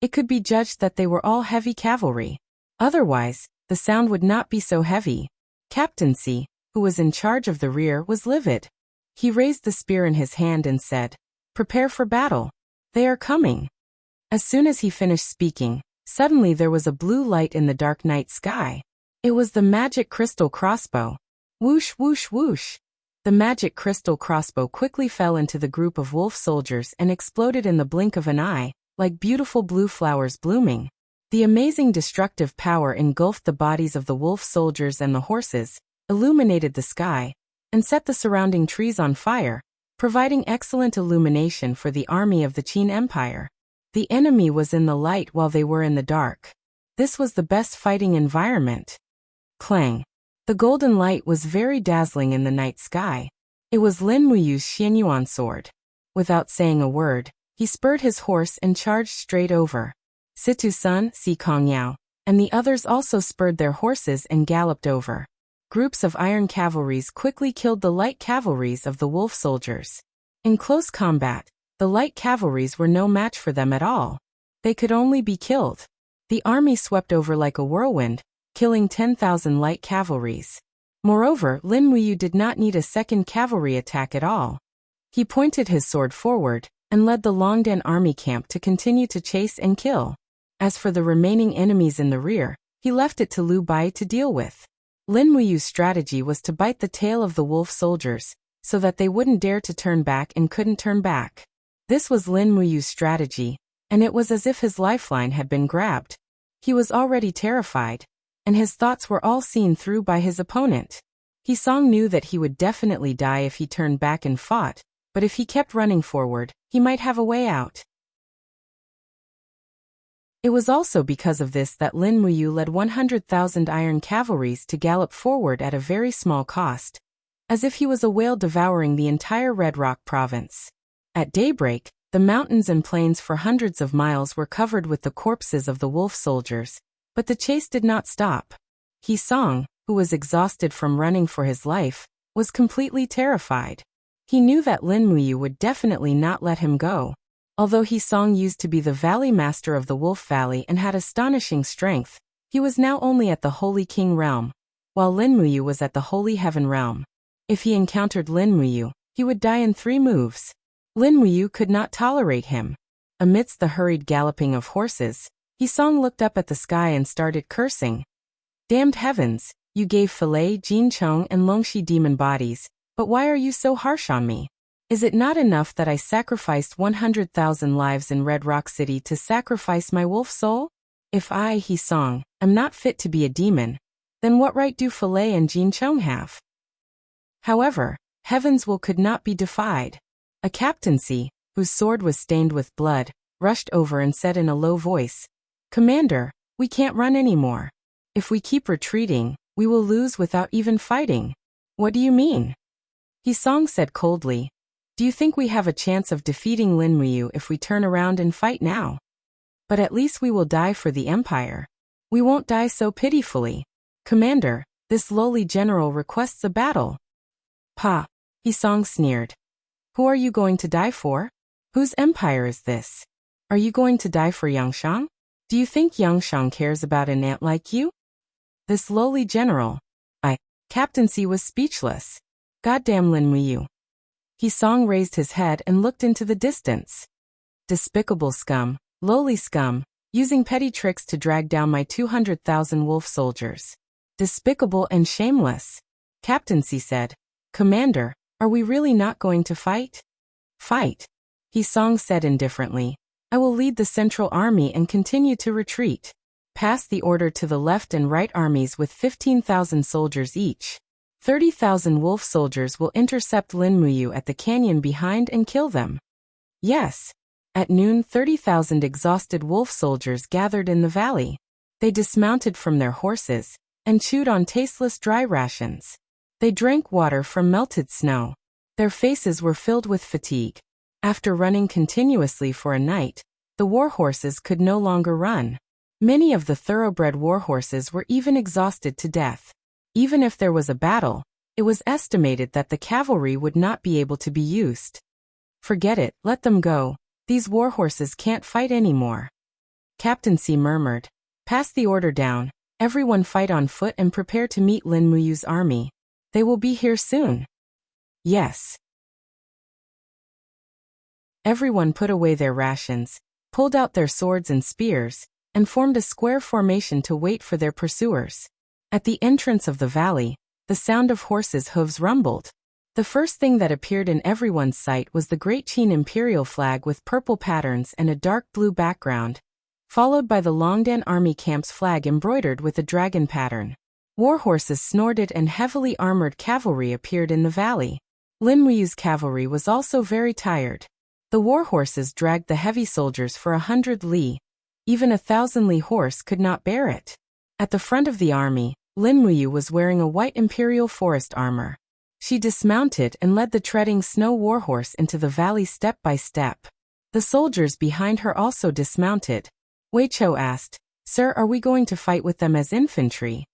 it could be judged that they were all heavy cavalry. Otherwise, the sound would not be so heavy. Captain C, who was in charge of the rear, was livid. He raised the spear in his hand and said, "Prepare for battle. They are coming." As soon as he finished speaking, suddenly there was a blue light in the dark night sky. It was the magic crystal crossbow. Whoosh, whoosh, whoosh. The magic crystal crossbow quickly fell into the group of wolf soldiers and exploded in the blink of an eye, like beautiful blue flowers blooming. The amazing destructive power engulfed the bodies of the wolf soldiers and the horses, illuminated the sky, and set the surrounding trees on fire, providing excellent illumination for the army of the Qin Empire. The enemy was in the light while they were in the dark. This was the best fighting environment. Clang. The golden light was very dazzling in the night sky. It was Lin Muyu's Xianyuan sword. Without saying a word, he spurred his horse and charged straight over. Situ-sun, Si Kongyao, and the others also spurred their horses and galloped over. Groups of iron cavalries quickly killed the light cavalries of the wolf soldiers. In close combat, the light cavalries were no match for them at all. They could only be killed. The army swept over like a whirlwind, killing 10,000 light cavalries. Moreover, Lin Muyu did not need a second cavalry attack at all. He pointed his sword forward and led the Longdan army camp to continue to chase and kill. As for the remaining enemies in the rear, he left it to Liu Bai to deal with. Lin Muyu's strategy was to bite the tail of the wolf soldiers, so that they wouldn't dare to turn back and couldn't turn back. This was Lin Muyu's strategy, and it was as if his lifeline had been grabbed. He was already terrified, and his thoughts were all seen through by his opponent. He Song knew that he would definitely die if he turned back and fought, but if he kept running forward, he might have a way out. It was also because of this that Lin Muyu led 100,000 iron cavalries to gallop forward at a very small cost, as if he was a whale devouring the entire Red Rock province. At daybreak, the mountains and plains for hundreds of miles were covered with the corpses of the wolf soldiers, but the chase did not stop. He Song, who was exhausted from running for his life, was completely terrified. He knew that Lin Muyu would definitely not let him go. Although He Song used to be the valley master of the Wolf Valley and had astonishing strength, he was now only at the Holy King realm, while Lin Muyu was at the Holy Heaven realm. If he encountered Lin Muyu, he would die in 3 moves. Lin Muyu could not tolerate him. Amidst the hurried galloping of horses, He Song looked up at the sky and started cursing. Damned heavens, you gave Filei, Jin Chong and Longxi demon bodies, but why are you so harsh on me? Is it not enough that I sacrificed 100,000 lives in Red Rock City to sacrifice my wolf soul? If I, He Song, am not fit to be a demon, then what right do Filei and Jin Chong have? However, heaven's will could not be defied. A captaincy, whose sword was stained with blood, rushed over and said in a low voice, "Commander, we can't run anymore. If we keep retreating, we will lose without even fighting." "What do you mean?" He Song said coldly. "Do you think we have a chance of defeating Lin Muyu if we turn around and fight now? But at least we will die for the Empire. We won't die so pitifully. Commander, this lowly general requests a battle." "Pa," He Song sneered. "Who are you going to die for? Whose empire is this? Are you going to die for Yangshang? Do you think Yangshang cares about an ant like you? This lowly general." Captaincy was speechless. Goddamn Lin Muyu. He Song raised his head and looked into the distance. "Despicable scum, lowly scum, using petty tricks to drag down my 200,000 wolf soldiers. Despicable and shameless." Captaincy said, "Commander, are we really not going to fight?" "Fight," He Song said indifferently. "I will lead the Central Army and continue to retreat. Pass the order to the left and right armies with 15,000 soldiers each. 30,000 wolf soldiers will intercept Lin Muyu at the canyon behind and kill them." Yes. At noon, 30,000 exhausted wolf soldiers gathered in the valley. They dismounted from their horses and chewed on tasteless dry rations. They drank water from melted snow. Their faces were filled with fatigue. After running continuously for a night, the war horses could no longer run. Many of the thoroughbred war horses were even exhausted to death. Even if there was a battle, it was estimated that the cavalry would not be able to be used. "Forget it, let them go. These war horses can't fight anymore." Captaincy murmured. "Pass the order down. Everyone fight on foot and prepare to meet Lin Muyu's army. They will be here soon." "Yes." Everyone put away their rations, pulled out their swords and spears, and formed a square formation to wait for their pursuers. At the entrance of the valley, the sound of horses' hooves rumbled. The first thing that appeared in everyone's sight was the Great Qin imperial flag with purple patterns and a dark blue background, followed by the Longdan army camp's flag embroidered with a dragon pattern. War horses snorted and heavily armored cavalry appeared in the valley. Lin Muyu's cavalry was also very tired. The war horses dragged the heavy soldiers for 100 li. Even a 1,000 li horse could not bear it. At the front of the army, Lin Muyu was wearing a white imperial forest armor. She dismounted and led the treading snow warhorse into the valley step by step. The soldiers behind her also dismounted. Wei Chou asked, "Sir, are we going to fight with them as infantry?"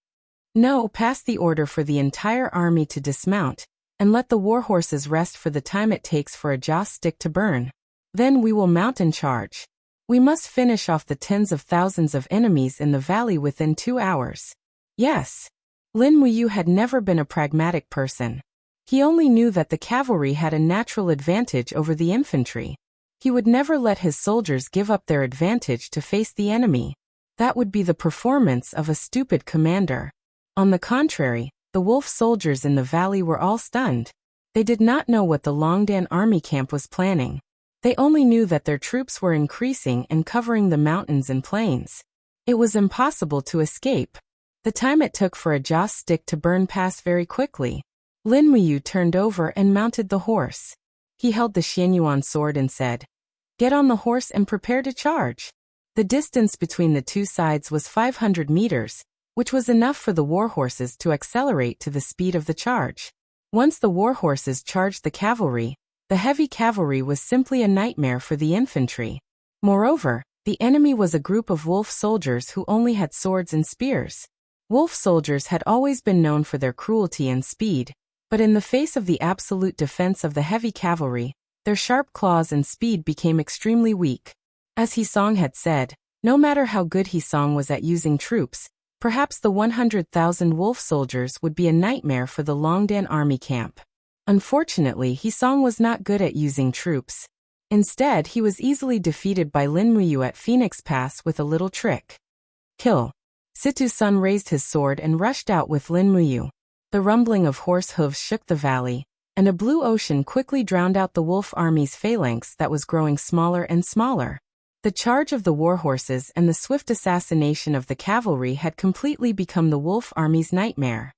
"No, pass the order for the entire army to dismount, and let the warhorses rest for the time it takes for a joss stick to burn. Then we will mount and charge." We must finish off the tens of thousands of enemies in the valley within 2 hours. Yes. Lin Muyu had never been a pragmatic person. He only knew that the cavalry had a natural advantage over the infantry. He would never let his soldiers give up their advantage to face the enemy. That would be the performance of a stupid commander. On the contrary, the wolf soldiers in the valley were all stunned. They did not know what the Longdan army camp was planning. They only knew that their troops were increasing and covering the mountains and plains. It was impossible to escape. The time it took for a joss stick to burn passed very quickly. Lin Muyu turned over and mounted the horse. He held the Xianyuan sword and said, "Get on the horse and prepare to charge." The distance between the two sides was 500 meters, which was enough for the war horses to accelerate to the speed of the charge. Once the war horses charged the cavalry, the heavy cavalry was simply a nightmare for the infantry. Moreover, the enemy was a group of wolf soldiers who only had swords and spears. Wolf soldiers had always been known for their cruelty and speed, but in the face of the absolute defense of the heavy cavalry, their sharp claws and speed became extremely weak. As Hisong had said, no matter how good Hisong was at using troops, perhaps the 100,000 wolf soldiers would be a nightmare for the Longdan army camp. Unfortunately, Hisong was not good at using troops. Instead, he was easily defeated by Lin Muyu at Phoenix Pass with a little trick. Kill. Situ-sun raised his sword and rushed out with Lin Muyu. The rumbling of horse hooves shook the valley, and a blue ocean quickly drowned out the wolf army's phalanx that was growing smaller and smaller. The charge of the war horses and the swift assassination of the cavalry had completely become the wolf army's nightmare.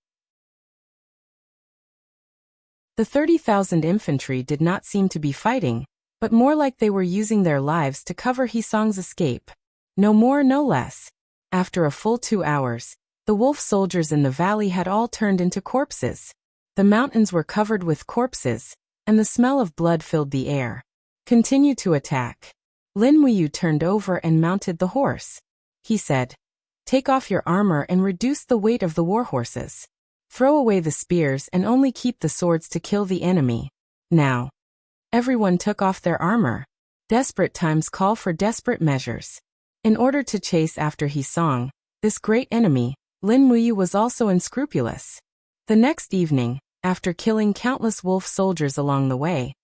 The 30,000 infantry did not seem to be fighting, but more like they were using their lives to cover Hisong's escape. No more, no less. After a full 2 hours, the wolf soldiers in the valley had all turned into corpses. The mountains were covered with corpses, and the smell of blood filled the air. Continue to attack. Lin Muyu turned over and mounted the horse. He said, "Take off your armor and reduce the weight of the war horses. Throw away the spears and only keep the swords to kill the enemy. Now." Everyone took off their armor. Desperate times call for desperate measures. In order to chase after Hisong, this great enemy, Lin Muyu was also unscrupulous. The next evening, after killing countless wolf soldiers along the way,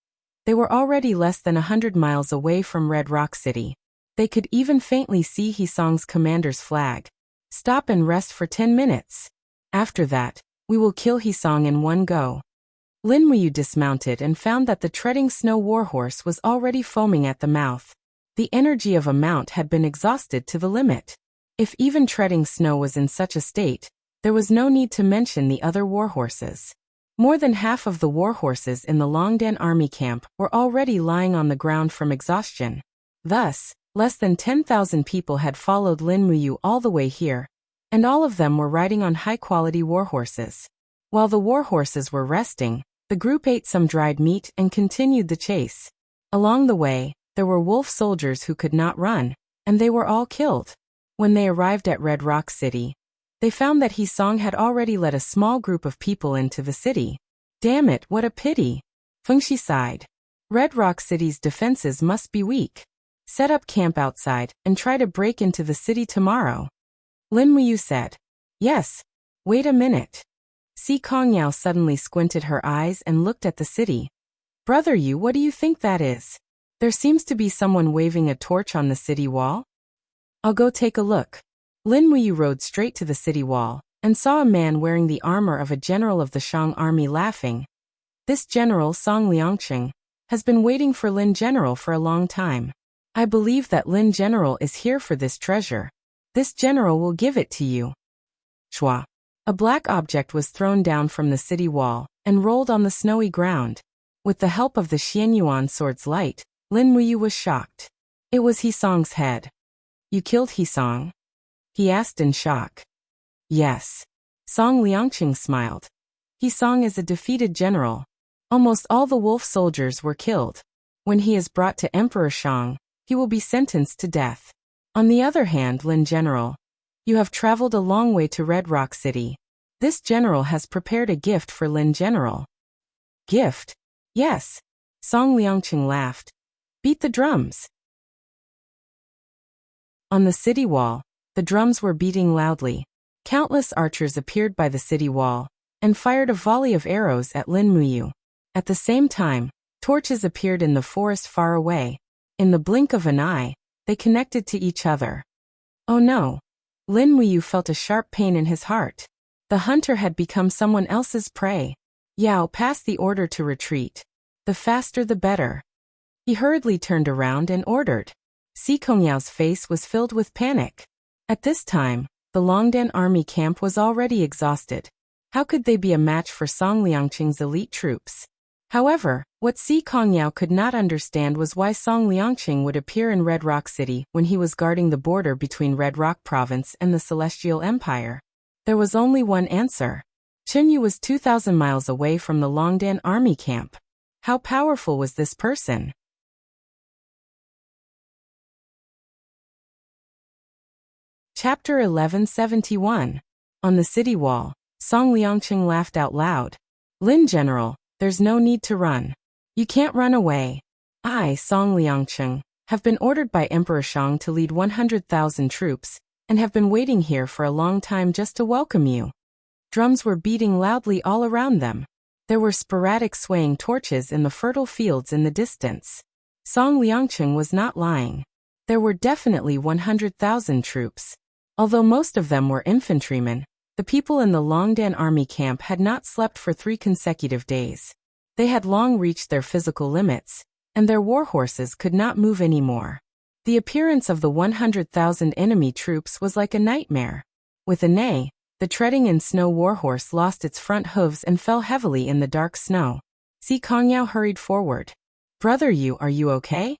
they were already less than 100 miles away from Red Rock City. They could even faintly see Hisong's commander's flag. "Stop and rest for 10 minutes. After that, we will kill Hisong in one go." Lin Muyu dismounted and found that the treading snow warhorse was already foaming at the mouth. The energy of a mount had been exhausted to the limit. If even treading snow was in such a state, there was no need to mention the other warhorses. More than half of the warhorses in the Longdan army camp were already lying on the ground from exhaustion. Thus, less than 10,000 people had followed Lin Muyu all the way here, and all of them were riding on high-quality warhorses. While the warhorses were resting, the group ate some dried meat and continued the chase. Along the way, there were wolf soldiers who could not run, and they were all killed. When they arrived at Red Rock City, they found that Hisong had already led a small group of people into the city. "Damn it, what a pity." Fengxi sighed. "Red Rock City's defenses must be weak. Set up camp outside and try to break into the city tomorrow." Lin Muyu said, "Yes. Wait a minute." Si Kongyao suddenly squinted her eyes and looked at the city. "Brother Yu, what do you think that is? There seems to be someone waving a torch on the city wall." "I'll go take a look." Lin Muyu rode straight to the city wall, and saw a man wearing the armor of a general of the Shang army laughing. "This general, Song Liangqing, has been waiting for Lin General for a long time. I believe that Lin General is here for this treasure. This general will give it to you." Shua. A black object was thrown down from the city wall, and rolled on the snowy ground. With the help of the Xianyuan sword's light, Lin Muyu was shocked. It was Hisong's head. "You killed Hisong?" he asked in shock. "Yes." Song Liangqing smiled. "Hisong is a defeated general. Almost all the wolf soldiers were killed. When he is brought to Emperor Shang, he will be sentenced to death. On the other hand, Lin General, you have traveled a long way to Red Rock City. This general has prepared a gift for Lin General." "Gift?" "Yes." Song Liangqing laughed. "Beat the drums." On the city wall, the drums were beating loudly. Countless archers appeared by the city wall and fired a volley of arrows at Lin Muyu. At the same time, torches appeared in the forest far away. In the blink of an eye, they connected to each other. Oh no! Lin Muyu felt a sharp pain in his heart. The hunter had become someone else's prey. Yao passed the order to retreat. The faster the better. He hurriedly turned around and ordered. Si Kongyao's face was filled with panic. At this time, the Longdan army camp was already exhausted. How could they be a match for Song Liangqing's elite troops? However, what Si Kongyao could not understand was why Song Liangqing would appear in Red Rock City when he was guarding the border between Red Rock Province and the Celestial Empire. There was only one answer. Chenyu was 2,000 miles away from the Longdan army camp. How powerful was this person? Chapter 1171. On the city wall, Song Liangqing laughed out loud. Lin General, there's no need to run. You can't run away. I, Song Liangqing, have been ordered by Emperor Shang to lead 100,000 troops, and have been waiting here for a long time just to welcome you. Drums were beating loudly all around them. There were sporadic swaying torches in the fertile fields in the distance. Song Liangqing was not lying. There were definitely 100,000 troops. Although most of them were infantrymen, the people in the Longdan army camp had not slept for 3 consecutive days. They had long reached their physical limits, and their war horses could not move anymore. The appearance of the 100,000 enemy troops was like a nightmare. With a neigh, the treading-in snow warhorse lost its front hooves and fell heavily in the dark snow. Si Kongyao hurried forward. Brother Yu, are you okay?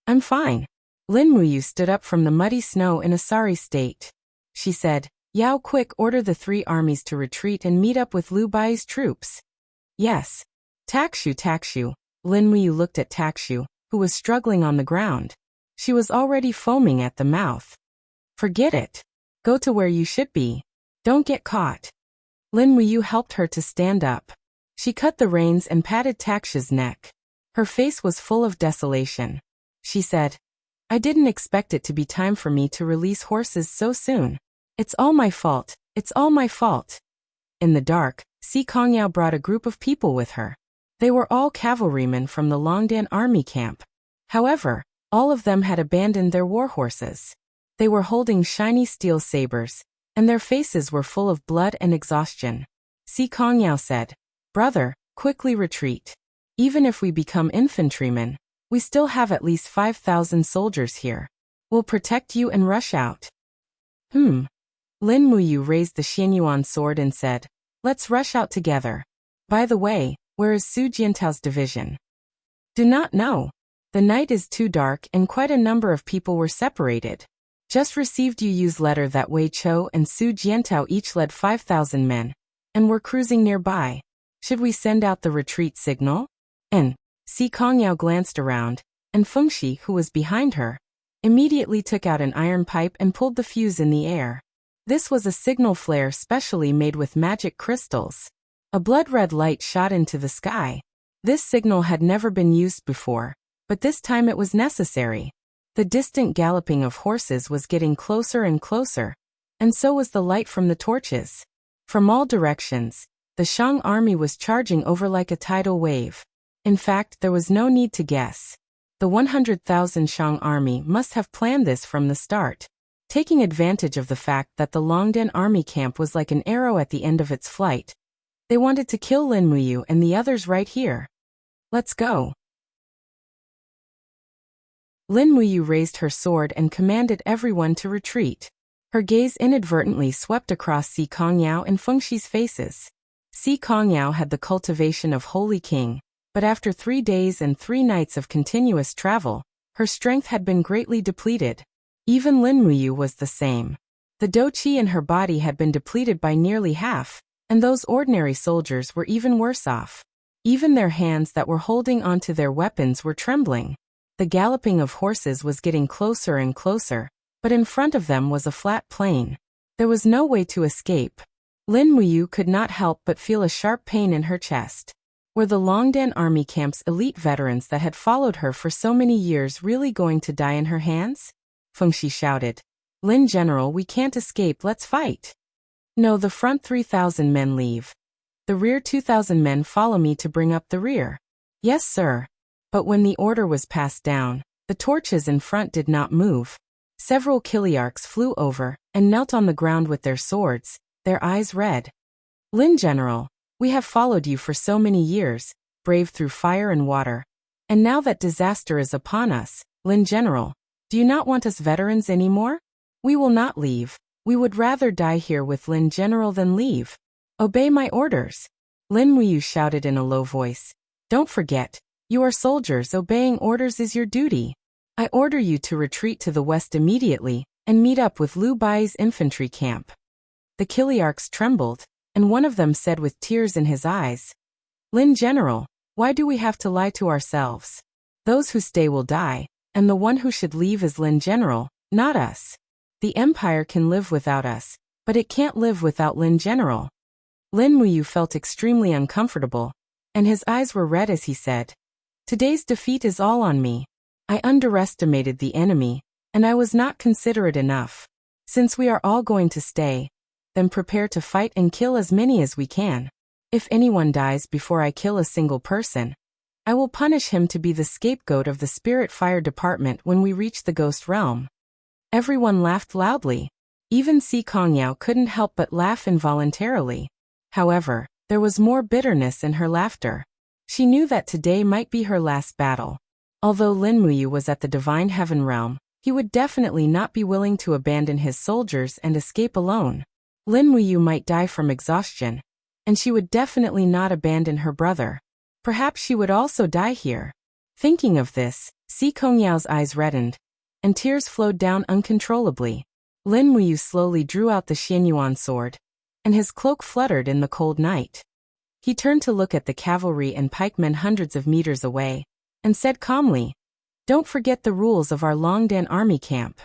I'm fine. Lin Muyu stood up from the muddy snow in a sorry state. She said, Yao, quick, order the 3 armies to retreat and meet up with Liu Bai's troops. Yes. Takshu. Lin Muyu looked at Takshu, who was struggling on the ground. She was already foaming at the mouth. Forget it. Go to where you should be. Don't get caught. Lin Muyu helped her to stand up. She cut the reins and patted Takshu's neck. Her face was full of desolation. She said, I didn't expect it to be time for me to release horses so soon. It's all my fault. It's all my fault. In the dark, Si Kongyao brought a group of people with her. They were all cavalrymen from the Longdan army camp. However, all of them had abandoned their war horses. They were holding shiny steel sabers, and their faces were full of blood and exhaustion. Si Kongyao said, Brother, quickly retreat. Even if we become infantrymen, we still have at least 5,000 soldiers here. We'll protect you and rush out. Lin Muyu raised the Xianyuan sword and said, Let's rush out together. By the way, where is Su Jiantao's division? Do not know. The night is too dark and quite a number of people were separated. Just received Yu's letter that Wei Chou and Su Jiantao each led 5,000 men, and were cruising nearby. Should we send out the retreat signal? And Si Kongyao glanced around, and Fengxi, who was behind her, immediately took out an iron pipe and pulled the fuse in the air. This was a signal flare specially made with magic crystals. A blood-red light shot into the sky. This signal had never been used before, but this time it was necessary. The distant galloping of horses was getting closer and closer, and so was the light from the torches. From all directions, the Shang army was charging over like a tidal wave. In fact, there was no need to guess. The 100,000 Shang army must have planned this from the start. Taking advantage of the fact that the Longdan army camp was like an arrow at the end of its flight, they wanted to kill Lin Muyu and the others right here. Let's go. Lin Muyu raised her sword and commanded everyone to retreat. Her gaze inadvertently swept across Si Kongyao and Fengxi's faces. Si Kongyao had the cultivation of Holy King, but after 3 days and 3 nights of continuous travel, her strength had been greatly depleted. Even Lin Muyu was the same. The Douqi in her body had been depleted by nearly half, and those ordinary soldiers were even worse off. Even their hands that were holding onto their weapons were trembling. The galloping of horses was getting closer and closer, but in front of them was a flat plain. There was no way to escape. Lin Muyu could not help but feel a sharp pain in her chest. Were the Longdan army camp's elite veterans that had followed her for so many years really going to die in her hands? Feng Shi shouted. Lin General, we can't escape, let's fight. No, the front 3,000 men leave. The rear 2,000 men follow me to bring up the rear. Yes, sir. But when the order was passed down, the torches in front did not move. Several Kiliarchs flew over and knelt on the ground with their swords, their eyes red. Lin General, we have followed you for so many years, brave through fire and water. And now that disaster is upon us, Lin General, do you not want us veterans anymore? We will not leave. We would rather die here with Lin General than leave. Obey my orders. Lin Muyu shouted in a low voice. Don't forget, you are soldiers, obeying orders is your duty. I order you to retreat to the west immediately, and meet up with Liu Bai's infantry camp. The Kiliarchs trembled, and one of them said with tears in his eyes, Lin General, why do we have to lie to ourselves? Those who stay will die, and the one who should leave is Lin General, not us. The Empire can live without us, but it can't live without Lin General. Lin Muyu felt extremely uncomfortable, and his eyes were red as he said, Today's defeat is all on me. I underestimated the enemy, and I was not considerate enough. Since we are all going to stay, then prepare to fight and kill as many as we can. If anyone dies before I kill a single person, I will punish him to be the scapegoat of the Spirit Fire Department when we reach the Ghost Realm. Everyone laughed loudly. Even Si Kongyao couldn't help but laugh involuntarily. However, there was more bitterness in her laughter. She knew that today might be her last battle. Although Lin Muyu was at the Divine Heaven Realm, he would definitely not be willing to abandon his soldiers and escape alone. Lin Muyu might die from exhaustion, and she would definitely not abandon her brother. Perhaps she would also die here. Thinking of this, Si Kongyao's eyes reddened, and tears flowed down uncontrollably. Lin Muyu slowly drew out the Xianyuan sword, and his cloak fluttered in the cold night. He turned to look at the cavalry and pikemen hundreds of meters away, and said calmly, Don't forget the rules of our Longdan army camp.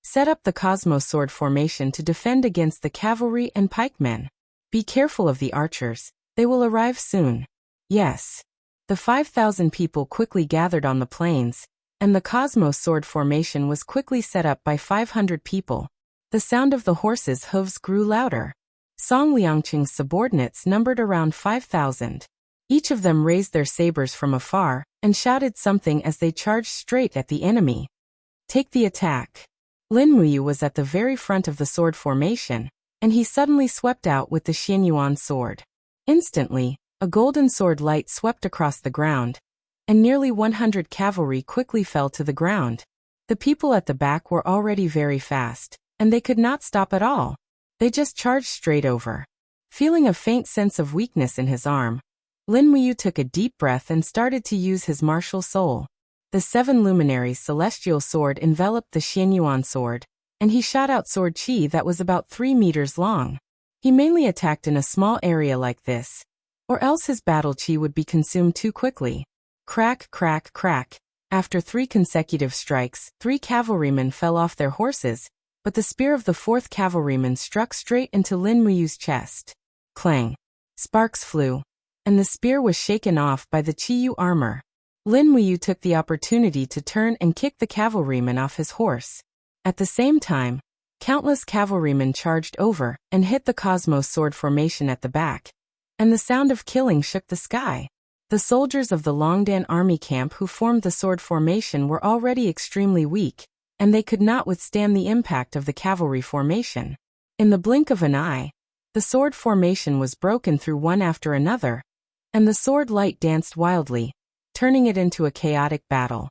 Set up the Cosmos sword formation to defend against the cavalry and pikemen. Be careful of the archers, they will arrive soon. Yes. The 5,000 people quickly gathered on the plains, and the Cosmos sword formation was quickly set up by 500 people. The sound of the horses' hooves grew louder. Song Liangqing's subordinates numbered around 5,000. Each of them raised their sabers from afar and shouted something as they charged straight at the enemy. Take the attack. Lin Muyu was at the very front of the sword formation, and he suddenly swept out with the Xianyuan sword. Instantly, a golden sword light swept across the ground, and nearly 100 cavalry quickly fell to the ground. The people at the back were already very fast, and they could not stop at all. They just charged straight over. Feeling a faint sense of weakness in his arm, Lin Muyu took a deep breath and started to use his martial soul. The 7 luminaries' celestial sword enveloped the Xianyuan sword, and he shot out sword chi that was about 3 meters long. He mainly attacked in a small area like this, or else his battle chi would be consumed too quickly. Crack, crack, crack. After 3 consecutive strikes, 3 cavalrymen fell off their horses, but the spear of the 4th cavalryman struck straight into Lin Muyu's chest. Clang. Sparks flew, and the spear was shaken off by the Chiyu armor. Lin Muyu took the opportunity to turn and kick the cavalryman off his horse. At the same time, countless cavalrymen charged over and hit the Cosmos sword formation at the back, and the sound of killing shook the sky. The soldiers of the Longdan army camp who formed the sword formation were already extremely weak, and they could not withstand the impact of the cavalry formation. In the blink of an eye, the sword formation was broken through one after another, and the sword light danced wildly, turning it into a chaotic battle.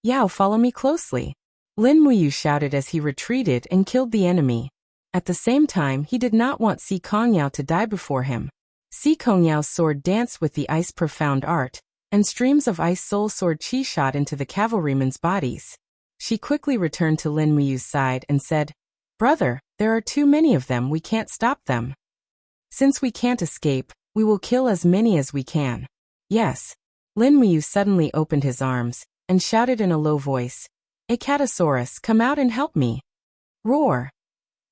Yao, follow me closely. Lin Muyu shouted as he retreated and killed the enemy. At the same time, he did not want Si Kongyao to die before him. Si Kongyao's sword danced with the ice profound art, and streams of ice soul sword chi shot into the cavalrymen's bodies. She quickly returned to Lin Muyu's side and said, Brother, there are too many of them, we can't stop them. Since we can't escape, we will kill as many as we can. Yes. Lin Muyu suddenly opened his arms, and shouted in a low voice, Acatosaurus, come out and help me. Roar!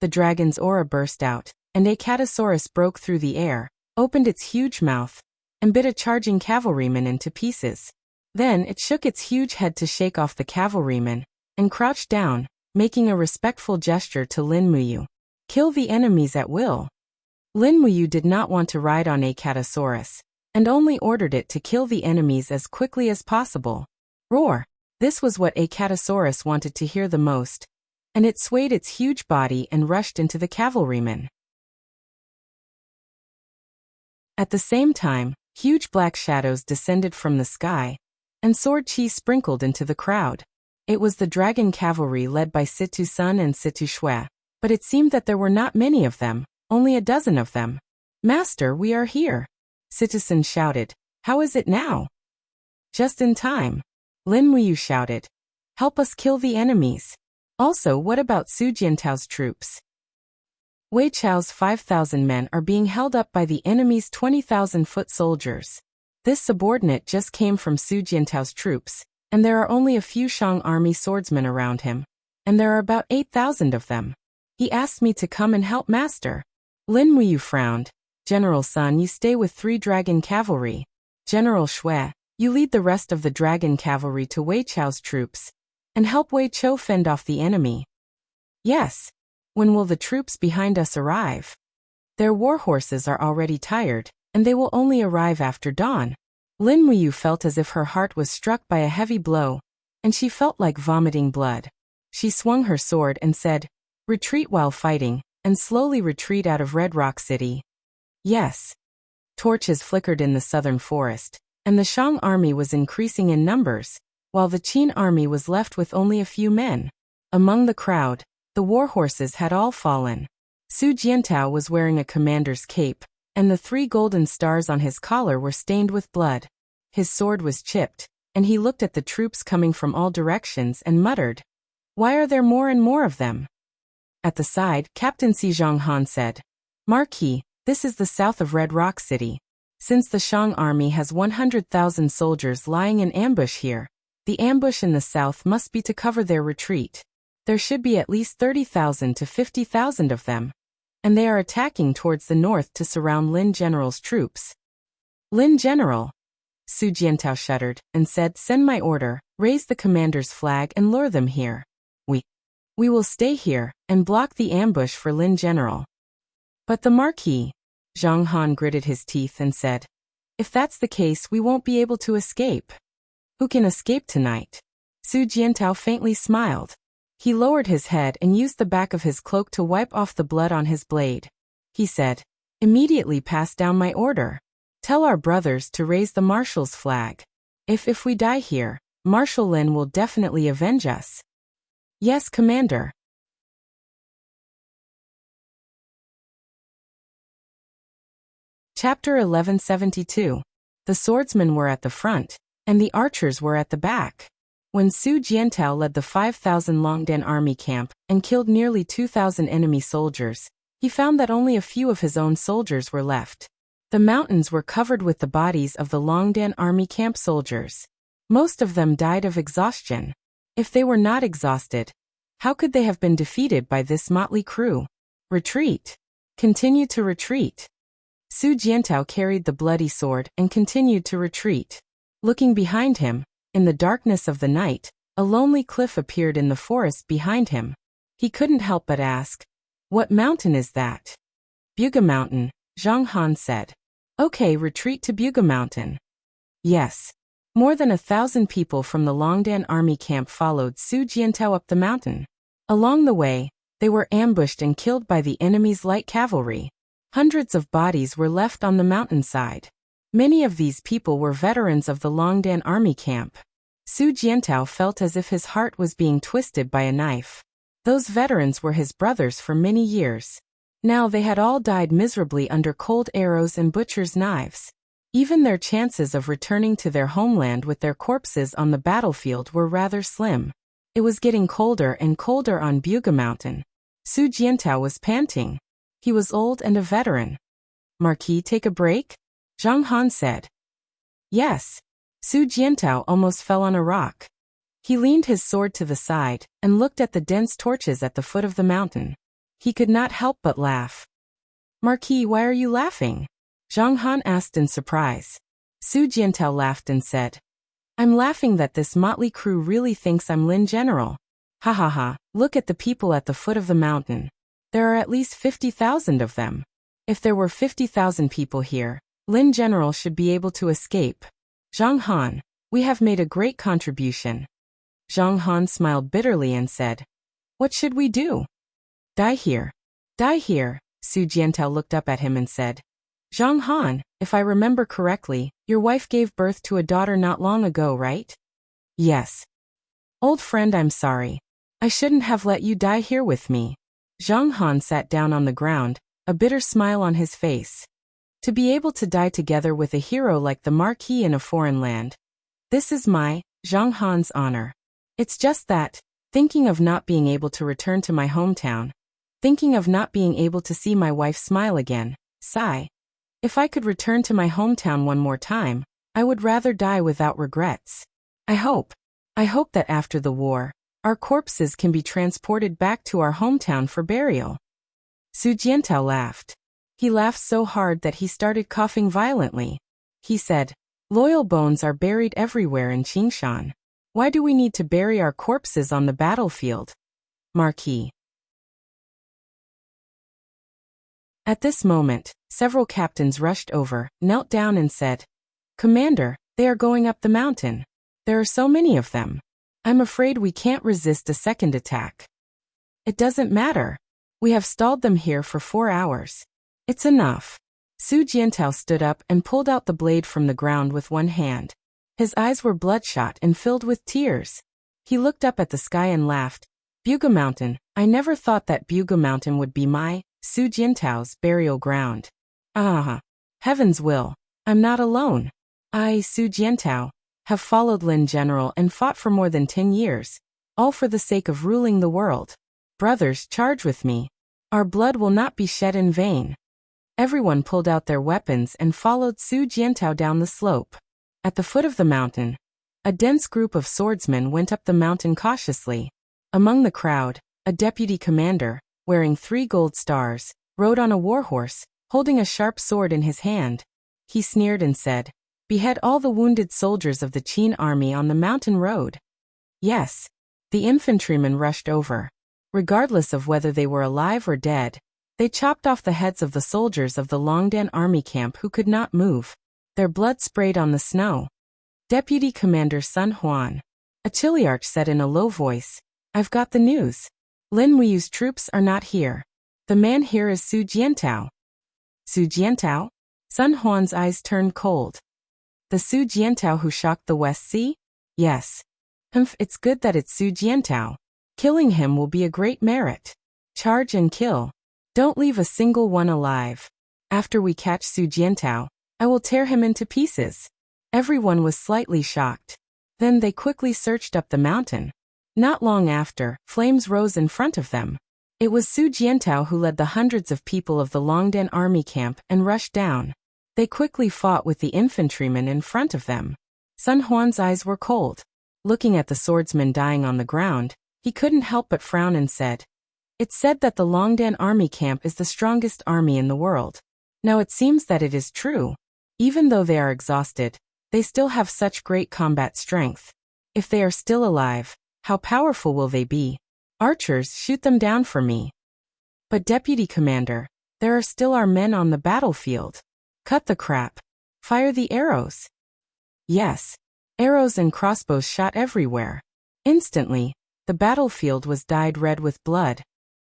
The dragon's aura burst out, and Acatosaurus broke through the air, opened its huge mouth, and bit a charging cavalryman into pieces. Then it shook its huge head to shake off the cavalryman, and crouched down, making a respectful gesture to Lin Muyu. Kill the enemies at will. Lin Muyu did not want to ride on a Catasaurus, and only ordered it to kill the enemies as quickly as possible. Roar! This was what a Catasaurus wanted to hear the most, and it swayed its huge body and rushed into the cavalryman. At the same time, huge black shadows descended from the sky, and sword chi sprinkled into the crowd. It was the dragon cavalry led by Situ Sun and Situ Shui, but it seemed that there were not many of them, only a dozen of them. Master, we are here, Situ-san shouted. How is it now? Just in time, Lin Muyu shouted. Help us kill the enemies. Also, what about Su Jiantao's troops? Wei Chao's 5,000 men are being held up by the enemy's 20,000 foot soldiers. This subordinate just came from Su Jiantao's troops, and there are only a few Shang army swordsmen around him, and there are about 8,000 of them. He asked me to come and help master. Lin Muyu frowned. General Sun, you stay with 3 dragon cavalry. General Shui, you lead the rest of the dragon cavalry to Wei Chao's troops, and help Wei Chou fend off the enemy. Yes. When will the troops behind us arrive? Their war horses are already tired, and they will only arrive after dawn. Lin Muyu felt as if her heart was struck by a heavy blow, and she felt like vomiting blood. She swung her sword and said, retreat while fighting, and slowly retreat out of Red Rock City. Yes. Torches flickered in the southern forest, and the Shang army was increasing in numbers, while the Qin army was left with only a few men. Among the crowd, the war horses had all fallen. Su Jiantao was wearing a commander's cape, and the 3 golden stars on his collar were stained with blood. His sword was chipped, and he looked at the troops coming from all directions and muttered, why are there more and more of them? At the side, Captain Si Zhonghan said, Marquis, this is the south of Red Rock City. Since the Shang army has 100,000 soldiers lying in ambush here, the ambush in the south must be to cover their retreat. There should be at least 30,000 to 50,000 of them, and they are attacking towards the north to surround Lin General's troops. Lin General? Su Jiantao shuddered and said, send my order, raise the commander's flag and lure them here. We will stay here and block the ambush for Lin General. But the Marquis? Zhang Han gritted his teeth and said, if that's the case, we won't be able to escape. Who can escape tonight? Su Jiantao faintly smiled. He lowered his head and used the back of his cloak to wipe off the blood on his blade. He said, immediately pass down my order. Tell our brothers to raise the marshal's flag. If we die here, Marshal Lin will definitely avenge us. Yes, Commander. Chapter 1172. The swordsmen were at the front, and the archers were at the back. When Su Jiantao led the 5,000 Longdan army camp and killed nearly 2,000 enemy soldiers, he found that only a few of his own soldiers were left. The mountains were covered with the bodies of the Longdan army camp soldiers. Most of them died of exhaustion. If they were not exhausted, how could they have been defeated by this motley crew? Retreat. Continue to retreat. Su Jiantao carried the bloody sword and continued to retreat. Looking behind him, in the darkness of the night, a lonely cliff appeared in the forest behind him. He couldn't help but ask, what mountain is that? Buga Mountain, Zhang Han said. Okay, retreat to Buga Mountain. Yes. More than 1,000 people from the Longdan army camp followed Su Jiantao up the mountain. Along the way, they were ambushed and killed by the enemy's light cavalry. Hundreds of bodies were left on the mountainside. Many of these people were veterans of the Longdan army camp. Su Jiantao felt as if his heart was being twisted by a knife. Those veterans were his brothers for many years. Now they had all died miserably under cold arrows and butcher's knives. Even their chances of returning to their homeland with their corpses on the battlefield were rather slim. It was getting colder and colder on Buga Mountain. Su Jiantao was panting. He was old and a veteran. Marquis, take a break? Zhang Han said. Yes. Su Jiantao almost fell on a rock. He leaned his sword to the side and looked at the dense torches at the foot of the mountain. He could not help but laugh. Marquis, why are you laughing? Zhang Han asked in surprise. Su Jiantao laughed and said, I'm laughing that this motley crew really thinks I'm Lin General. Ha ha ha, look at the people at the foot of the mountain. There are at least 50,000 of them. If there were 50,000 people here, Lin General should be able to escape. Zhang Han, we have made a great contribution. Zhang Han smiled bitterly and said, what should we do? Die here. Die here. Su Jiantao looked up at him and said, Zhang Han, if I remember correctly, your wife gave birth to a daughter not long ago, right? Yes. Old friend, I'm sorry. I shouldn't have let you die here with me. Zhang Han sat down on the ground, a bitter smile on his face. To be able to die together with a hero like the Marquis in a foreign land. This is my, Zhang Han's honor. It's just that, thinking of not being able to return to my hometown, thinking of not being able to see my wife smile again, sigh. If I could return to my hometown one more time, I would rather die without regrets. I hope that after the war, our corpses can be transported back to our hometown for burial. Su Jiantao laughed. He laughed so hard that he started coughing violently. He said, loyal bones are buried everywhere in Qingshan. Why do we need to bury our corpses on the battlefield? Marquis. At this moment, several captains rushed over, knelt down and said, Commander, they are going up the mountain. There are so many of them. I'm afraid we can't resist a second attack. It doesn't matter. We have stalled them here for 4 hours. It's enough. Su Jiantao stood up and pulled out the blade from the ground with one hand. His eyes were bloodshot and filled with tears. He looked up at the sky and laughed. Buga Mountain, I never thought that Buga Mountain would be my, Su Jiantao's, burial ground. Ah, heaven's will. I'm not alone. I, Su Jiantao, have followed Lin General and fought for more than 10 years, all for the sake of ruling the world. Brothers, charge with me. Our blood will not be shed in vain. Everyone pulled out their weapons and followed Su Jiantao down the slope. At the foot of the mountain, a dense group of swordsmen went up the mountain cautiously. Among the crowd, a deputy commander, wearing 3 gold stars, rode on a warhorse, holding a sharp sword in his hand. He sneered and said, behead all the wounded soldiers of the Qin army on the mountain road. Yes. The infantrymen rushed over. Regardless of whether they were alive or dead, they chopped off the heads of the soldiers of the Longdan army camp who could not move. Their blood sprayed on the snow. Deputy Commander Sun Huan, a chiliarch, said in a low voice, I've got the news. Lin Wuyu's troops are not here. The man here is Su Jiantao. Su Jiantao? Sun Huan's eyes turned cold. The Su Jiantao who shocked the West Sea? Yes. It's good that it's Su Jiantao. Killing him will be a great merit. Charge and kill. Don't leave a single one alive. After we catch Su Jiantao, I will tear him into pieces. Everyone was slightly shocked. Then they quickly searched up the mountain. Not long after, flames rose in front of them. It was Su Jiantao who led the hundreds of people of the Longdan army camp and rushed down. They quickly fought with the infantrymen in front of them. Sun Huan's eyes were cold. Looking at the swordsmen dying on the ground, he couldn't help but frown and said, it's said that the Longdan army camp is the strongest army in the world. Now it seems that it is true. Even though they are exhausted, they still have such great combat strength. If they are still alive, how powerful will they be? Archers, shoot them down for me. But Deputy Commander, there are still our men on the battlefield. Cut the crap. Fire the arrows. Yes. Arrows and crossbows shot everywhere. Instantly, the battlefield was dyed red with blood.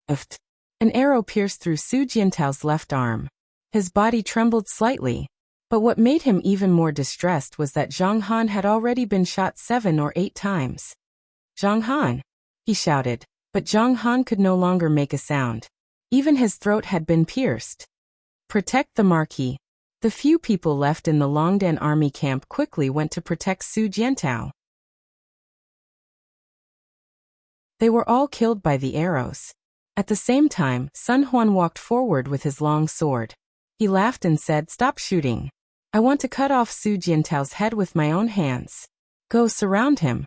An arrow pierced through Su Jiantao's left arm. His body trembled slightly. But what made him even more distressed was that Zhang Han had already been shot 7 or 8 times. Zhang Han! He shouted, but Zhang Han could no longer make a sound. Even his throat had been pierced. Protect the Marquis. The few people left in the Longdan army camp quickly went to protect Su Jiantao. They were all killed by the arrows. At the same time, Sun Huan walked forward with his long sword. He laughed and said, stop shooting. I want to cut off Su Jiantao's head with my own hands. Go surround him.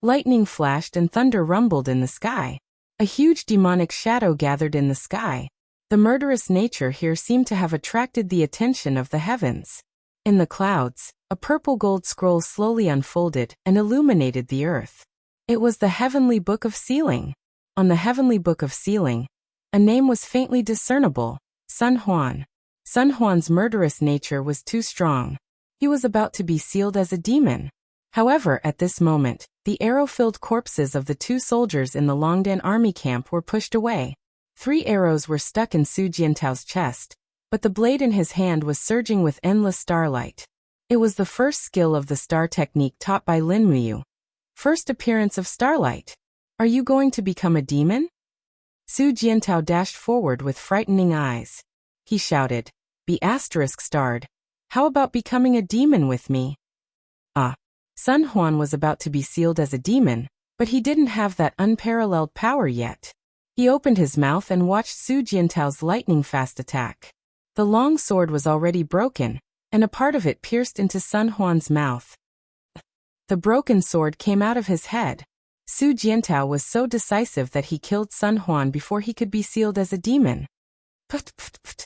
Lightning flashed and thunder rumbled in the sky. A huge demonic shadow gathered in the sky. The murderous nature here seemed to have attracted the attention of the heavens. In the clouds, a purple gold scroll slowly unfolded and illuminated the earth. It was the heavenly book of sealing. On the heavenly book of sealing, a name was faintly discernible: Sun Huan. Sun Huan's murderous nature was too strong. He was about to be sealed as a demon. However, at this moment, the arrow-filled corpses of the 2 soldiers in the Longdan army camp were pushed away. 3 arrows were stuck in Su Jiantao's chest, but the blade in his hand was surging with endless starlight. It was the first skill of the star technique taught by Lin Muyu. First appearance of starlight. Are you going to become a demon? Su Jiantao dashed forward with frightening eyes. He shouted, "Be *starred. How about becoming a demon with me?" Sun Huan was about to be sealed as a demon, but he didn't have that unparalleled power yet. He opened his mouth and watched Su Jiantao's lightning-fast attack. The long sword was already broken, and a part of it pierced into Sun Huan's mouth. The broken sword came out of his head. Su Jiantao was so decisive that he killed Sun Huan before he could be sealed as a demon. Put, put, put.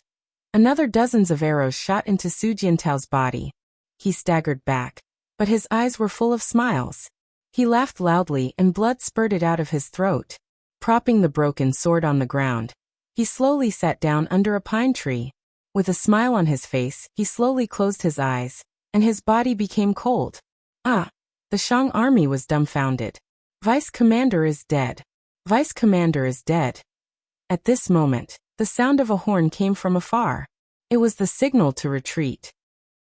Another dozens of arrows shot into Su Jiantao's body. He staggered back, but his eyes were full of smiles. He laughed loudly and blood spurted out of his throat. Propping the broken sword on the ground, he slowly sat down under a pine tree. With a smile on his face, he slowly closed his eyes, and his body became cold. The Shang army was dumbfounded. Vice Commander is dead. Vice Commander is dead. At this moment, the sound of a horn came from afar. It was the signal to retreat.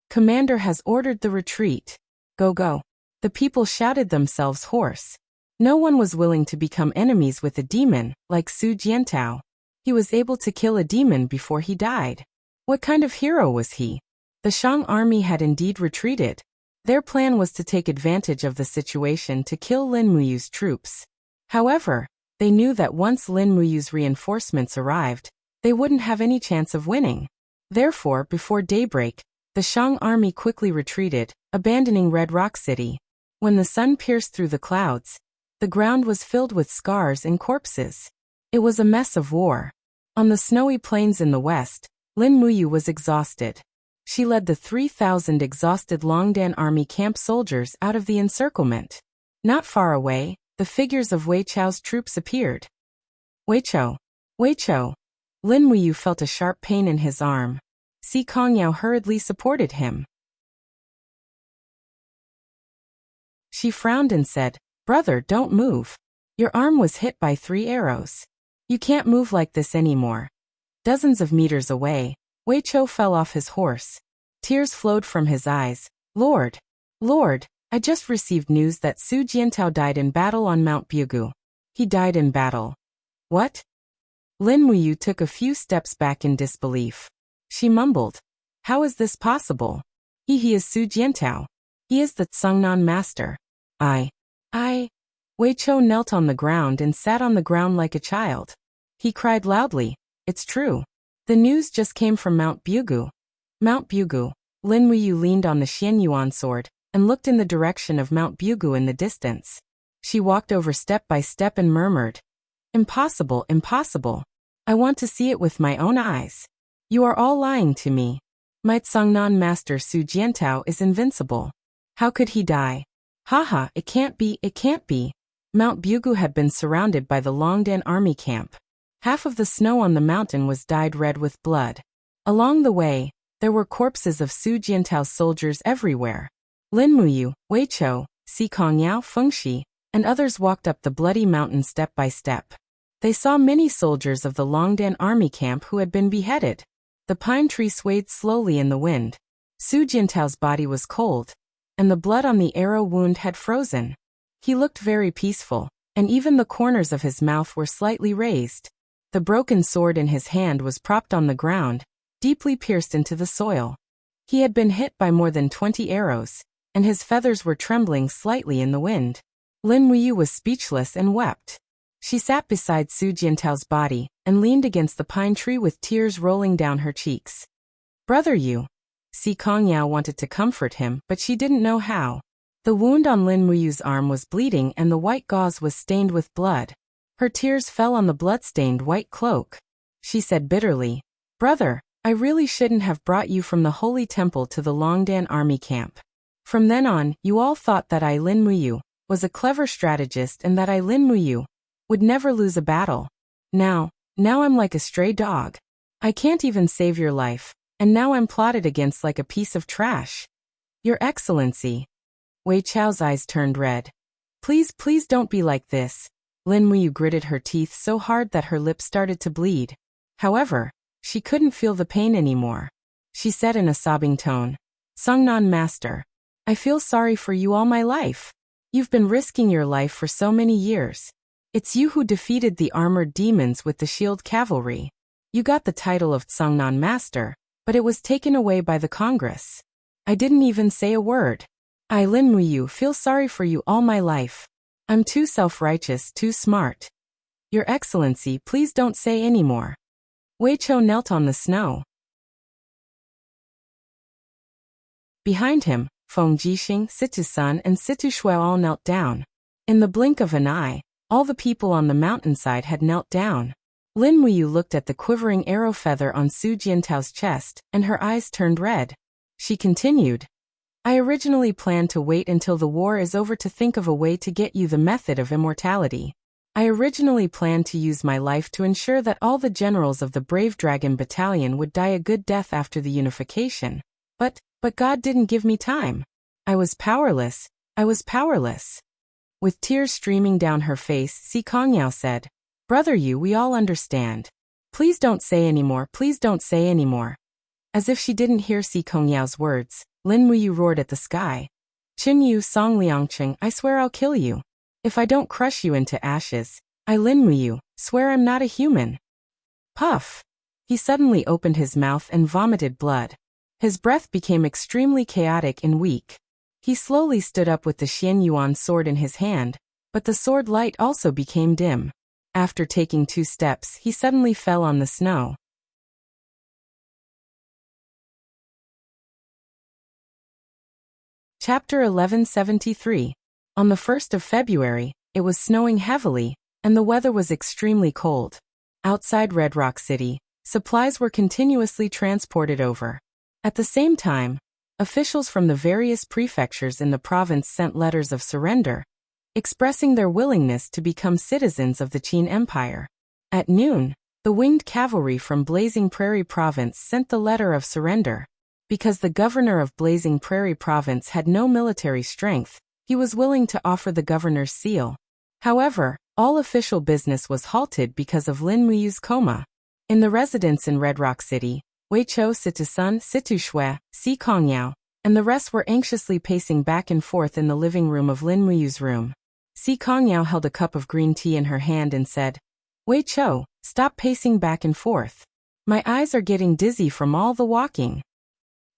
Commander has ordered the retreat. Go, go. The people shouted themselves hoarse. No one was willing to become enemies with a demon like Su Jiantao. He was able to kill a demon before he died. What kind of hero was he? The Shang army had indeed retreated. Their plan was to take advantage of the situation to kill Lin Muyu's troops. However, they knew that once Lin Muyu's reinforcements arrived, they wouldn't have any chance of winning. Therefore, before daybreak, the Shang army quickly retreated, abandoning Red Rock City. When the sun pierced through the clouds, the ground was filled with scars and corpses. It was a mess of war. On the snowy plains in the west, Lin Muyu was exhausted. She led the 3,000 exhausted Longdan army camp soldiers out of the encirclement. Not far away, the figures of Wei Chao's troops appeared. Wei Chao! Wei Chao! Lin Muyu felt a sharp pain in his arm. Si Kongyao hurriedly supported him. She frowned and said, "Brother, don't move. Your arm was hit by 3 arrows. You can't move like this anymore." Dozens of meters away, Wei Chou fell off his horse. Tears flowed from his eyes. Lord, I just received news that Su Jiantao died in battle on Mount Bugu. He died in battle. What? Lin Muyu took a few steps back in disbelief. She mumbled, "How is this possible? He is Su Jiantao. He is the Tsungnan master." Wei Chou knelt on the ground and sat on the ground like a child. He cried loudly, "It's true. The news just came from Mount Bugu." Mount Bugu. Lin Muyu leaned on the Xianyuan sword and looked in the direction of Mount Bugu in the distance. She walked over step by step and murmured, "Impossible, impossible. I want to see it with my own eyes. You are all lying to me. My Tsungnan master Su Jiantao is invincible. How could he die? Haha, it can't be, it can't be." Mount Bugu had been surrounded by the Longdan army camp. Half of the snow on the mountain was dyed red with blood. Along the way, there were corpses of Su Jiantao's soldiers everywhere. Lin Muyu, Wei Chou, Si Kongyao, Fengxi, and others walked up the bloody mountain step by step. They saw many soldiers of the Longdan army camp who had been beheaded. The pine tree swayed slowly in the wind. Su Jiantao's body was cold, and the blood on the arrow wound had frozen. He looked very peaceful, and even the corners of his mouth were slightly raised. The broken sword in his hand was propped on the ground, deeply pierced into the soil. He had been hit by more than 20 arrows, and his feathers were trembling slightly in the wind. Lin Muyu was speechless and wept. She sat beside Su Jiantao's body and leaned against the pine tree with tears rolling down her cheeks. "Brother Yu." Si Kongyao wanted to comfort him, but she didn't know how. The wound on Lin Muyu's arm was bleeding and the white gauze was stained with blood. Her tears fell on the blood-stained white cloak. She said bitterly, "Brother, I really shouldn't have brought you from the Holy Temple to the Longdan army camp. From then on, you all thought that I Lin Muyu was a clever strategist and that I Lin Muyu would never lose a battle. Now I'm like a stray dog. I can't even save your life, and now I'm plotted against like a piece of trash. Your Excellency. Wei Chao's eyes turned red. Please don't be like this. Lin Muyu gritted her teeth so hard that her lips started to bleed. However, she couldn't feel the pain anymore. She said in a sobbing tone, Songnan Master, I feel sorry for you all my life. You've been risking your life for so many years. It's you who defeated the armored demons with the shield cavalry. You got the title of Songnan Master, but it was taken away by the Congress. I didn't even say a word. I Lin Muyu feel sorry for you all my life. I'm too self-righteous, too smart. Your Excellency, please don't say any more. Wei Chou knelt on the snow. Behind him, Feng Jixing, Situ Sun and Situ Shui all knelt down. In the blink of an eye, all the people on the mountainside had knelt down. Lin Muyu looked at the quivering arrow feather on Su Jiantao's chest, and her eyes turned red. She continued, I originally planned to wait until the war is over to think of a way to get you the method of immortality. I originally planned to use my life to ensure that all the generals of the Brave Dragon Battalion would die a good death after the unification. But God didn't give me time. I was powerless. With tears streaming down her face, Si Kongyao said, Brother Yu, we all understand. Please don't say anymore. As if she didn't hear Si Kongyao's words, Lin Muyu roared at the sky. Qin Yu Song Liangcheng, I swear I'll kill you. If I don't crush you into ashes, I Lin Muyu swear I'm not a human. Puff! He suddenly opened his mouth and vomited blood. His breath became extremely chaotic and weak. He slowly stood up with the Xian Yuan sword in his hand, but the sword light also became dim. After taking 2 steps, he suddenly fell on the snow. Chapter 1173. On the 1st of February, it was snowing heavily, and the weather was extremely cold. Outside Red Rock City, supplies were continuously transported over. At the same time, officials from the various prefectures in the province sent letters of surrender, expressing their willingness to become citizens of the Qin Empire. At noon, the winged cavalry from Blazing Prairie Province sent the letter of surrender. Because the governor of Blazing Prairie Province had no military strength, he was willing to offer the governor's seal. However, all official business was halted because of Lin Muyu's coma. In the residence in Red Rock City, Wei Chou, Situ Sun, Situ Shui, Si Kongyao, and the rest were anxiously pacing back and forth in the living room of Lin Muyu's room. Si Kongyao held a cup of green tea in her hand and said, Wei Chou, stop pacing back and forth. My eyes are getting dizzy from all the walking.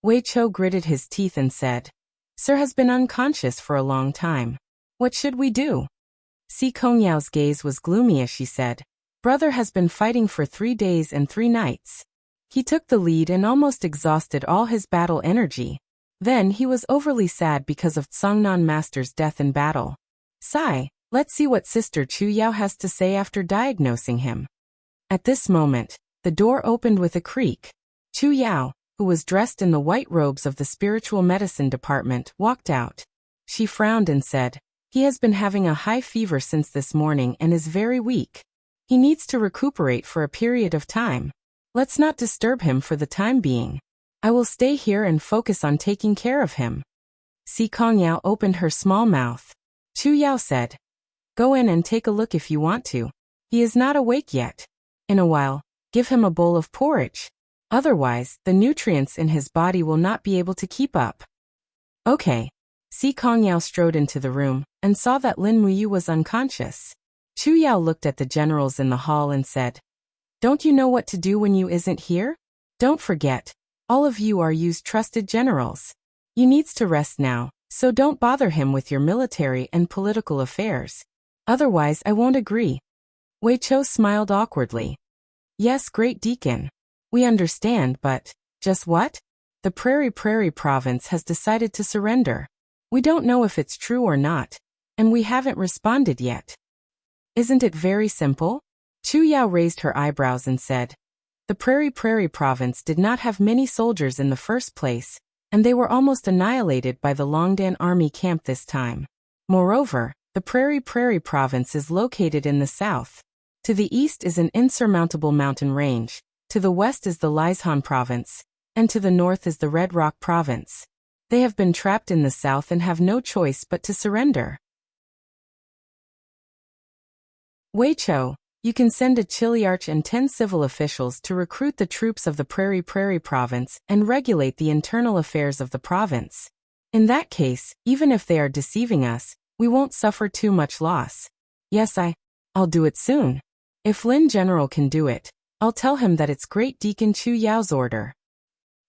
Wei Chou gritted his teeth and said, Sir has been unconscious for a long time. What should we do? Si Kongyao's gaze was gloomy as she said, Brother has been fighting for 3 days and 3 nights. He took the lead and almost exhausted all his battle energy. Then he was overly sad because of Songnan Master's death in battle. Sigh, let's see what Sister Chu Yao has to say after diagnosing him. At this moment, the door opened with a creak. Chu Yao, who was dressed in the white robes of the spiritual medicine department, walked out. She frowned and said, He has been having a high fever since this morning and is very weak. He needs to recuperate for a period of time. Let's not disturb him for the time being. I will stay here and focus on taking care of him. Si Kongyao opened her small mouth. Chu Yao said, Go in and take a look if you want to. He is not awake yet. In a while, give him a bowl of porridge. Otherwise, the nutrients in his body will not be able to keep up. Okay. Si Kongyao strode into the room and saw that Lin Muyu was unconscious. Chu Yao looked at the generals in the hall and said, Don't you know what to do when you isn't here? Don't forget, all of you are Yu's trusted generals. You needs to rest now, so don't bother him with your military and political affairs. Otherwise I won't agree. Wei Chou smiled awkwardly. Yes, Great Deacon. We understand, but, just what? The Prairie Province has decided to surrender. We don't know if it's true or not, and we haven't responded yet. Isn't it very simple? Chu Yao raised her eyebrows and said, The Prairie province did not have many soldiers in the first place, and they were almost annihilated by the Longdan army camp this time. Moreover, the Prairie province is located in the south. To the east is an insurmountable mountain range, to the west is the Liaison province, and to the north is the Red Rock province. They have been trapped in the south and have no choice but to surrender. Weichou, you can send a Chiliarch and 10 civil officials to recruit the troops of the Prairie province and regulate the internal affairs of the province. In that case, even if they are deceiving us, we won't suffer too much loss. Yes, I'll do it soon. If Lin General can do it, I'll tell him that it's Great Deacon Chu Yao's order.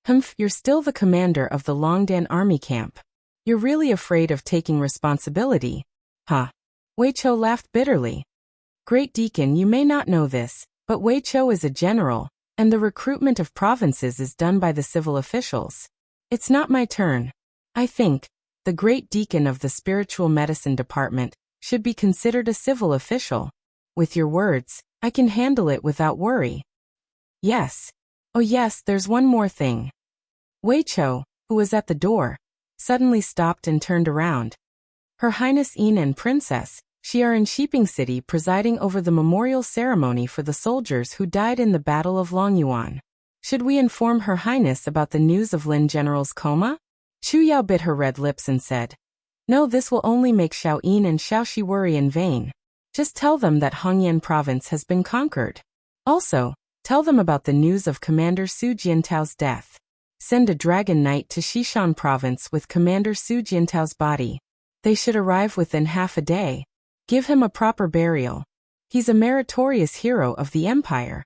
Humph, you're still the commander of the Longdan army camp. You're really afraid of taking responsibility. Huh? Weichou laughed bitterly. Great Deacon, you may not know this, but Weichou is a general, and the recruitment of provinces is done by the civil officials. It's not my turn. I think the Great Deacon of the Spiritual Medicine Department should be considered a civil official. With your words, I can handle it without worry. Yes. Oh yes, there's one more thing. Weichou, who was at the door, suddenly stopped and turned around. Her Highness Yinan Princess, she are in Shiping City presiding over the memorial ceremony for the soldiers who died in the Battle of Longyuan. Should we inform Her Highness about the news of Lin General's coma? Chu Yao bit her red lips and said, No, this will only make Xiao Yin and Xiao Shi worry in vain. Just tell them that Hongyan province has been conquered. Also, tell them about the news of Commander Su Jiantao's death. Send a dragon knight to Xishan province with Commander Su Jiantao's body. They should arrive within half a day. Give him a proper burial. He's a meritorious hero of the empire.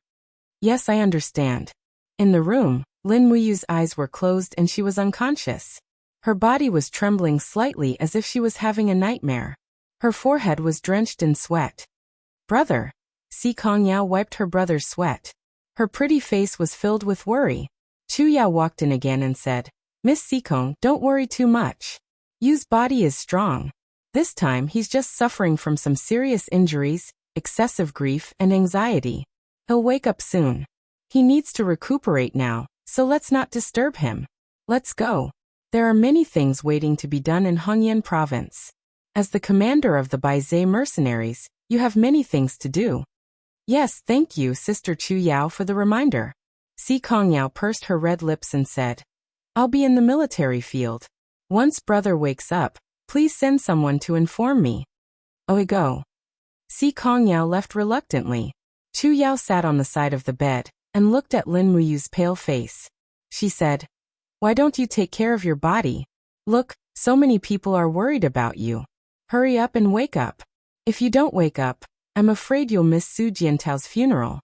Yes, I understand. In the room, Lin Muyu's eyes were closed and she was unconscious. Her body was trembling slightly as if she was having a nightmare. Her forehead was drenched in sweat. Brother. Si Kongyao wiped her brother's sweat. Her pretty face was filled with worry. Chu Yao walked in again and said, Miss Sikong, don't worry too much. Yu's body is strong. This time he's just suffering from some serious injuries, excessive grief and anxiety. He'll wake up soon. He needs to recuperate now, so let's not disturb him. Let's go. There are many things waiting to be done in Hongyan province. As the commander of the Baizhe mercenaries, you have many things to do. Yes, thank you, Sister Chu Yao, for the reminder. Si Kongyao pursed her red lips and said, I'll be in the military field. Once brother wakes up, please send someone to inform me. Oh, go. Si Kongyao left reluctantly. Chu Yao sat on the side of the bed and looked at Lin Muyu's pale face. She said, Why don't you take care of your body? Look, so many people are worried about you. Hurry up and wake up. If you don't wake up, I'm afraid you'll miss Su Jiantao's funeral.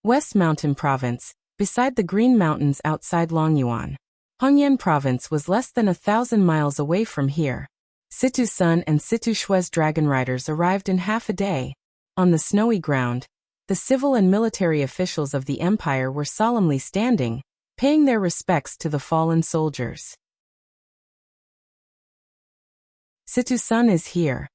West Mountain Province, beside the Green Mountains outside Longyuan. Hongyan Province was less than 1,000 miles away from here. Situ Sun and Situ Shui's dragon riders arrived in half a day. On the snowy ground, the civil and military officials of the empire were solemnly standing, paying their respects to the fallen soldiers. Situ Sun is here.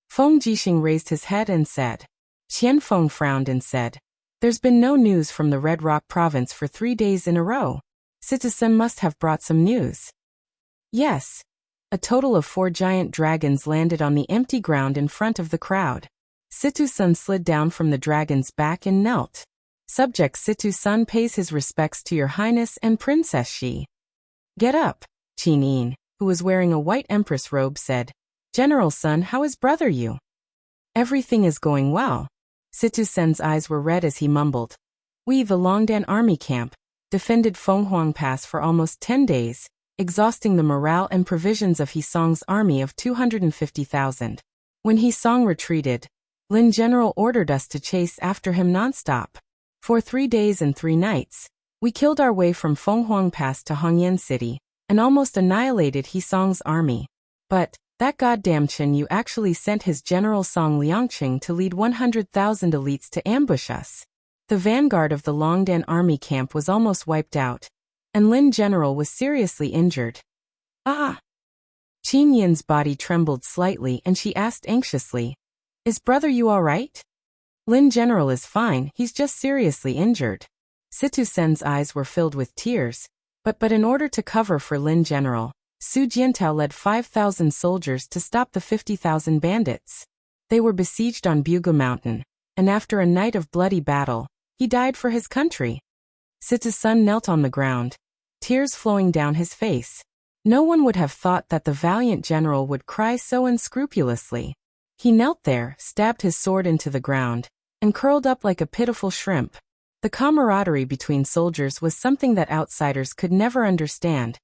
Feng Jixing raised his head and said. Qian Feng frowned and said, There's been no news from the Red Rock province for 3 days in a row. Situ Sun must have brought some news. Yes. A total of 4 giant dragons landed on the empty ground in front of the crowd. Situ Sun slid down from the dragon's back and knelt. Subject Situ Sun pays his respects to your highness and Princess Shi. Get up, Qin Yin, who was wearing a white empress robe, said. General Sun, how is brother you? Everything is going well. Situ Sun's eyes were red as he mumbled. We, the Longdan army camp, defended Fenghuang Pass for almost 10 days, exhausting the morale and provisions of Hisong's army of 250,000. When Hisong retreated, Lin General ordered us to chase after him nonstop. For 3 days and 3 nights, we killed our way from Fenghuang Pass to Hongyan City, and almost annihilated Hisong's army. But that goddamn Chen Yu actually sent his General Song Liangqing to lead 100,000 elites to ambush us. The vanguard of the Longdan army camp was almost wiped out, and Lin General was seriously injured. Ah! Qin Yin's body trembled slightly and she asked anxiously, Is brother you all right? Lin General is fine, he's just seriously injured. Situ Sen's eyes were filled with tears, but in order to cover for Lin General, Su Jiantao led 5,000 soldiers to stop the 50,000 bandits. They were besieged on Buga Mountain, and after a night of bloody battle, he died for his country. Situ Sen knelt on the ground, tears flowing down his face. No one would have thought that the valiant general would cry so unscrupulously. He knelt there, stabbed his sword into the ground, and curled up like a pitiful shrimp. The camaraderie between soldiers was something that outsiders could never understand.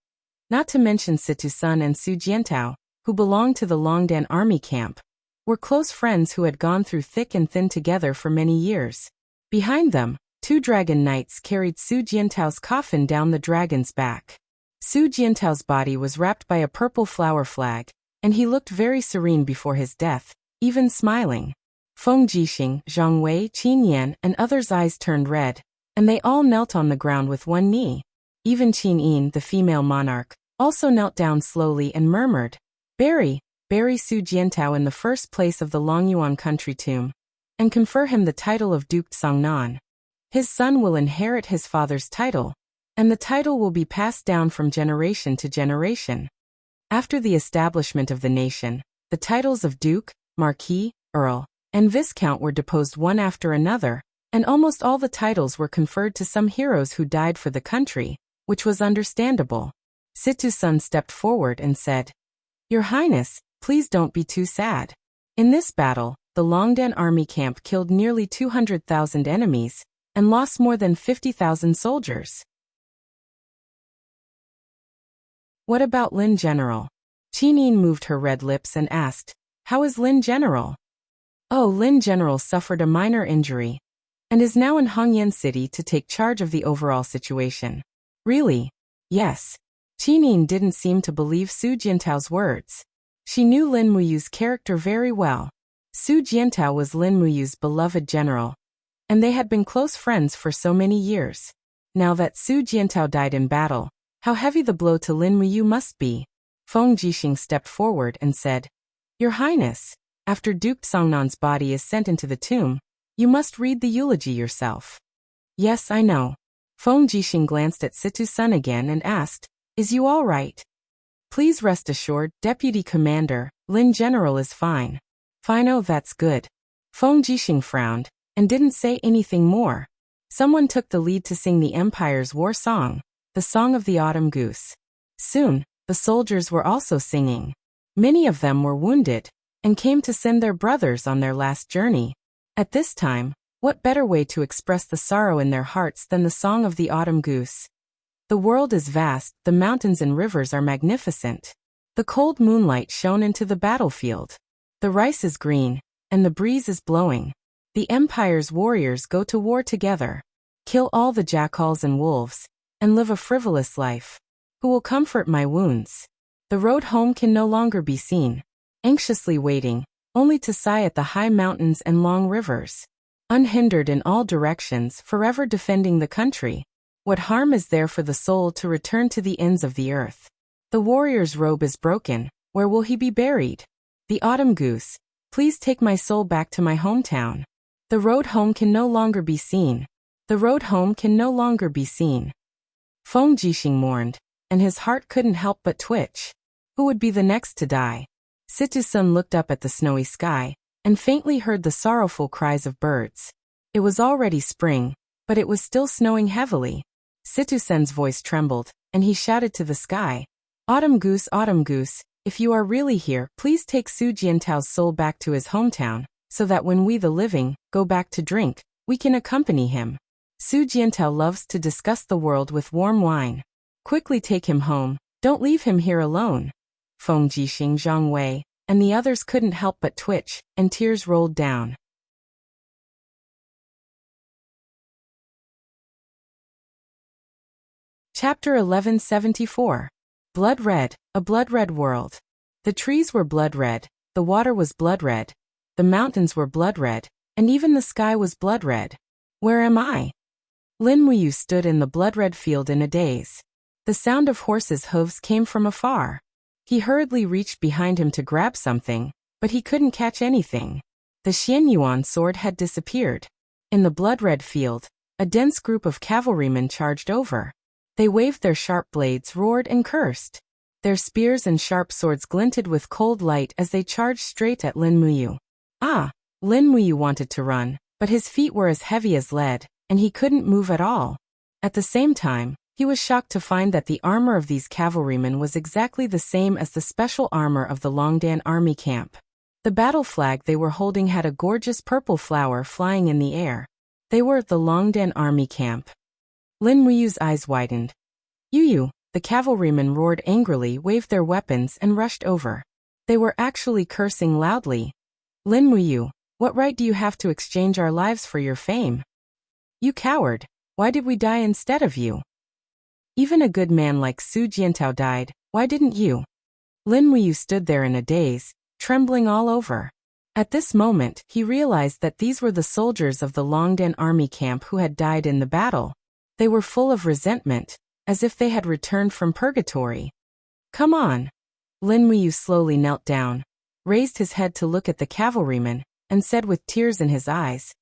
Not to mention Situ Sen and Su Jiantao, who belonged to the Longdan army camp, were close friends who had gone through thick and thin together for many years. Behind them, 2 dragon knights carried Su Jiantao's coffin down the dragon's back. Su Jiantao's body was wrapped by a purple flower flag, and he looked very serene before his death, even smiling. Feng Jixing, Zhang Wei, Qin Yan, and others' eyes turned red, and they all knelt on the ground with one knee. Even Qin Yin, the female monarch, also knelt down slowly and murmured, bury Su Jiantao in the first place of the Longyuan country tomb, and confer him the title of Duke Songnan. His son will inherit his father's title, and the title will be passed down from generation to generation. After the establishment of the nation, the titles of Duke, Marquis, Earl, and Viscount were deposed one after another, and almost all the titles were conferred to some heroes who died for the country, which was understandable. Situ Sen stepped forward and said, Your Highness, please don't be too sad. In this battle, the Longdan army camp killed nearly 200,000 enemies, and lost more than 50,000 soldiers. What about Lin General? Qin Yin moved her red lips and asked, How is Lin General? Oh, Lin General suffered a minor injury, and is now in Hongyan City to take charge of the overall situation. Really? Yes. Qin Yin didn't seem to believe Su Jiantao's words. She knew Lin Muyu's character very well. Su Jiantao was Lin Muyu's beloved general, and they had been close friends for so many years. Now that Su Jiantao died in battle, how heavy the blow to Lin Muyu must be. Feng Jixing stepped forward and said, Your Highness, after Duke Songnan's body is sent into the tomb, you must read the eulogy yourself. Yes, I know. Feng Jixing glanced at Situ Sen again and asked, Is you all right? Please rest assured, Deputy Commander, Lin General is fine. Fine, oh, that's good. Feng Jixing frowned, and didn't say anything more. Someone took the lead to sing the Empire's war song, the Song of the Autumn Goose. Soon, the soldiers were also singing. Many of them were wounded, and came to send their brothers on their last journey. At this time, what better way to express the sorrow in their hearts than the Song of the Autumn Goose? The world is vast, the mountains and rivers are magnificent. The cold moonlight shone into the battlefield. The rice is green, and the breeze is blowing. The Empire's warriors go to war together, kill all the jackals and wolves, and live a frivolous life. Who will comfort my wounds? The road home can no longer be seen. Anxiously waiting, only to sigh at the high mountains and long rivers. Unhindered in all directions, forever defending the country. What harm is there for the soul to return to the ends of the earth? The warrior's robe is broken, where will he be buried? The autumn goose, please take my soul back to my hometown. The road home can no longer be seen. The road home can no longer be seen. Feng Jixing mourned, and his heart couldn't help but twitch. Who would be the next to die? Situ Sen looked up at the snowy sky, and faintly heard the sorrowful cries of birds. It was already spring, but it was still snowing heavily. Situ Sen's voice trembled, and he shouted to the sky, Autumn goose, if you are really here, please take Su Jiantao's soul back to his hometown, so that when we the living go back to drink, we can accompany him. Su Jiantao loves to discuss the world with warm wine. Quickly take him home, don't leave him here alone. Feng Jixing, Zhang Wei, and the others couldn't help but twitch, and tears rolled down. Chapter 1174. Blood Red, a Blood Red World. The trees were blood red, the water was blood red, the mountains were blood red, and even the sky was blood red. Where am I? Lin Muyu stood in the blood-red field in a daze. The sound of horses' hooves came from afar. He hurriedly reached behind him to grab something, but he couldn't catch anything. The Xianyuan sword had disappeared. In the blood-red field, a dense group of cavalrymen charged over. They waved their sharp blades, roared, and cursed. Their spears and sharp swords glinted with cold light as they charged straight at Lin Muyu. Lin Muyu wanted to run, but his feet were as heavy as lead, and he couldn't move at all. At the same time, he was shocked to find that the armor of these cavalrymen was exactly the same as the special armor of the Longdan army camp. The battle flag they were holding had a gorgeous purple flower flying in the air. They were at the Longdan army camp. Lin Muyu's eyes widened. "Yu," the cavalrymen roared angrily, waved their weapons, and rushed over. They were actually cursing loudly. "Lin Muyu, what right do you have to exchange our lives for your fame? You coward, why did we die instead of you? Even a good man like Su Jiantao died, why didn't you?" Lin Muyu stood there in a daze, trembling all over. At this moment, he realized that these were the soldiers of the Longdan army camp who had died in the battle. They were full of resentment, as if they had returned from purgatory. "Come on." Lin Muyu slowly knelt down, raised his head to look at the cavalryman, and said with tears in his eyes,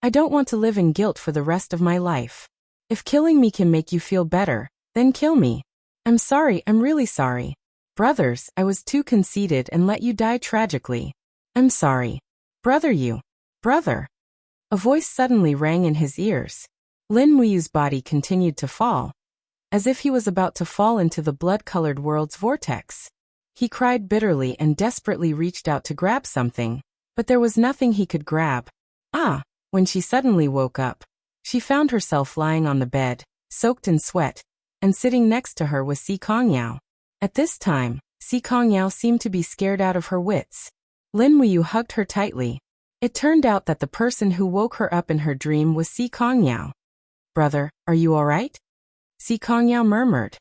"I don't want to live in guilt for the rest of my life. If killing me can make you feel better, then kill me. I'm sorry, I'm really sorry. Brothers, I was too conceited and let you die tragically. I'm sorry. Brother. A voice suddenly rang in his ears. Lin Muyu's body continued to fall, as if he was about to fall into the blood-colored world's vortex. He cried bitterly and desperately reached out to grab something, but there was nothing he could grab. When she suddenly woke up, she found herself lying on the bed, soaked in sweat, and sitting next to her was Si Kongyao. At this time, Si Kongyao seemed to be scared out of her wits. Lin Muyu hugged her tightly. It turned out that the person who woke her up in her dream was Si Kongyao. "Brother, are you all right?" Si Kongyao murmured.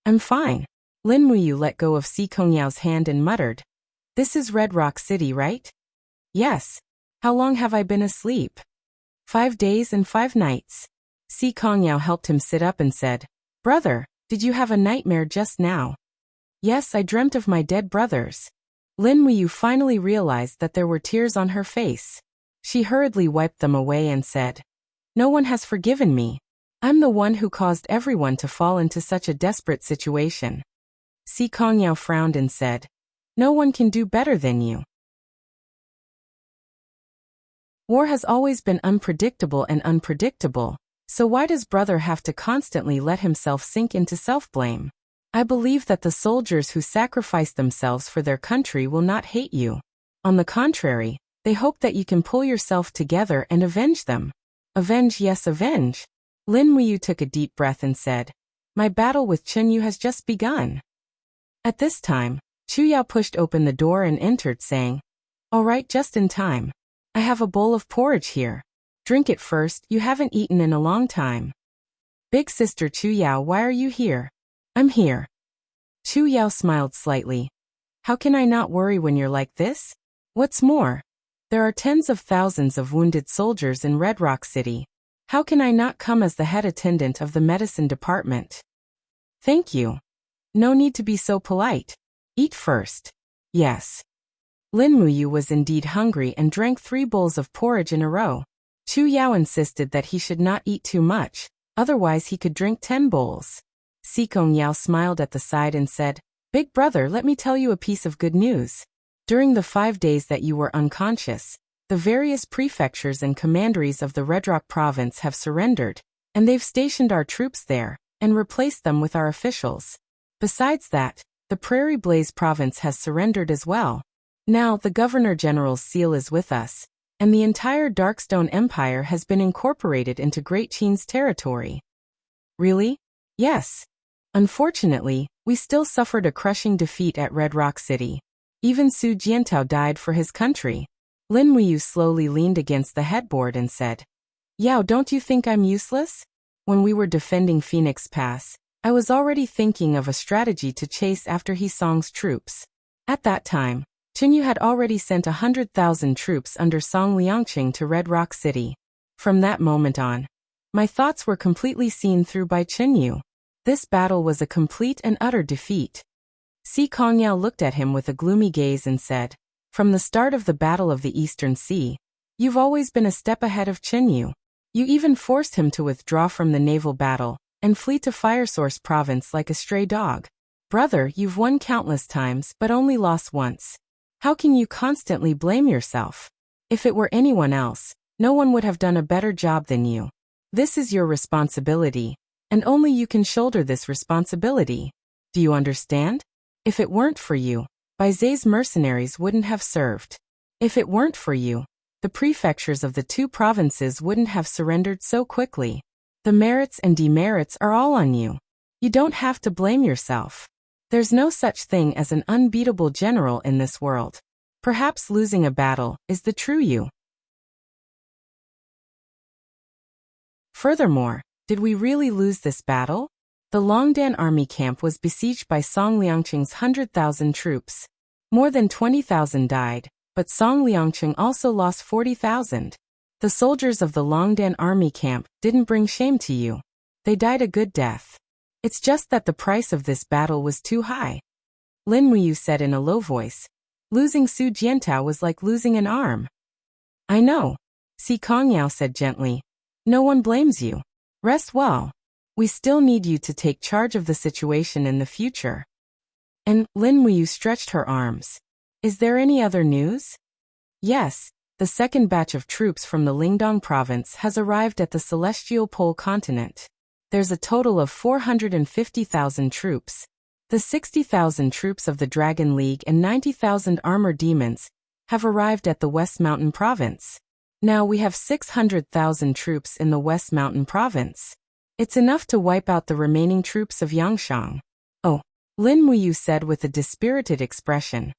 I'm fine." Lin Muyu let go of Si Kongyao's hand and muttered, "This is Red Rock City, right?" "Yes. How long have I been asleep?" 5 days and 5 nights. Si Kongyao helped him sit up and said, "Brother, did you have a nightmare just now?" "Yes, I dreamt of my dead brothers." Lin Muyu finally realized that there were tears on her face. She hurriedly wiped them away and said, "No one has forgiven me. I'm the one who caused everyone to fall into such a desperate situation." Si Kongyao frowned and said, "No one can do better than you." War has always been unpredictable, so why does brother have to constantly let himself sink into self-blame? I believe that the soldiers who sacrifice themselves for their country will not hate you. On the contrary, they hope that you can pull yourself together and avenge them. Avenge, yes, avenge. Lin Muyu took a deep breath and said, "My battle with Chunyu has just begun." At this time, Chu Yao pushed open the door and entered, saying, "All right, just in time. I have a bowl of porridge here. Drink it first, you haven't eaten in a long time." "Big sister Chu Yao, why are you here?" "I'm here." Chu Yao smiled slightly. "How can I not worry when you're like this? What's more, there are tens of thousands of wounded soldiers in Red Rock City. How can I not come as the head attendant of the medicine department?" "Thank you. No need to be so polite. Eat first." "Yes." Lin Muyu was indeed hungry and drank 3 bowls of porridge in a row. Chu Yao insisted that he should not eat too much, otherwise he could drink 10 bowls. Si Kongyao smiled at the side and said, "Big brother, let me tell you a piece of good news. During the 5 days that you were unconscious, the various prefectures and commanderies of the Red Rock province have surrendered, and they've stationed our troops there, and replaced them with our officials. Besides that, the Prairie Blaze province has surrendered as well. Now the Governor-General's seal is with us, and the entire Darkstone Empire has been incorporated into Great Qin's territory." "Really?" "Yes. Unfortunately, we still suffered a crushing defeat at Red Rock City. Even Su Jiantao died for his country." Lin Muyu slowly leaned against the headboard and said, "Yao, don't you think I'm useless? When we were defending Phoenix Pass, I was already thinking of a strategy to chase after He Song's troops. At that time, Chunyu had already sent 100,000 troops under Song Liangqing to Red Rock City. From that moment on, my thoughts were completely seen through by Chunyu. This battle was a complete and utter defeat." Si Kongyao looked at him with a gloomy gaze and said, "From the start of the Battle of the Eastern Sea, you've always been a step ahead of Chunyu. You even forced him to withdraw from the naval battle and flee to Firesource province like a stray dog. Brother, you've won countless times but only lost once. How can you constantly blame yourself? If it were anyone else, no one would have done a better job than you. This is your responsibility, and only you can shoulder this responsibility. Do you understand? If it weren't for you, Baize's mercenaries wouldn't have served. If it weren't for you, the prefectures of the two provinces wouldn't have surrendered so quickly. The merits and demerits are all on you. You don't have to blame yourself. There's no such thing as an unbeatable general in this world. Perhaps losing a battle is the true you. Furthermore, did we really lose this battle? The Longdan army camp was besieged by Song Liangqing's 100,000 troops. More than 20,000 died, but Song Liangqing also lost 40,000. The soldiers of the Longdan army camp didn't bring shame to you. They died a good death. It's just that the price of this battle was too high. Lin Muyu said in a low voice. Losing Su Jiantao was like losing an arm. I know. Si Kongyao said gently. No one blames you. Rest well. We still need you to take charge of the situation in the future. And Lin Muyu stretched her arms. Is there any other news? Yes, the second batch of troops from the Lingdong province has arrived at the celestial pole continent. There's a total of 450,000 troops. The 60,000 troops of the Dragon League and 90,000 armored demons have arrived at the West Mountain province. Now we have 600,000 troops in the West Mountain province. It's enough to wipe out the remaining troops of Yangshang. Oh, Lin Muyu said with a dispirited expression.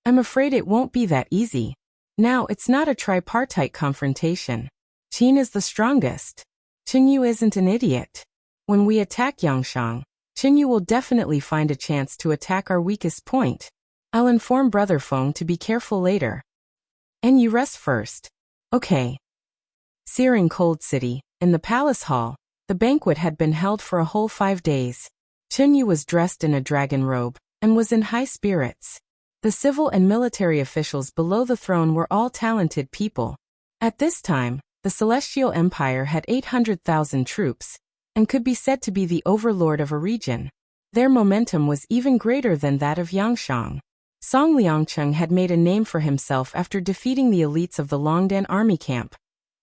I'm afraid it won't be that easy. Now it's not a tripartite confrontation. Qin is the strongest. Qinyu isn't an idiot. When we attack Yangshang, Qinyu will definitely find a chance to attack our weakest point. I'll inform Brother Feng to be careful later. And you rest first. Okay. Searing cold city, in the palace hall, the banquet had been held for a whole 5 days. Qinyu was dressed in a dragon robe and was in high spirits. The civil and military officials below the throne were all talented people. At this time, the Celestial Empire had 800,000 troops and could be said to be the overlord of a region. Their momentum was even greater than that of Yangshang. Song Liangqing had made a name for himself after defeating the elites of the Longdan army camp,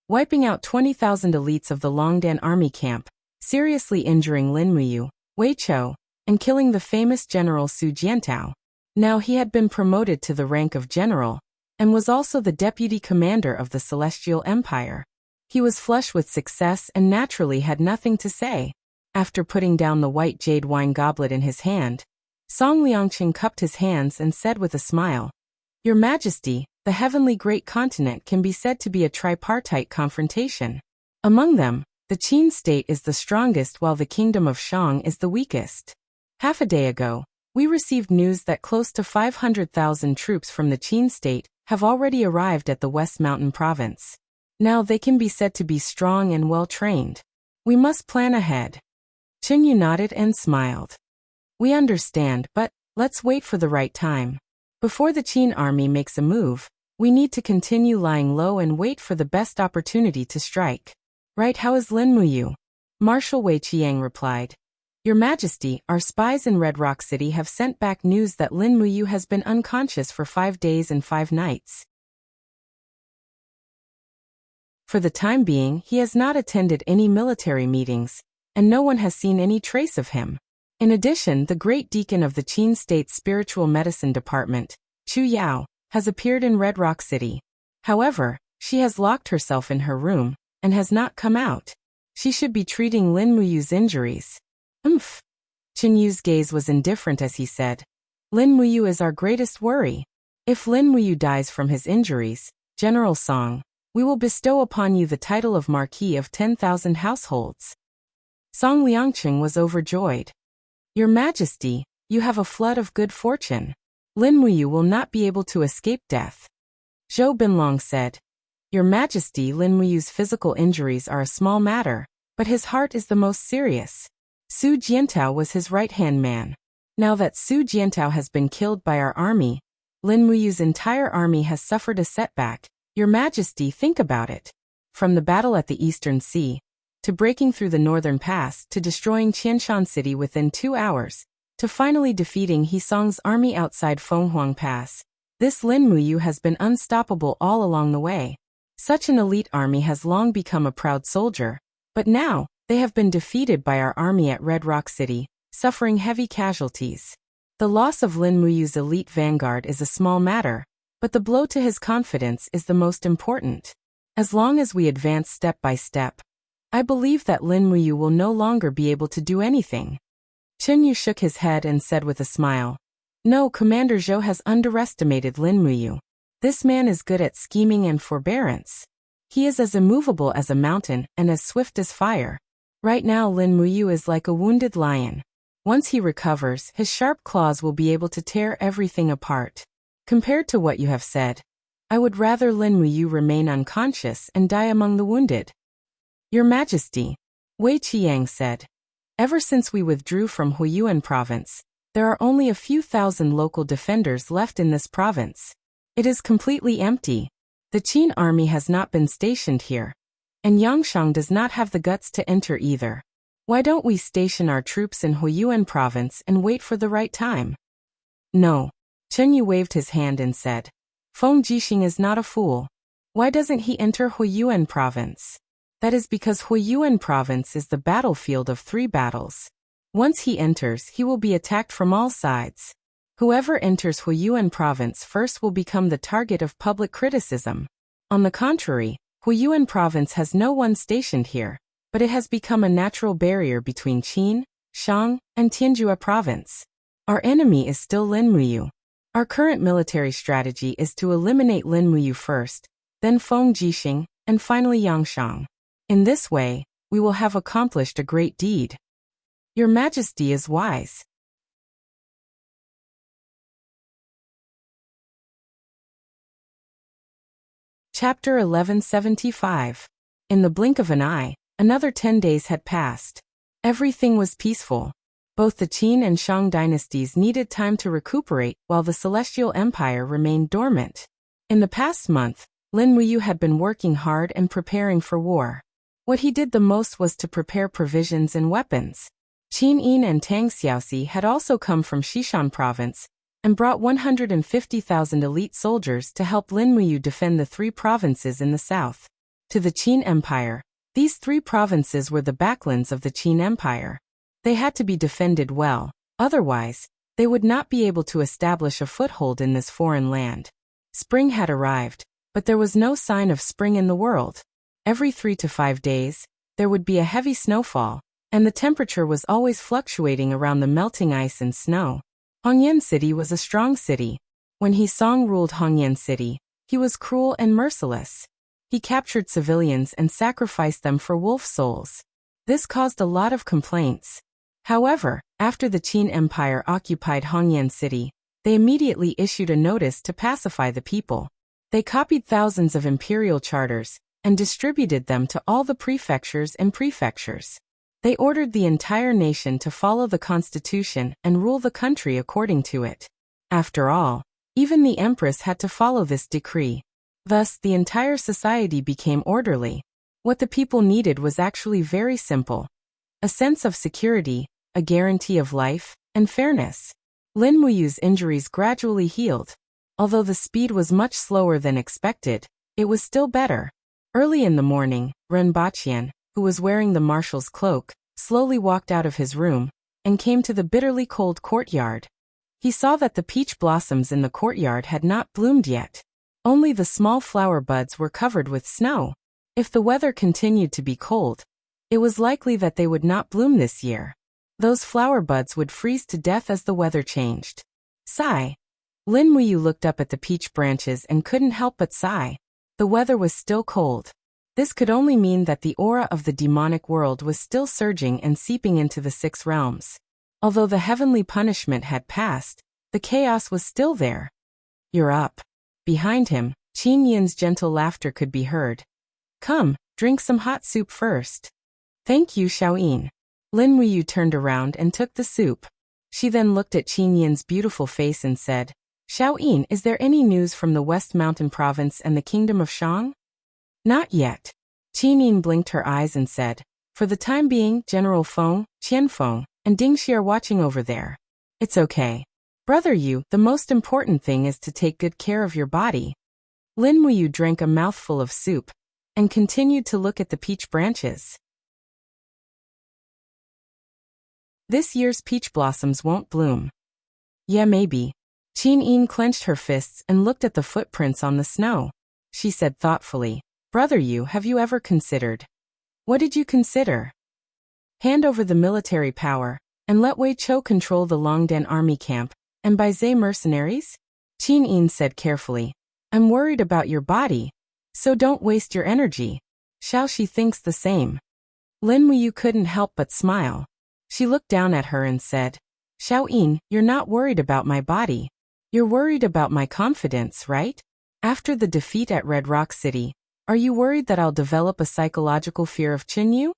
wiping out 20,000 elites of the Longdan army camp, seriously injuring Lin Muyu, Wei Chou, and killing the famous general Su Jiantao. Now he had been promoted to the rank of general, and was also the deputy commander of the Celestial Empire. He was flush with success and naturally had nothing to say. After putting down the white jade wine goblet in his hand, Song Liangqing cupped his hands and said with a smile, Your Majesty, the heavenly great continent can be said to be a tripartite confrontation. Among them, the Qin state is the strongest while the kingdom of Shang is the weakest. Half a day ago, we received news that close to 500,000 troops from the Qin state have already arrived at the West Mountain province. Now they can be said to be strong and well-trained. We must plan ahead. Qinyu nodded and smiled. We understand, but let's wait for the right time. Before the Qin army makes a move, we need to continue lying low and wait for the best opportunity to strike. Right, how is Lin Muyu? Marshal Wei Qiang replied. Your Majesty, our spies in Red Rock City have sent back news that Lin Muyu has been unconscious for 5 days and 5 nights. For the time being, he has not attended any military meetings, and no one has seen any trace of him. In addition, the great deacon of the Qin State's Spiritual Medicine Department, Chu Yao, has appeared in Red Rock City. However, she has locked herself in her room and has not come out. She should be treating Lin Muyu's injuries. Qin Yu's gaze was indifferent as he said, Lin Muyu is our greatest worry. If Lin Muyu dies from his injuries, General Song, we will bestow upon you the title of Marquis of 10,000 households. Song Liangqing was overjoyed. Your Majesty, you have a flood of good fortune. Lin Muyu will not be able to escape death. Zhou Binlong said, Your Majesty, Lin Muyu's physical injuries are a small matter, but his heart is the most serious. Su Jiantao was his right-hand man. Now that Su Jiantao has been killed by our army, Lin Muyu's entire army has suffered a setback. Your Majesty, think about it. From the battle at the Eastern Sea, to breaking through the northern pass, to destroying Qianshan City within 2 hours, to finally defeating He Song's army outside Fenghuang Pass, this Lin Muyu has been unstoppable all along the way. Such an elite army has long become a proud soldier, but now, they have been defeated by our army at Red Rock City, suffering heavy casualties. The loss of Lin Muyu's elite vanguard is a small matter, but the blow to his confidence is the most important. As long as we advance step by step, I believe that Lin Muyu will no longer be able to do anything. Chen Yu shook his head and said with a smile, "No, Commander Zhou has underestimated Lin Muyu. This man is good at scheming and forbearance. He is as immovable as a mountain and as swift as fire. Right now Lin Muyu is like a wounded lion. Once he recovers, his sharp claws will be able to tear everything apart. Compared to what you have said, I would rather Lin Muyu remain unconscious and die among the wounded." "Your Majesty," Wei Qiang said, "ever since we withdrew from Huiyuan province, there are only a few thousand local defenders left in this province. It is completely empty. The Qin army has not been stationed here, and Yangshang does not have the guts to enter either. Why don't we station our troops in Huiyuan province and wait for the right time?" "No." Chen Yu waved his hand and said, "Feng Jixing is not a fool. Why doesn't he enter Huiyuan province? That is because Huiyuan province is the battlefield of 3 battles. Once he enters, he will be attacked from all sides. Whoever enters Huiyuan province first will become the target of public criticism. On the contrary, Huiyuan province has no one stationed here, but it has become a natural barrier between Qin, Shang, and Tianjua province. Our enemy is still Lin Muyu. Our current military strategy is to eliminate Lin Muyu first, then Feng Jixing, and finally Yangshang. In this way, we will have accomplished a great deed." "Your Majesty is wise." Chapter 1175. In the blink of an eye, another 10 days had passed. Everything was peaceful. Both the Qin and Shang dynasties needed time to recuperate while the Celestial Empire remained dormant. In the past month, Lin Muyu had been working hard and preparing for war. What he did the most was to prepare provisions and weapons. Qin Yin and Tang Xiaoxi had also come from Xishan province and brought 150,000 elite soldiers to help Lin Muyu defend the 3 provinces in the south. To the Qin Empire, these 3 provinces were the backlands of the Qin Empire. They had to be defended well, otherwise, they would not be able to establish a foothold in this foreign land. Spring had arrived, but there was no sign of spring in the world. Every 3 to 5 days, there would be a heavy snowfall, and the temperature was always fluctuating around the melting ice and snow. Hongyan City was a strong city. When He Song ruled Hongyan City, he was cruel and merciless. He captured civilians and sacrificed them for wolf souls. This caused a lot of complaints. However, after the Qin Empire occupied Hongyan City, they immediately issued a notice to pacify the people. They copied thousands of imperial charters and distributed them to all the prefectures and prefectures. They ordered the entire nation to follow the constitution and rule the country according to it. After all, even the empress had to follow this decree. Thus, the entire society became orderly. What the people needed was actually very simple: a sense of security, a guarantee of life, and fairness. Lin Muyu's injuries gradually healed. Although the speed was much slower than expected, it was still better. Early in the morning, Ren Baqian, who was wearing the marshal's cloak, slowly walked out of his room and came to the bitterly cold courtyard. He saw that the peach blossoms in the courtyard had not bloomed yet. Only the small flower buds were covered with snow. If the weather continued to be cold, it was likely that they would not bloom this year. Those flower buds would freeze to death as the weather changed. Sigh. Lin Muyu looked up at the peach branches and couldn't help but sigh. The weather was still cold. This could only mean that the aura of the demonic world was still surging and seeping into the 6 realms. Although the heavenly punishment had passed, the chaos was still there. "You're up." Behind him, Qin Yin's gentle laughter could be heard. "Come, drink some hot soup first." "Thank you, Xiaoyin." Lin Muyu turned around and took the soup. She then looked at Qin Yin's beautiful face and said, "Xiaoyin, is there any news from the West Mountain Province and the Kingdom of Shang?" "Not yet." Qin Yin blinked her eyes and said, "For the time being, General Feng, Qian Feng, and Ding Xi are watching over there. It's okay. Brother Yu, the most important thing is to take good care of your body." Lin Muyu drank a mouthful of soup and continued to look at the peach branches. This year's peach blossoms won't bloom. Yeah, maybe. Qin Yin clenched her fists and looked at the footprints on the snow. She said thoughtfully, "Brother Yu, have you ever considered?" "What did you consider?" "Hand over the military power and let Wei Chou control the Longdan army camp and Baizhe mercenaries?" Qin Yin said carefully, "I'm worried about your body, so don't waste your energy." Xiao Shi thinks the same. Lin Muyu couldn't help but smile. She looked down at her and said, "Xiao Yin, you're not worried about my body. You're worried about my confidence, right? After the defeat at Red Rock City, are you worried that I'll develop a psychological fear of Qin Yu?"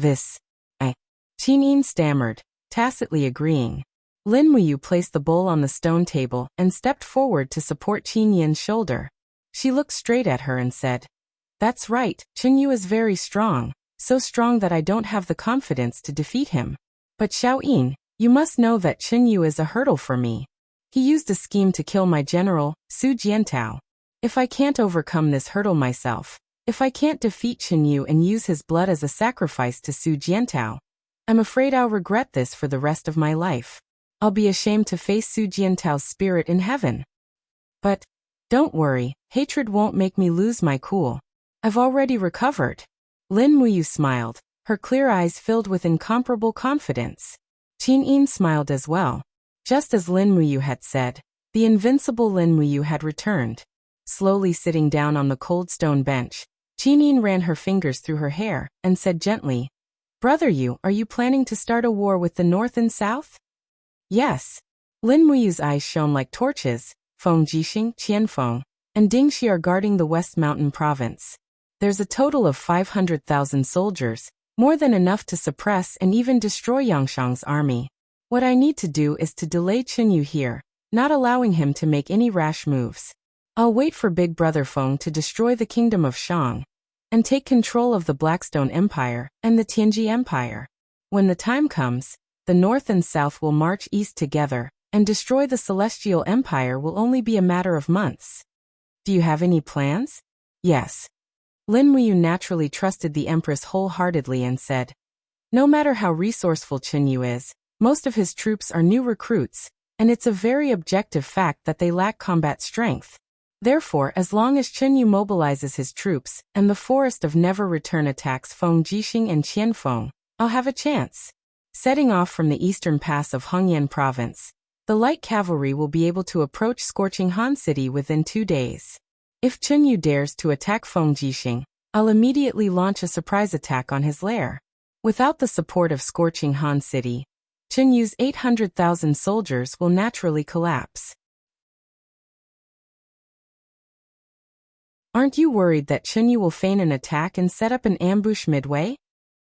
Qin Yin stammered, tacitly agreeing. Lin Muyu placed the bowl on the stone table and stepped forward to support Qin Yin's shoulder. She looked straight at her and said, "That's right, Qin Yu is very strong, so strong that I don't have the confidence to defeat him. But Xiao Yin, you must know that Qin Yu is a hurdle for me. He used a scheme to kill my general, Su Jiantao. If I can't overcome this hurdle myself, if I can't defeat Qin Yu and use his blood as a sacrifice to Su Jiantao, I'm afraid I'll regret this for the rest of my life. I'll be ashamed to face Su Jiantao's spirit in heaven. But don't worry, hatred won't make me lose my cool. I've already recovered." Lin Muyu smiled, her clear eyes filled with incomparable confidence. Qin Yin smiled as well. Just as Lin Muyu had said, the invincible Lin Muyu had returned. Slowly sitting down on the cold stone bench, Qin Yin ran her fingers through her hair and said gently, "Brother Yu, are you planning to start a war with the North and South?" "Yes." Lin Muyu's eyes shone like torches. Feng Jixing, Qian Feng, and Ding Xi are guarding the West Mountain province. There's a total of 500,000 soldiers, more than enough to suppress and even destroy Yangshang's army. What I need to do is to delay Qin Yu here, not allowing him to make any rash moves. I'll wait for Big Brother Feng to destroy the kingdom of Shang and take control of the Blackstone Empire and the Tianji Empire. When the time comes, the North and South will march east together, and destroy the Celestial Empire will only be a matter of months. Do you have any plans? Yes. Lin Muyu naturally trusted the Empress wholeheartedly and said, "No matter how resourceful Qin Yu is, most of his troops are new recruits, and it's a very objective fact that they lack combat strength. Therefore, as long as Qin Yu mobilizes his troops, and the Forest of Never Return attacks Feng Jixing and Qian Feng, I'll have a chance." Setting off from the eastern pass of Hongyan province, the light cavalry will be able to approach Scorching Han City within 2 days. If Qin Yu dares to attack Feng Jixing, I'll immediately launch a surprise attack on his lair. Without the support of Scorching Han City, Qin Yu's 800,000 soldiers will naturally collapse. Aren't you worried that Qin Yu will feign an attack and set up an ambush midway?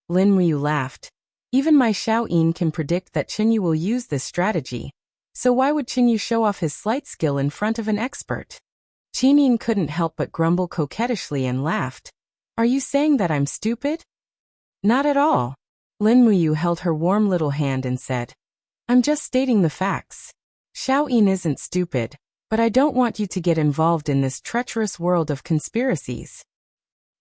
Lin Muyu laughed. Even my Xiao Yin can predict that Qin Yu will use this strategy. So why would Qin Yu show off his sleight skill in front of an expert? Qin Yin couldn't help but grumble coquettishly and laughed. "Are you saying that I'm stupid?" "Not at all." Lin Muyu held her warm little hand and said, "I'm just stating the facts. Xiao Yin isn't stupid, but I don't want you to get involved in this treacherous world of conspiracies."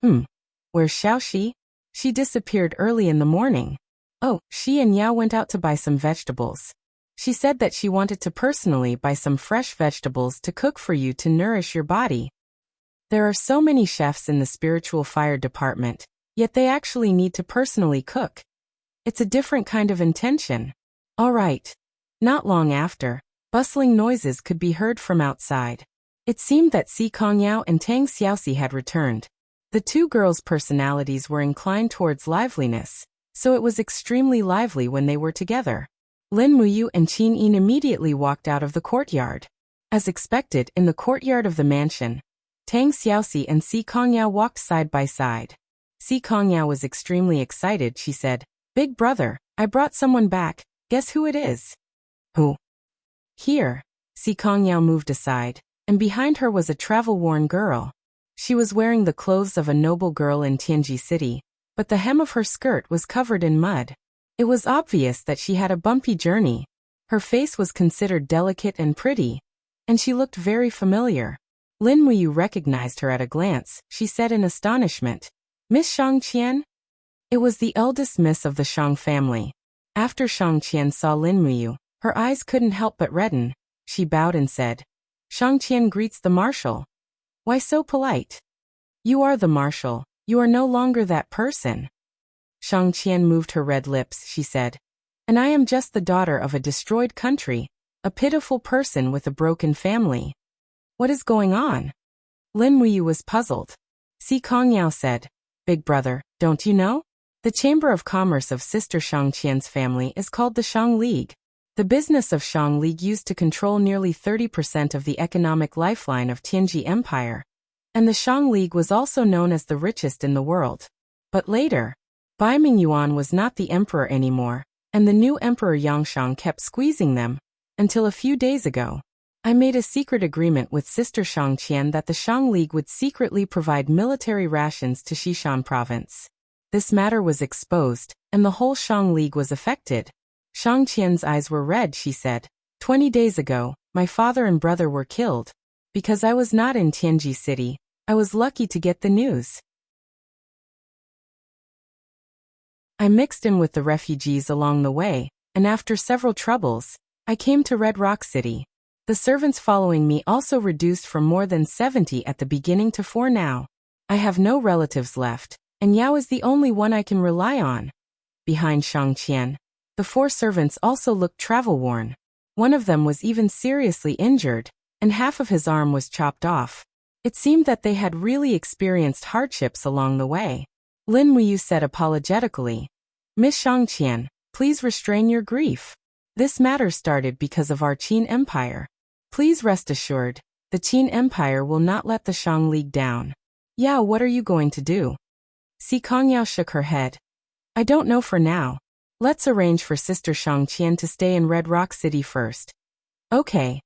Where's Xiao Shi? She disappeared early in the morning. Oh, she and Yao went out to buy some vegetables. She said that she wanted to personally buy some fresh vegetables to cook for you to nourish your body. There are so many chefs in the spiritual fire department, yet they actually need to personally cook. It's a different kind of intention. All right. Not long after, bustling noises could be heard from outside. It seemed that Si Kongyao and Tang Xiaoxi had returned. The two girls' personalities were inclined towards liveliness, so it was extremely lively when they were together. Lin Muyu and Qin Yin immediately walked out of the courtyard. As expected, in the courtyard of the mansion, Tang Xiaoxi and Si Kongyao walked side by side. Si Kongyao was extremely excited. She said, "Big brother, I brought someone back. Guess who it is?" "Who?" "Here." Si Kongyao moved aside, and behind her was a travel-worn girl. She was wearing the clothes of a noble girl in Tianji City, but the hem of her skirt was covered in mud. It was obvious that she had a bumpy journey. Her face was considered delicate and pretty, and she looked very familiar. Lin Muyu recognized her at a glance. She said in astonishment, "Miss Shang Qian?" It was the eldest miss of the Shang family. After Shang Qian saw Lin Muyu, her eyes couldn't help but redden. She bowed and said, "Shang Qian greets the marshal." "Why so polite?" "You are the marshal. You are no longer that person." Shang Qian moved her red lips. She said, "And I am just the daughter of a destroyed country, a pitiful person with a broken family." "What is going on?" Lin Muyu was puzzled. Si Kongyao said, "Big brother, don't you know? The Chamber of Commerce of Sister Shang Qian's family is called the Shang League. The business of Shang League used to control nearly 30% of the economic lifeline of Tianji Empire. And the Shang League was also known as the richest in the world. But later, Bai Mingyuan was not the emperor anymore, and the new emperor Yangshang kept squeezing them, until a few days ago. I made a secret agreement with Sister Shang Qian that the Shang League would secretly provide military rations to Xishan province. This matter was exposed, and the whole Shang League was affected. Shang Qian's eyes were red. She said, 20 days ago, my father and brother were killed. Because I was not in Tianji City, I was lucky to get the news. I mixed in with the refugees along the way, and after several troubles, I came to Red Rock City. The servants following me also reduced from more than 70 at the beginning to 4 now. I have no relatives left, and Yao is the only one I can rely on. Behind Shang Qian, the 4 servants also looked travel-worn. One of them was even seriously injured, and half of his arm was chopped off. It seemed that they had really experienced hardships along the way. Lin Muyu said apologetically, "Miss Shang Qian, please restrain your grief. This matter started because of our Qin Empire. Please rest assured, the Qin Empire will not let the Shang League down." "Yao, what are you going to do?" Si Kongyao shook her head. "I don't know for now. Let's arrange for Sister Shang Qian to stay in Red Rock City first." "Okay."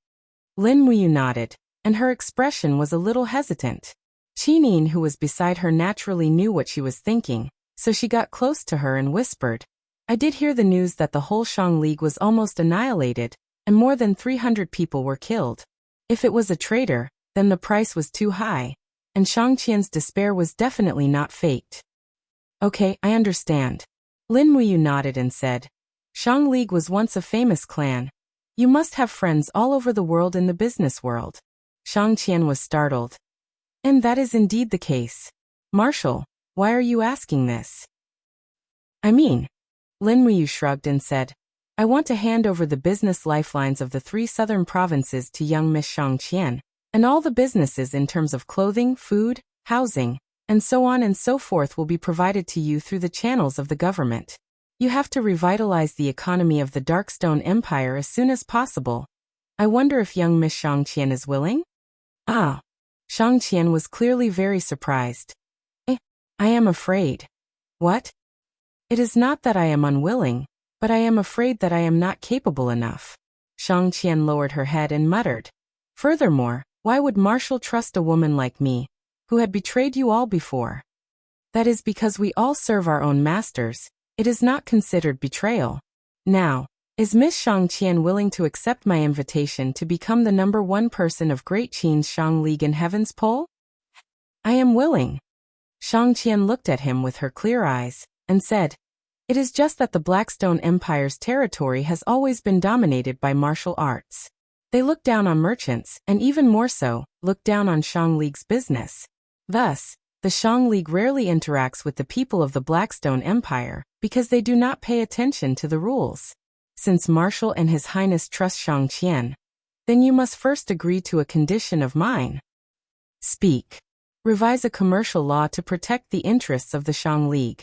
Lin Muyu nodded, and her expression was a little hesitant. Qinin, who was beside her, naturally knew what she was thinking, so she got close to her and whispered, "I did hear the news that the whole Shang League was almost annihilated, and more than 300 people were killed. If it was a traitor, then the price was too high, and Shang Qian's despair was definitely not faked." "Okay, I understand." Lin Muyu nodded and said, "Shang League was once a famous clan. You must have friends all over the world in the business world." Shang Qian was startled. "And that is indeed the case. Marshal, why are you asking this?" "I mean," Lin Muyu shrugged and said, "I want to hand over the business lifelines of the 3 southern provinces to young Miss Shang Qian, and all the businesses in terms of clothing, food, housing, and so on and so forth will be provided to you through the channels of the government. You have to revitalize the economy of the Darkstone Empire as soon as possible. I wonder if young Miss Shang Qian is willing?" "Ah." Shang Qian was clearly very surprised. I am afraid." "What?" "It is not that I am unwilling, but I am afraid that I am not capable enough." Shang Qian lowered her head and muttered, "Furthermore, why would Marshal trust a woman like me, who had betrayed you all before?" "That is because we all serve our own masters. It is not considered betrayal. Now, is Miss Shang Qian willing to accept my invitation to become the #1 person of Great Qin's Shang League in Heaven's Pole?" "I am willing." Shang Qian looked at him with her clear eyes, and said, "It is just that the Blackstone Empire's territory has always been dominated by martial arts. They look down on merchants, and even more so, look down on Shang League's business. Thus, the Shang League rarely interacts with the people of the Blackstone Empire, because they do not pay attention to the rules. Since Marshal and His Highness trust Shang Qian, then you must first agree to a condition of mine. Speak. Revise a commercial law to protect the interests of the Shang League.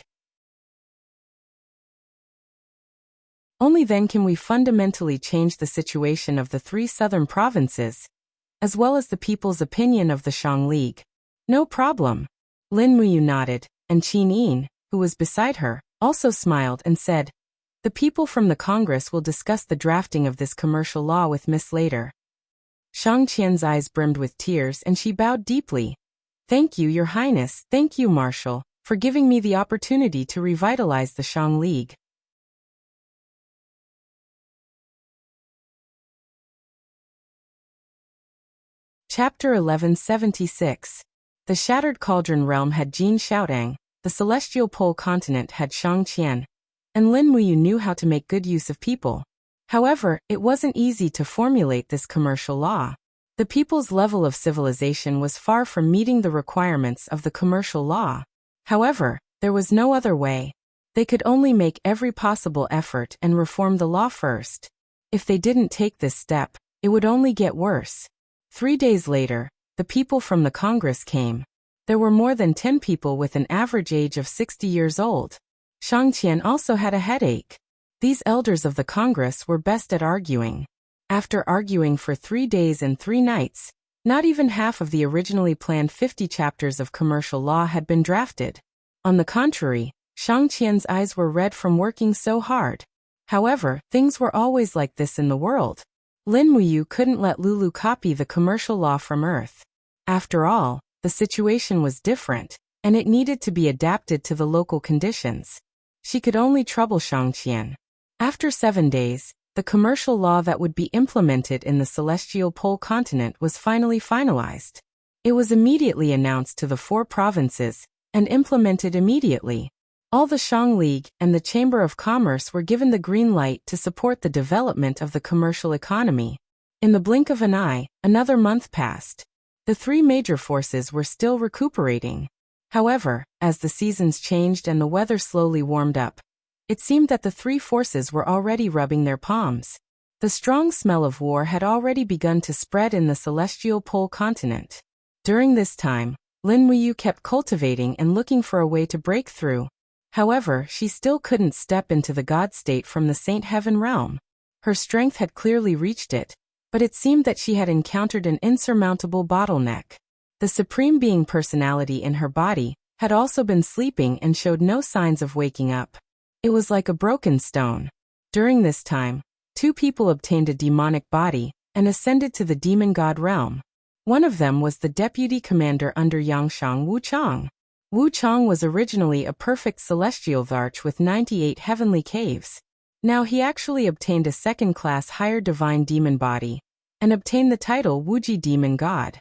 Only then can we fundamentally change the situation of the 3 southern provinces, as well as the people's opinion of the Shang League." "No problem." Lin Muyu nodded, and Qin Yin, who was beside her, also smiled and said, "The people from the Congress will discuss the drafting of this commercial law with Miss later." Shang Qian's eyes brimmed with tears and she bowed deeply. Thank you, Your Highness. Thank you, Marshal, for giving me the opportunity to revitalize the Shang League. Chapter 1176. The Shattered Cauldron Realm had Jin Xiaodang, the Celestial Pole Continent had Shang Qian, and Lin Muyu knew how to make good use of people. However, it wasn't easy to formulate this commercial law. The people's level of civilization was far from meeting the requirements of the commercial law. However, there was no other way. They could only make every possible effort and reform the law first. If they didn't take this step, it would only get worse. 3 days later, the people from the Congress came. There were more than 10 people with an average age of 60 years old. Shang Qian also had a headache. These elders of the Congress were best at arguing. After arguing for 3 days and 3 nights, not even half of the originally planned 50 chapters of commercial law had been drafted. On the contrary, Shang Qian's eyes were red from working so hard. However, things were always like this in the world. Lin Muyu couldn't let Lulu copy the commercial law from Earth. After all, the situation was different, and it needed to be adapted to the local conditions. She could only trouble Shang Qian. After 7 days, the commercial law that would be implemented in the Celestial Pole Continent was finally finalized. It was immediately announced to the 4 provinces, and implemented immediately. All the Shang League and the Chamber of Commerce were given the green light to support the development of the commercial economy. In the blink of an eye, another month passed. The 3 major forces were still recuperating. However, as the seasons changed and the weather slowly warmed up, it seemed that the 3 forces were already rubbing their palms. The strong smell of war had already begun to spread in the Celestial Pole Continent. During this time, Lin Muyu kept cultivating and looking for a way to break through. However, she still couldn't step into the God state from the Saint Heaven realm. Her strength had clearly reached it, but it seemed that she had encountered an insurmountable bottleneck. The Supreme Being personality in her body had also been sleeping and showed no signs of waking up. It was like a broken stone. During this time, 2 people obtained a demonic body and ascended to the demon god realm. One of them was the deputy commander under Yangshang Wuchang. Wuchang was originally a perfect celestial varch with 98 heavenly caves. Now he actually obtained a second-class higher divine demon body, and obtained the title Wuji Demon God.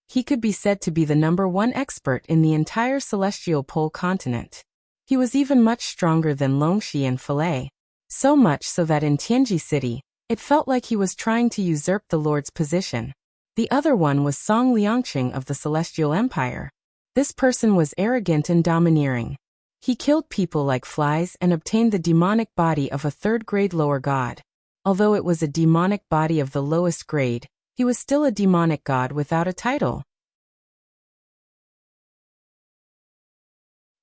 He could be said to be the #1 expert in the entire Celestial Pole Continent. He was even much stronger than Longxi and Filei, so much so that in Tianji City, it felt like he was trying to usurp the Lord's position. The other one was Song Liangqing of the Celestial Empire. This person was arrogant and domineering. He killed people like flies and obtained the demonic body of a 3rd-grade lower god. Although it was a demonic body of the lowest grade, he was still a demonic god without a title.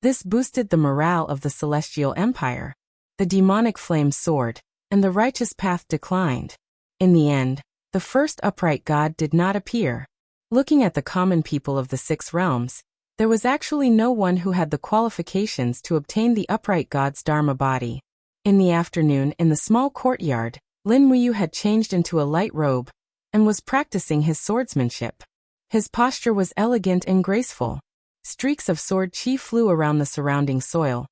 This boosted the morale of the Celestial Empire. The demonic flame soared, and the righteous path declined. In the end, the first upright god did not appear. Looking at the common people of the 6 realms, there was actually no one who had the qualifications to obtain the upright god's Dharma body. In the afternoon, in the small courtyard, Lin Muyu had changed into a light robe and was practicing his swordsmanship. His posture was elegant and graceful. Streaks of sword chi flew around the surrounding soil,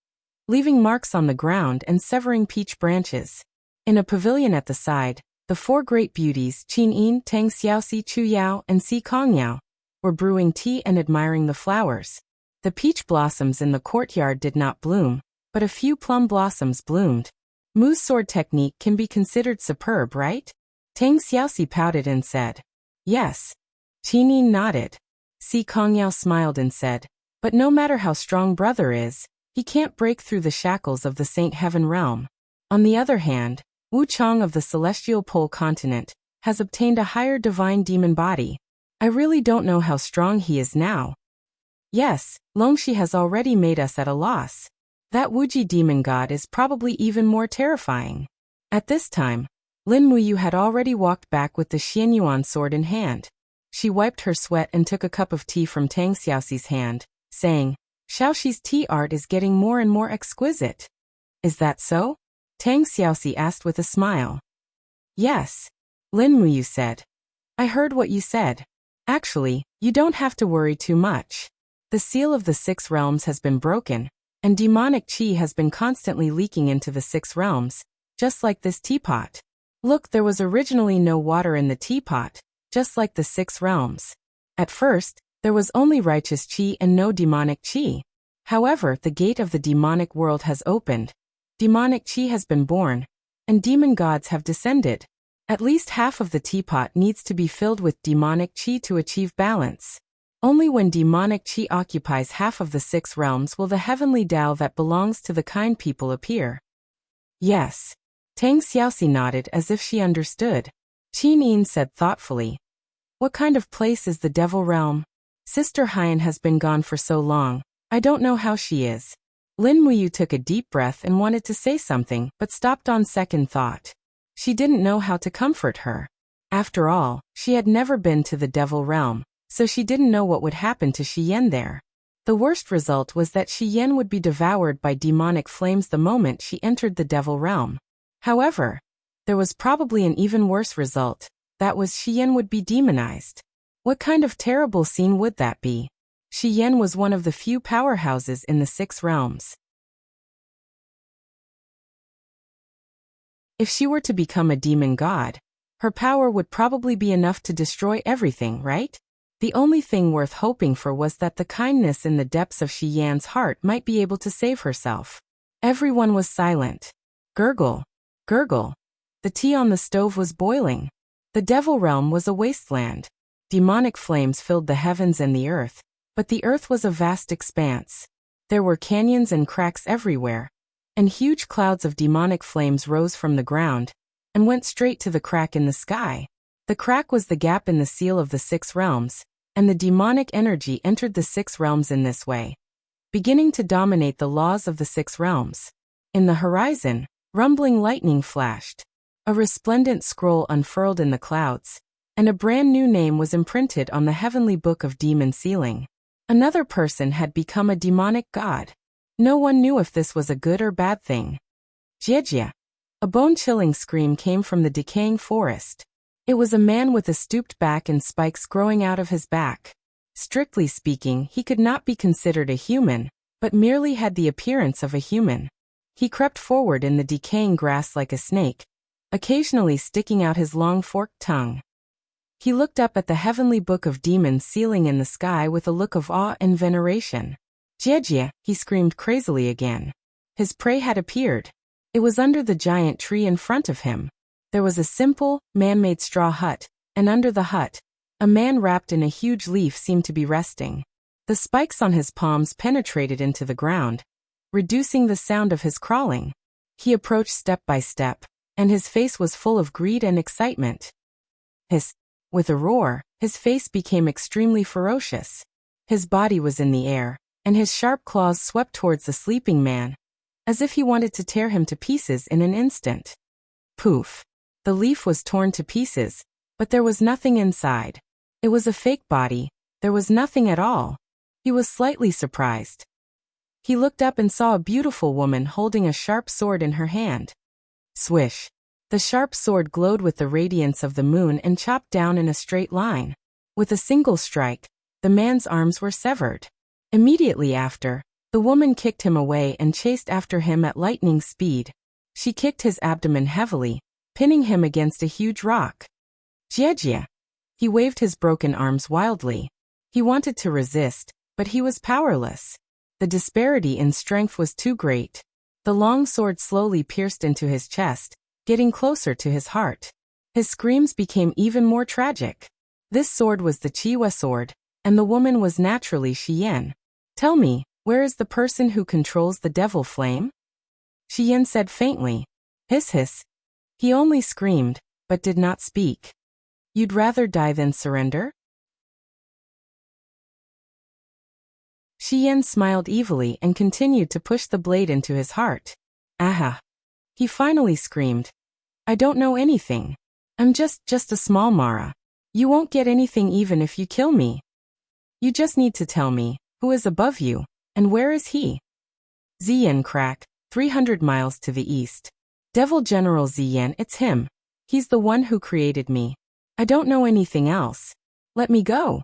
leaving marks on the ground and severing peach branches. In a pavilion at the side, the 4 great beauties Qin Yin, Tang Xiaoxi, Chu Yao, and Si Kongyao were brewing tea and admiring the flowers. The peach blossoms in the courtyard did not bloom, but a few plum blossoms bloomed. Mu's sword technique can be considered superb, right? Tang Xiaoxi pouted and said, "Yes." Qin Yin nodded. Si Kongyao smiled and said, "But no matter how strong brother is, he can't break through the shackles of the Saint Heaven realm." On the other hand, Wu Chang of the Celestial Pole Continent has obtained a higher divine demon body. I really don't know how strong he is now. Yes, Longxi has already made us at a loss. That Wuji demon god is probably even more terrifying. At this time, Lin Muyu had already walked back with the Xianyuan sword in hand. She wiped her sweat and took a cup of tea from Tang Xiaoxi's hand, saying, "Xiaoxi's tea art is getting more and more exquisite." "Is that so?" Tang Xiaoxi asked with a smile. "Yes," Lin Muyu said. "I heard what you said. Actually, You don't have to worry too much. The seal of the 6 realms has been broken, and demonic qi has been constantly leaking into the 6 realms, just like this teapot. Look, there was originally no water in the teapot, just like the 6 realms. At first, there was only righteous qi and no demonic qi. However, the gate of the demonic world has opened. Demonic qi has been born, and demon gods have descended. At least half of the teapot needs to be filled with demonic qi to achieve balance. Only when demonic qi occupies half of the 6 realms will the heavenly Tao that belongs to the kind people appear. Yes. Tang Xiaoxi nodded as if she understood. Qin Yin said thoughtfully, "What kind of place is the Devil Realm? Sister Haiyan has been gone for so long, I don't know how she is." Lin Muyu took a deep breath and wanted to say something, but stopped on second thought. She didn't know how to comfort her. After all, she had never been to the Devil Realm, so she didn't know what would happen to Shi Yan there. The worst result was that Shi Yan would be devoured by demonic flames the moment she entered the Devil Realm. However, there was probably an even worse result. That was Shi Yan would be demonized. What kind of terrible scene would that be? Shi Yan was one of the few powerhouses in the 6 realms. If she were to become a demon god, her power would probably be enough to destroy everything, right? The only thing worth hoping for was that the kindness in the depths of Shi Yan's heart might be able to save herself. Everyone was silent. Gurgle. Gurgle. The tea on the stove was boiling. The Devil Realm was a wasteland. Demonic flames filled the heavens and the earth, but the earth was a vast expanse. There were canyons and cracks everywhere, and huge clouds of demonic flames rose from the ground and went straight to the crack in the sky. The crack was the gap in the seal of the 6 realms, and the demonic energy entered the 6 realms in this way, beginning to dominate the laws of the 6 realms. In the horizon, rumbling lightning flashed. A resplendent scroll unfurled in the clouds, and a brand new name was imprinted on the heavenly book of demon sealing. Another person had become a demonic god. No one knew if this was a good or bad thing. Jiejia. A bone-chilling scream came from the decaying forest. It was a man with a stooped back and spikes growing out of his back. Strictly speaking, he could not be considered a human, but merely had the appearance of a human. He crept forward in the decaying grass like a snake, occasionally sticking out his long forked tongue. He looked up at the heavenly book of demons sealing in the sky with a look of awe and veneration. Jiejia, he screamed crazily again. His prey had appeared. It was under the giant tree in front of him. There was a simple, man-made straw hut, and under the hut, a man wrapped in a huge leaf seemed to be resting. The spikes on his palms penetrated into the ground, reducing the sound of his crawling. He approached step by step, and his face was full of greed and excitement. Hiss! With a roar, his face became extremely ferocious. His body was in the air, and his sharp claws swept towards the sleeping man, as if he wanted to tear him to pieces in an instant. Poof! The leaf was torn to pieces, but there was nothing inside. It was a fake body, there was nothing at all. He was slightly surprised. He looked up and saw a beautiful woman holding a sharp sword in her hand. Swish! The sharp sword glowed with the radiance of the moon and chopped down in a straight line. With a single strike, the man's arms were severed. Immediately after, the woman kicked him away and chased after him at lightning speed. She kicked his abdomen heavily, pinning him against a huge rock. Jiejia! He waved his broken arms wildly. He wanted to resist, but he was powerless. The disparity in strength was too great. The long sword slowly pierced into his chest, getting closer to his heart. His screams became even more tragic. This sword was the Chiwa sword, and the woman was naturally Shi Yan. "Tell me, where is the person who controls the devil flame?" Shi Yan said faintly. Hiss hiss. He only screamed, but did not speak. "You'd rather die than surrender?" Shi Yan smiled evilly and continued to push the blade into his heart. Aha! He finally screamed. "I don't know anything. I'm just a small Mara. You won't get anything even if you kill me. You just need to tell me, who is above you, and where is he?" Ziyan Crack, 300 miles to the east. Devil General Ziyan, it's him. He's the one who created me. I don't know anything else. Let me go.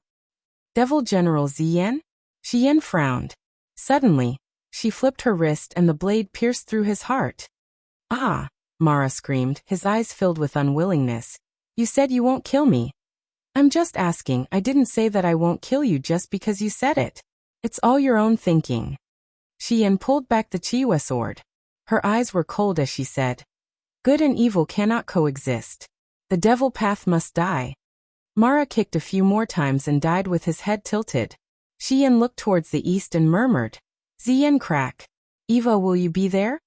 Devil General Ziyan? Xian frowned. Suddenly, she flipped her wrist and the blade pierced through his heart. Ah! Mara screamed, his eyes filled with unwillingness. You said you won't kill me. I'm just asking, I didn't say that I won't kill you just because you said it. It's all your own thinking. Xian pulled back the Chiwe sword. Her eyes were cold as she said, good and evil cannot coexist. The devil path must die. Mara kicked a few more times and died with his head tilted. Xian looked towards the east and murmured, Ziyan crack. Eva, will you be there?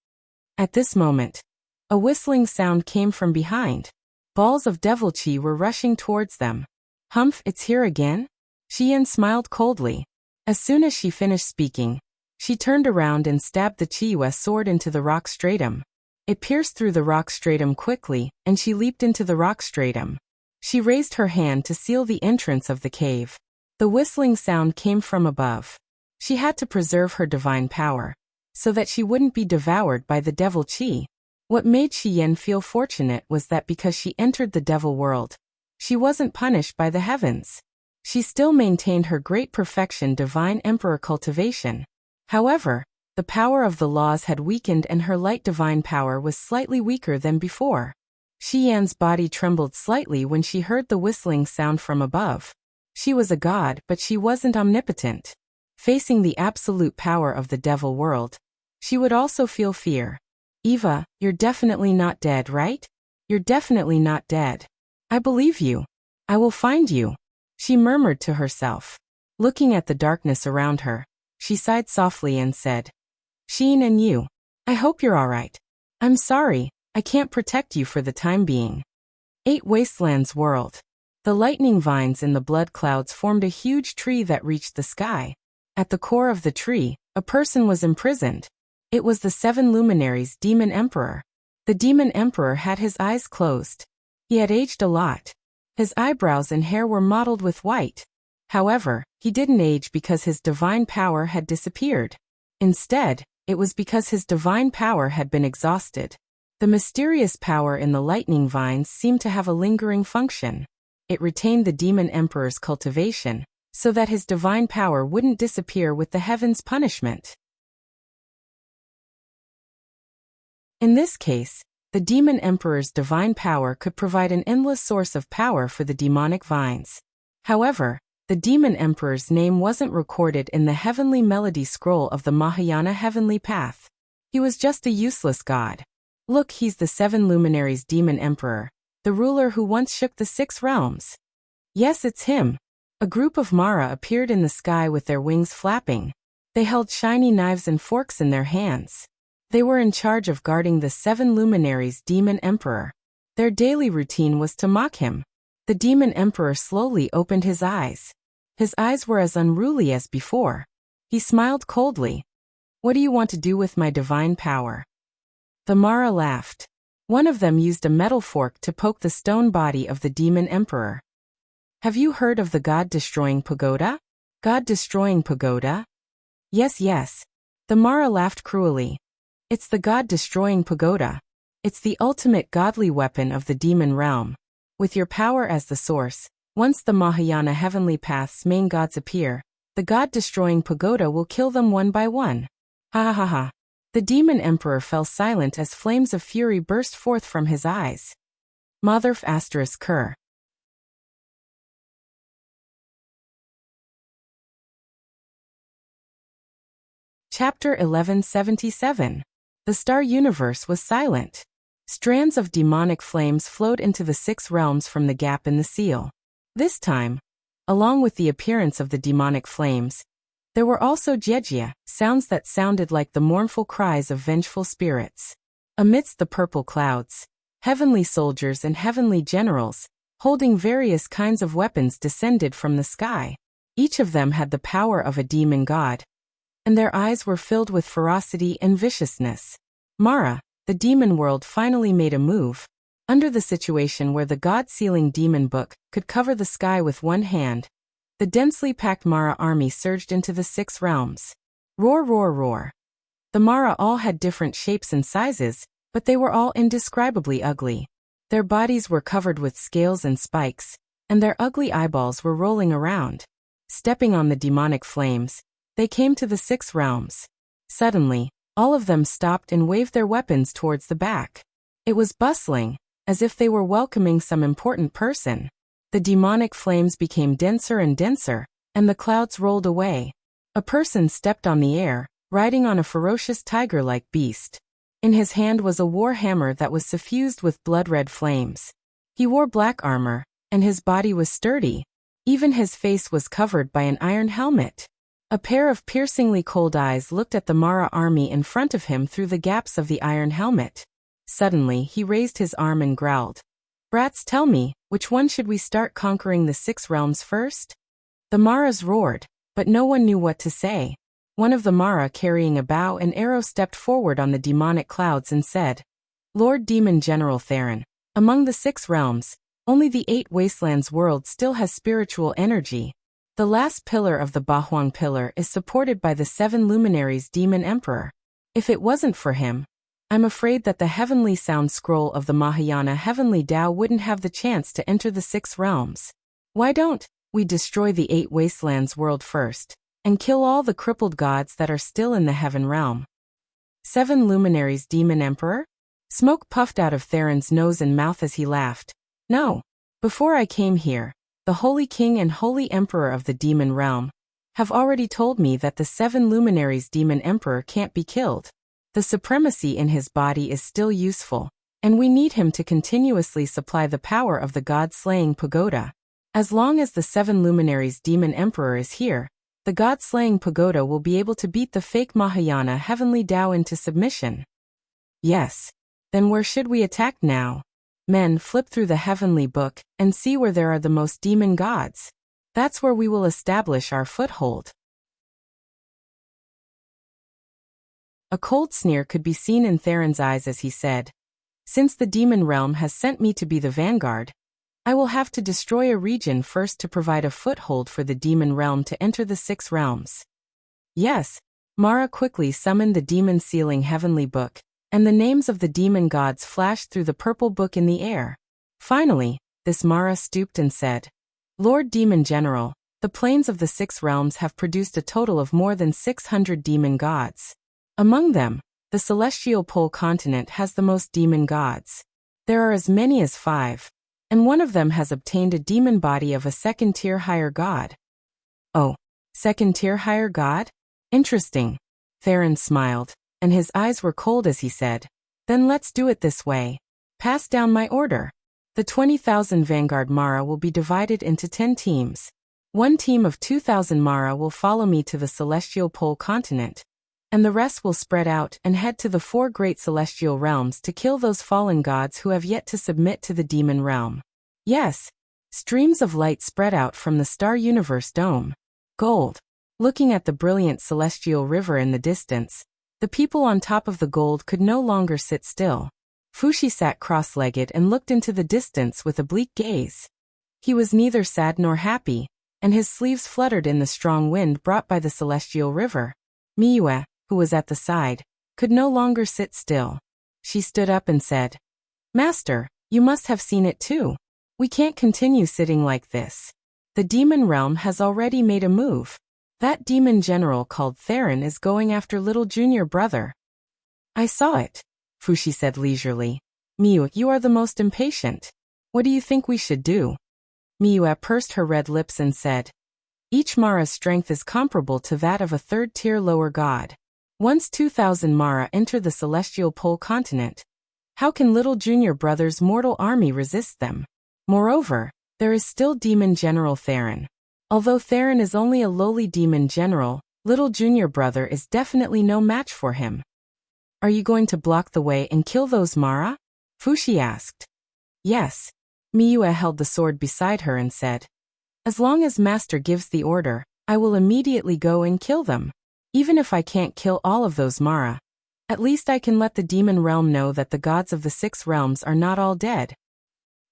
At this moment, a whistling sound came from behind. Balls of devil chi were rushing towards them. Humph, it's here again? Xian smiled coldly. As soon as she finished speaking, she turned around and stabbed the Chiwe sword into the rock stratum. It pierced through the rock stratum quickly, and she leaped into the rock stratum. She raised her hand to seal the entrance of the cave. The whistling sound came from above. She had to preserve her divine power, so that she wouldn't be devoured by the devil chi. What made Xian feel fortunate was that because she entered the devil world, she wasn't punished by the heavens. She still maintained her great perfection divine emperor cultivation. However, the power of the laws had weakened and her light divine power was slightly weaker than before. Xian's body trembled slightly when she heard the whistling sound from above. She was a god, but she wasn't omnipotent. Facing the absolute power of the devil world, she would also feel fear. Eva, you're definitely not dead, right? You're definitely not dead. I believe you. I will find you. She murmured to herself. Looking at the darkness around her, she sighed softly and said, Sheen and you. I hope you're all right. I'm sorry, I can't protect you for the time being. 8 Wastelands World. The lightning vines in the blood clouds formed a huge tree that reached the sky. At the core of the tree, a person was imprisoned. It was the 7 luminaries' demon emperor. The demon emperor had his eyes closed. He had aged a lot. His eyebrows and hair were mottled with white. However, he didn't age because his divine power had disappeared. Instead, it was because his divine power had been exhausted. The mysterious power in the lightning vines seemed to have a lingering function. It retained the demon emperor's cultivation, so that his divine power wouldn't disappear with the heaven's punishment. In this case, the demon emperor's divine power could provide an endless source of power for the demonic vines. However, the demon emperor's name wasn't recorded in the heavenly melody scroll of the Mahayana heavenly path. He was just a useless god. Look, he's the 7 luminaries' demon emperor, the ruler who once shook the 6 realms. Yes, it's him. A group of Mara appeared in the sky with their wings flapping. They held shiny knives and forks in their hands. They were in charge of guarding the 7 luminaries' demon emperor. Their daily routine was to mock him. The demon emperor slowly opened his eyes. His eyes were as unruly as before. He smiled coldly. What do you want to do with my divine power? The Mara laughed. One of them used a metal fork to poke the stone body of the demon emperor. Have you heard of the god-destroying pagoda? God-destroying pagoda? Yes, yes. The Mara laughed cruelly. It's the god-destroying pagoda. It's the ultimate godly weapon of the demon realm. With your power as the source, once the Mahayana heavenly path's main gods appear, the god-destroying pagoda will kill them one by one. Ha ha ha ha. The demon emperor fell silent as flames of fury burst forth from his eyes. Motherf *****. Chapter 1177. The star universe was silent. Strands of demonic flames flowed into the 6 realms from the gap in the seal. This time, along with the appearance of the demonic flames, there were also jejia, sounds that sounded like the mournful cries of vengeful spirits. Amidst the purple clouds, heavenly soldiers and heavenly generals, holding various kinds of weapons, descended from the sky. Each of them had the power of a demon god, and their eyes were filled with ferocity and viciousness. Mara, the demon world, finally made a move. Under the situation where the god-sealing demon book could cover the sky with one hand, the densely packed Mara army surged into the 6 realms. Roar, roar, roar. The Mara all had different shapes and sizes, but they were all indescribably ugly. Their bodies were covered with scales and spikes, and their ugly eyeballs were rolling around. Stepping on the demonic flames, they came to the 6 realms. Suddenly, all of them stopped and waved their weapons towards the back. It was bustling, as if they were welcoming some important person. The demonic flames became denser and denser, and the clouds rolled away. A person stepped on the air, riding on a ferocious tiger-like beast. In his hand was a war hammer that was suffused with blood-red flames. He wore black armor, and his body was sturdy. Even his face was covered by an iron helmet. A pair of piercingly cold eyes looked at the Mara army in front of him through the gaps of the iron helmet. Suddenly, he raised his arm and growled. "Brats, tell me, which one should we start conquering the 6 realms first?" The Maras roared, but no one knew what to say. One of the Mara carrying a bow and arrow stepped forward on the demonic clouds and said, "Lord Demon General Theron, among the 6 realms, only the 8 Wastelands world still has spiritual energy. The last pillar of the Bahuang pillar is supported by the 7 luminaries Demon Emperor. If it wasn't for him, I'm afraid that the Heavenly Sound Scroll of the Mahayana Heavenly Tao wouldn't have the chance to enter the 6 realms. Why don't we destroy the 8 Wastelands world first, and kill all the crippled gods that are still in the Heaven realm?" 7 luminaries Demon Emperor? Smoke puffed out of Theron's nose and mouth as he laughed. "No. Before I came here, the Holy King and Holy Emperor of the Demon Realm have already told me that the 7 luminaries Demon Emperor can't be killed. The supremacy in his body is still useful, and we need him to continuously supply the power of the god-slaying pagoda. As long as the 7 luminaries Demon Emperor is here, the god-slaying pagoda will be able to beat the fake Mahayana Heavenly Tao into submission." "Yes. Then where should we attack now?" "Men, flip through the Heavenly Book and see where there are the most demon gods. That's where we will establish our foothold." A cold sneer could be seen in Theron's eyes as he said, "Since the demon realm has sent me to be the vanguard, I will have to destroy a region first to provide a foothold for the demon realm to enter the 6 realms." "Yes." Mara quickly summoned the demon-sealing Heavenly Book, and the names of the demon gods flashed through the purple book in the air. Finally, this Mara stooped and said, "Lord Demon General, the plains of the 6 realms have produced a total of more than 600 demon gods. Among them, the celestial pole continent has the most demon gods. There are as many as 5, and one of them has obtained a demon body of a 2nd-tier higher god." "Oh, 2nd-tier higher god? Interesting." Theron smiled, and his eyes were cold as he said, "Then let's do it this way. Pass down my order. The 20,000 Vanguard Mara will be divided into 10 teams. One team of 2,000 Mara will follow me to the celestial pole continent, and the rest will spread out and head to the 4 great celestial realms to kill those fallen gods who have yet to submit to the demon realm." "Yes." Streams of light spread out from the Star Universe dome. Gold. Looking at the brilliant celestial river in the distance, the people on top of the gold could no longer sit still. Fushi sat cross-legged and looked into the distance with a bleak gaze. He was neither sad nor happy, and his sleeves fluttered in the strong wind brought by the celestial river. Miyue, who was at the side, could no longer sit still. She stood up and said, "Master, you must have seen it too. We can't continue sitting like this. The demon realm has already made a move. That demon general called Theron is going after little junior brother." "I saw it," Fushi said leisurely. "Miyu, you are the most impatient. What do you think we should do?" Miyue pursed her red lips and said, "Each Mara's strength is comparable to that of a 3rd-tier lower god. Once 2,000 Mara enter the celestial pole continent, how can little junior brother's mortal army resist them? Moreover, there is still Demon General Theron. Although Theron is only a lowly demon general, little junior brother is definitely no match for him." "Are you going to block the way and kill those Mara?" Fushi asked. "Yes." Miyue held the sword beside her and said, "As long as Master gives the order, I will immediately go and kill them. Even if I can't kill all of those Mara, at least I can let the demon realm know that the gods of the 6 realms are not all dead."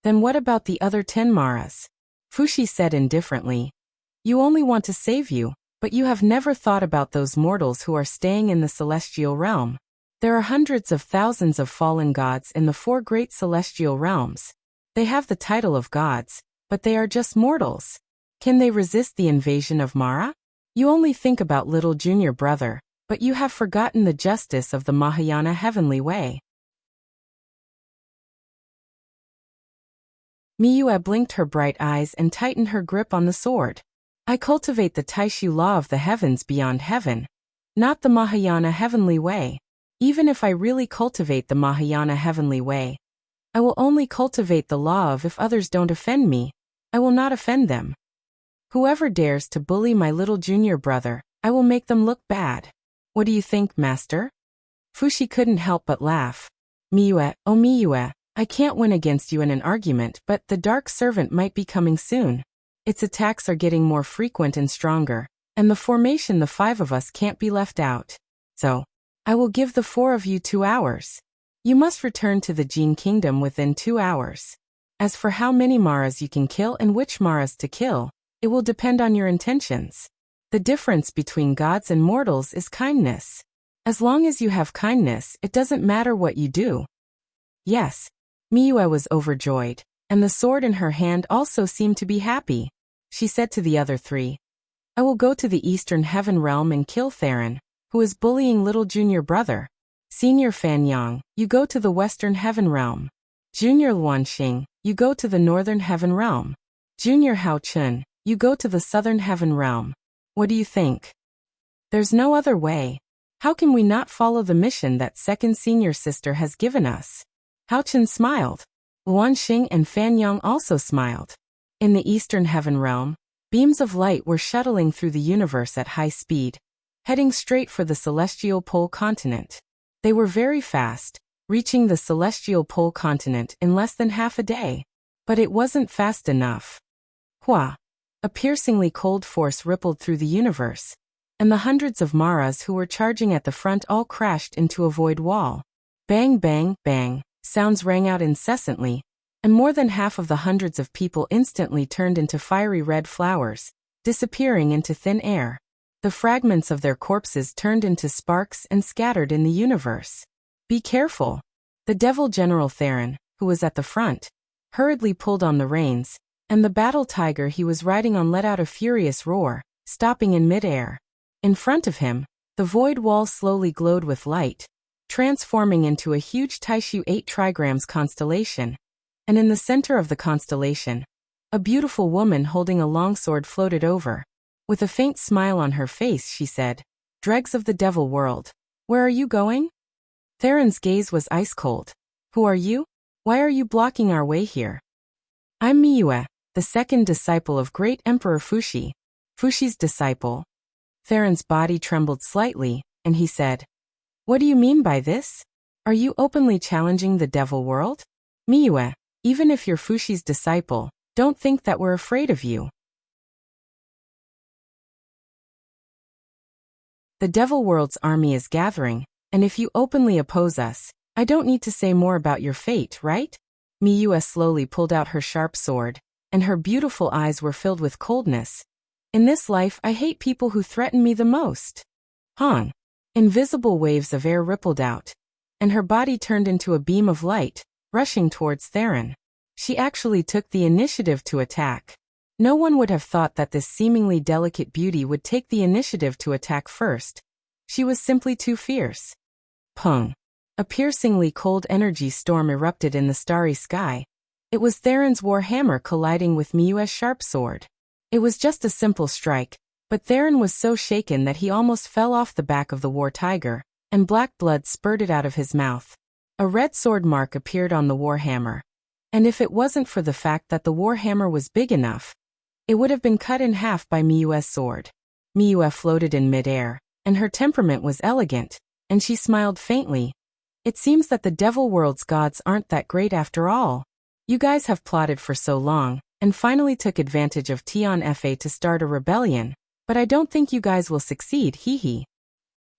"Then what about the other 10 Maras?" Fushi said indifferently. "You only want to save you, but you have never thought about those mortals who are staying in the celestial realm. There are hundreds of thousands of fallen gods in the 4 great celestial realms. They have the title of gods, but they are just mortals. Can they resist the invasion of Mara? You only think about little junior brother, but you have forgotten the justice of the Mahayana heavenly way. Miyue blinked her bright eyes and tightened her grip on the sword. I cultivate the Taishu law of the heavens beyond heaven, not the Mahayana heavenly way. Even if I really cultivate the Mahayana heavenly way, I will only cultivate the law of if others don't offend me, I will not offend them. Whoever dares to bully my little junior brother, I will make them look bad. What do you think, master? Fushi couldn't help but laugh. Miyue, oh Miyue, I can't win against you in an argument, but the dark servant might be coming soon. Its attacks are getting more frequent and stronger, and the formation the 5 of us can't be left out. So, I will give the 4 of you 2 hours. You must return to the Jin Kingdom within 2 hours. As for how many Maras you can kill and which Maras to kill, it will depend on your intentions. The difference between gods and mortals is kindness. As long as you have kindness, it doesn't matter what you do. Yes. Miyue was overjoyed, and the sword in her hand also seemed to be happy. She said to the other 3, I will go to the Eastern Heaven Realm and kill Theron, who is bullying little junior brother. Senior Fan Yang, you go to the Western Heaven Realm. Junior Luanxing, you go to the Northern Heaven Realm. Junior Hao Chun, you go to the Southern Heaven Realm. What do you think? There's no other way. How can we not follow the mission that second senior sister has given us? Hao Chun smiled. Luanxing and Fan Yang also smiled. In the Eastern Heaven Realm, beams of light were shuttling through the universe at high speed, heading straight for the Celestial Pole continent. They were very fast, reaching the Celestial Pole continent in less than half a day. But it wasn't fast enough. Hua! A piercingly cold force rippled through the universe, and the hundreds of Maras who were charging at the front all crashed into a void wall. Bang, bang, bang. Sounds rang out incessantly, and more than half of the hundreds of people instantly turned into fiery red flowers, disappearing into thin air. The fragments of their corpses turned into sparks and scattered in the universe. Be careful! The devil General Theron, who was at the front, hurriedly pulled on the reins, and the battle tiger he was riding on let out a furious roar, stopping in midair. In front of him, the void wall slowly glowed with light, transforming into a huge Taishu 8 trigrams constellation, and in the center of the constellation, a beautiful woman holding a longsword floated over. With a faint smile on her face, she said, Dregs of the Devil World, where are you going? Theron's gaze was ice cold. Who are you? Why are you blocking our way here? I'm Miyue, the second disciple of great Emperor Fushi. Fushi's disciple. Theron's body trembled slightly, and he said, What do you mean by this? Are you openly challenging the devil world? Miyue, even if you're Fushi's disciple, don't think that we're afraid of you. The devil world's army is gathering, and if you openly oppose us, I don't need to say more about your fate, right? Miyue slowly pulled out her sharp sword, and her beautiful eyes were filled with coldness. In this life, I hate people who threaten me the most. Hong. Invisible waves of air rippled out, and her body turned into a beam of light, rushing towards Theron. She actually took the initiative to attack. No one would have thought that this seemingly delicate beauty would take the initiative to attack first. She was simply too fierce. Pung. A piercingly cold energy storm erupted in the starry sky. It was Theron's warhammer colliding with Miyue's sharp sword. It was just a simple strike, but Theron was so shaken that he almost fell off the back of the war tiger, and black blood spurted out of his mouth. A red sword mark appeared on the warhammer, and if it wasn't for the fact that the warhammer was big enough, it would have been cut in half by Miyue's sword. Miyue floated in midair, and her temperament was elegant, and she smiled faintly. It seems that the devil world's gods aren't that great after all. You guys have plotted for so long, and finally took advantage of Tian Fa to start a rebellion, but I don't think you guys will succeed, hee.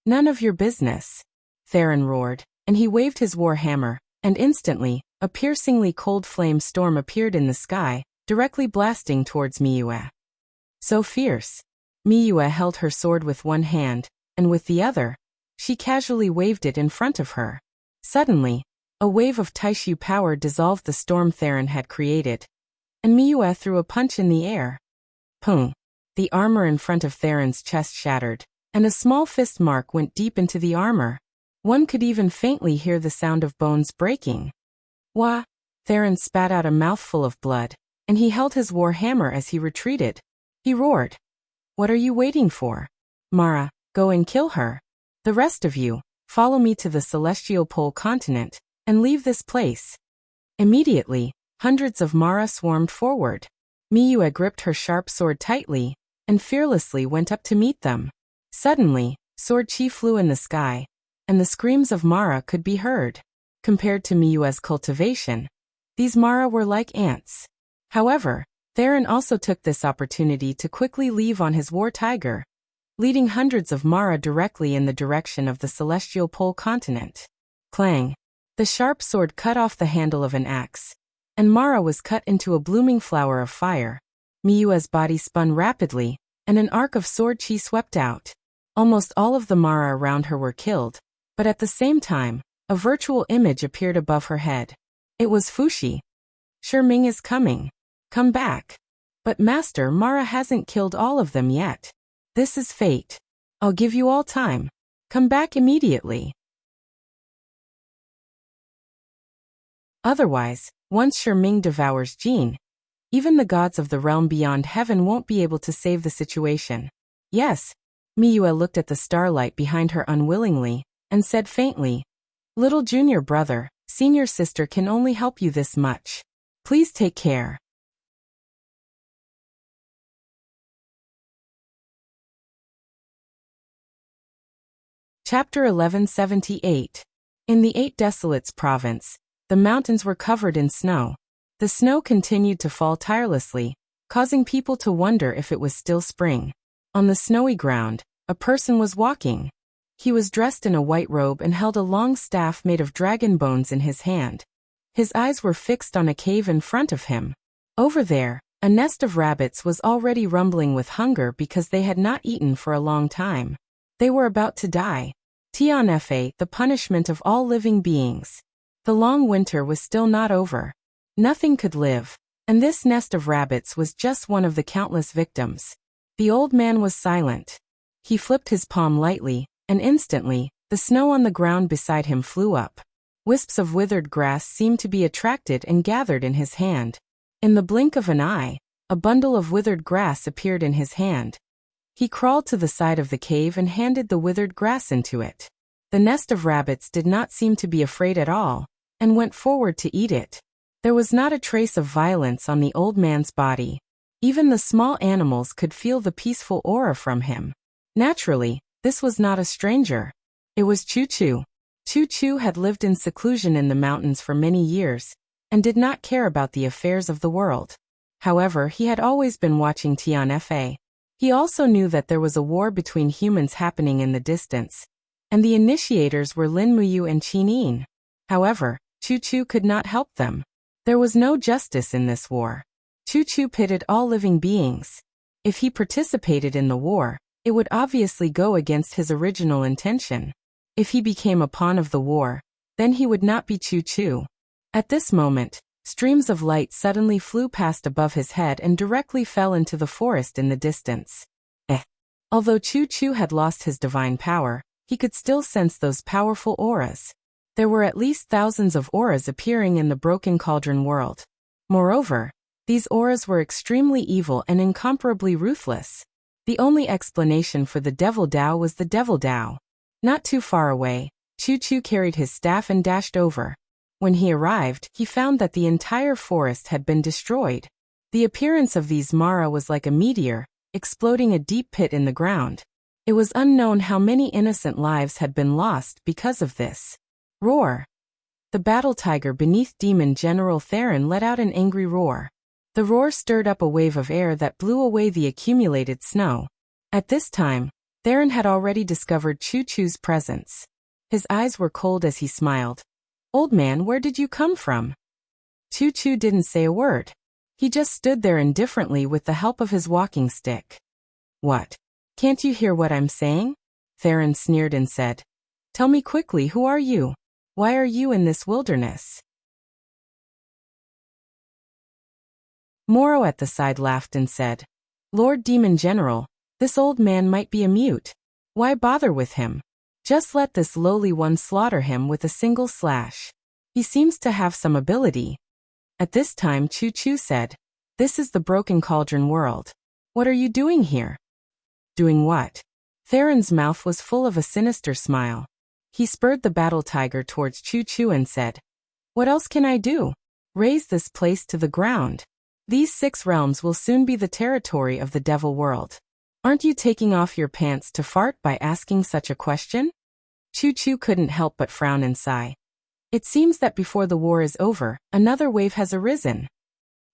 None of your business. Theron roared, and he waved his war hammer, and instantly, a piercingly cold flame storm appeared in the sky, directly blasting towards Miyue. So fierce. Miyue held her sword with one hand, and with the other, she casually waved it in front of her. Suddenly, a wave of Taishu power dissolved the storm Theron had created, and Miyue threw a punch in the air. Pung. The armor in front of Theron's chest shattered, and a small fist mark went deep into the armor. One could even faintly hear the sound of bones breaking. Wah! Theron spat out a mouthful of blood, and he held his war hammer as he retreated. He roared. What are you waiting for? Mara, go and kill her. The rest of you, follow me to the celestial pole continent, and leave this place. Immediately, hundreds of Mara swarmed forward. Miyue gripped her sharp sword tightly, and fearlessly went up to meet them. Suddenly, sword chi flew in the sky, and the screams of Mara could be heard. Compared to Miyue's cultivation, these Mara were like ants. However, Theron also took this opportunity to quickly leave on his war tiger, leading hundreds of Mara directly in the direction of the celestial pole continent. Clang! The sharp sword cut off the handle of an axe, and Mara was cut into a blooming flower of fire. Miyue's body spun rapidly, and an arc of sword chi swept out. Almost all of the Mara around her were killed, but at the same time, a virtual image appeared above her head. It was Fushi. Ming is coming. Come back. But Master, Mara hasn't killed all of them yet. This is fate. I'll give you all time. Come back immediately. Otherwise, once Ming devours Jean, even the gods of the realm beyond heaven won't be able to save the situation. Yes. Miyue looked at the starlight behind her unwillingly, and said faintly, Little junior brother, senior sister can only help you this much. Please take care. Chapter 1178. In the Eight Desolates province, the mountains were covered in snow. The snow continued to fall tirelessly, causing people to wonder if it was still spring. On the snowy ground, a person was walking. He was dressed in a white robe and held a long staff made of dragon bones in his hand. His eyes were fixed on a cave in front of him. Over there, a nest of rabbits was already rumbling with hunger because they had not eaten for a long time. They were about to die. Tianfa, the punishment of all living beings. The long winter was still not over. Nothing could live, and this nest of rabbits was just one of the countless victims. The old man was silent. He flipped his palm lightly, and instantly, the snow on the ground beside him flew up. Wisps of withered grass seemed to be attracted and gathered in his hand. In the blink of an eye, a bundle of withered grass appeared in his hand. He crawled to the side of the cave and handed the withered grass into it. The nest of rabbits did not seem to be afraid at all, and went forward to eat it. There was not a trace of violence on the old man's body. Even the small animals could feel the peaceful aura from him. Naturally, this was not a stranger. It was Chu-Chu. Chu-Chu had lived in seclusion in the mountains for many years, and did not care about the affairs of the world. However, he had always been watching Tianfa. He also knew that there was a war between humans happening in the distance, and the initiators were Lin Muyu and Qinin. However, Chu-Chu could not help them. There was no justice in this war. Chu-Chu pitted all living beings. If he participated in the war, it would obviously go against his original intention. If he became a pawn of the war, then he would not be Chu-Chu. At this moment, streams of light suddenly flew past above his head and directly fell into the forest in the distance. Although Chu-Chu had lost his divine power, he could still sense those powerful auras. There were at least thousands of auras appearing in the Broken Cauldron world. Moreover, these auras were extremely evil and incomparably ruthless. The only explanation for the Devil Dao was the Devil Dao. Not too far away, Chu-Chu carried his staff and dashed over. When he arrived, he found that the entire forest had been destroyed. The appearance of these Mara was like a meteor, exploding a deep pit in the ground. It was unknown how many innocent lives had been lost because of this. Roar! The battle tiger beneath Demon General Theron let out an angry roar. The roar stirred up a wave of air that blew away the accumulated snow. At this time, Theron had already discovered Chu-Chu's presence. His eyes were cold as he smiled. Old man, where did you come from? Chu-Chu didn't say a word. He just stood there indifferently with the help of his walking stick. What? Can't you hear what I'm saying? Theron sneered and said. Tell me quickly, who are you? Why are you in this wilderness? Moro at the side laughed and said, Lord Demon General, this old man might be a mute. Why bother with him? Just let this lowly one slaughter him with a single slash. He seems to have some ability. At this time Chu Chu said, "This is the Broken Cauldron world. What are you doing here?" Doing what? Theron's mouth was full of a sinister smile. He spurred the battle tiger towards Chu Chu and said, "What else can I do? Raze this place to the ground. These 6 realms will soon be the territory of the devil world. Aren't you taking off your pants to fart by asking such a question?" Chu Chu couldn't help but frown and sigh. It seems that before the war is over, another wave has arisen.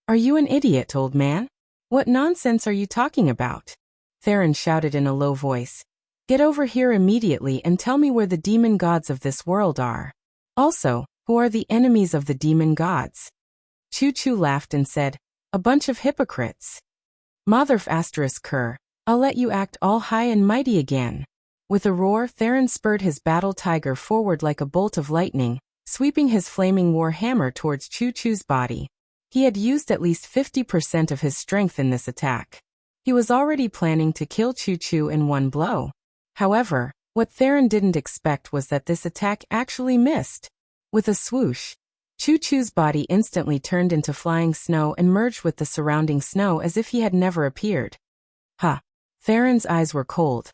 "Are you an idiot, old man? What nonsense are you talking about?" Theron shouted in a low voice. "Get over here immediately and tell me where the demon gods of this world are. Also, who are the enemies of the demon gods?" Chu Chu laughed and said, "A bunch of hypocrites. Motherf asterisk cur, I'll let you act all high and mighty again." With a roar, Theron spurred his battle tiger forward like a bolt of lightning, sweeping his flaming war hammer towards Chu Chu's body. He had used at least 50% of his strength in this attack. He was already planning to kill Chu Chu in one blow. However, what Theron didn't expect was that this attack actually missed. With a swoosh, Chu Chu's body instantly turned into flying snow and merged with the surrounding snow as if he had never appeared. Ha! Theron's eyes were cold.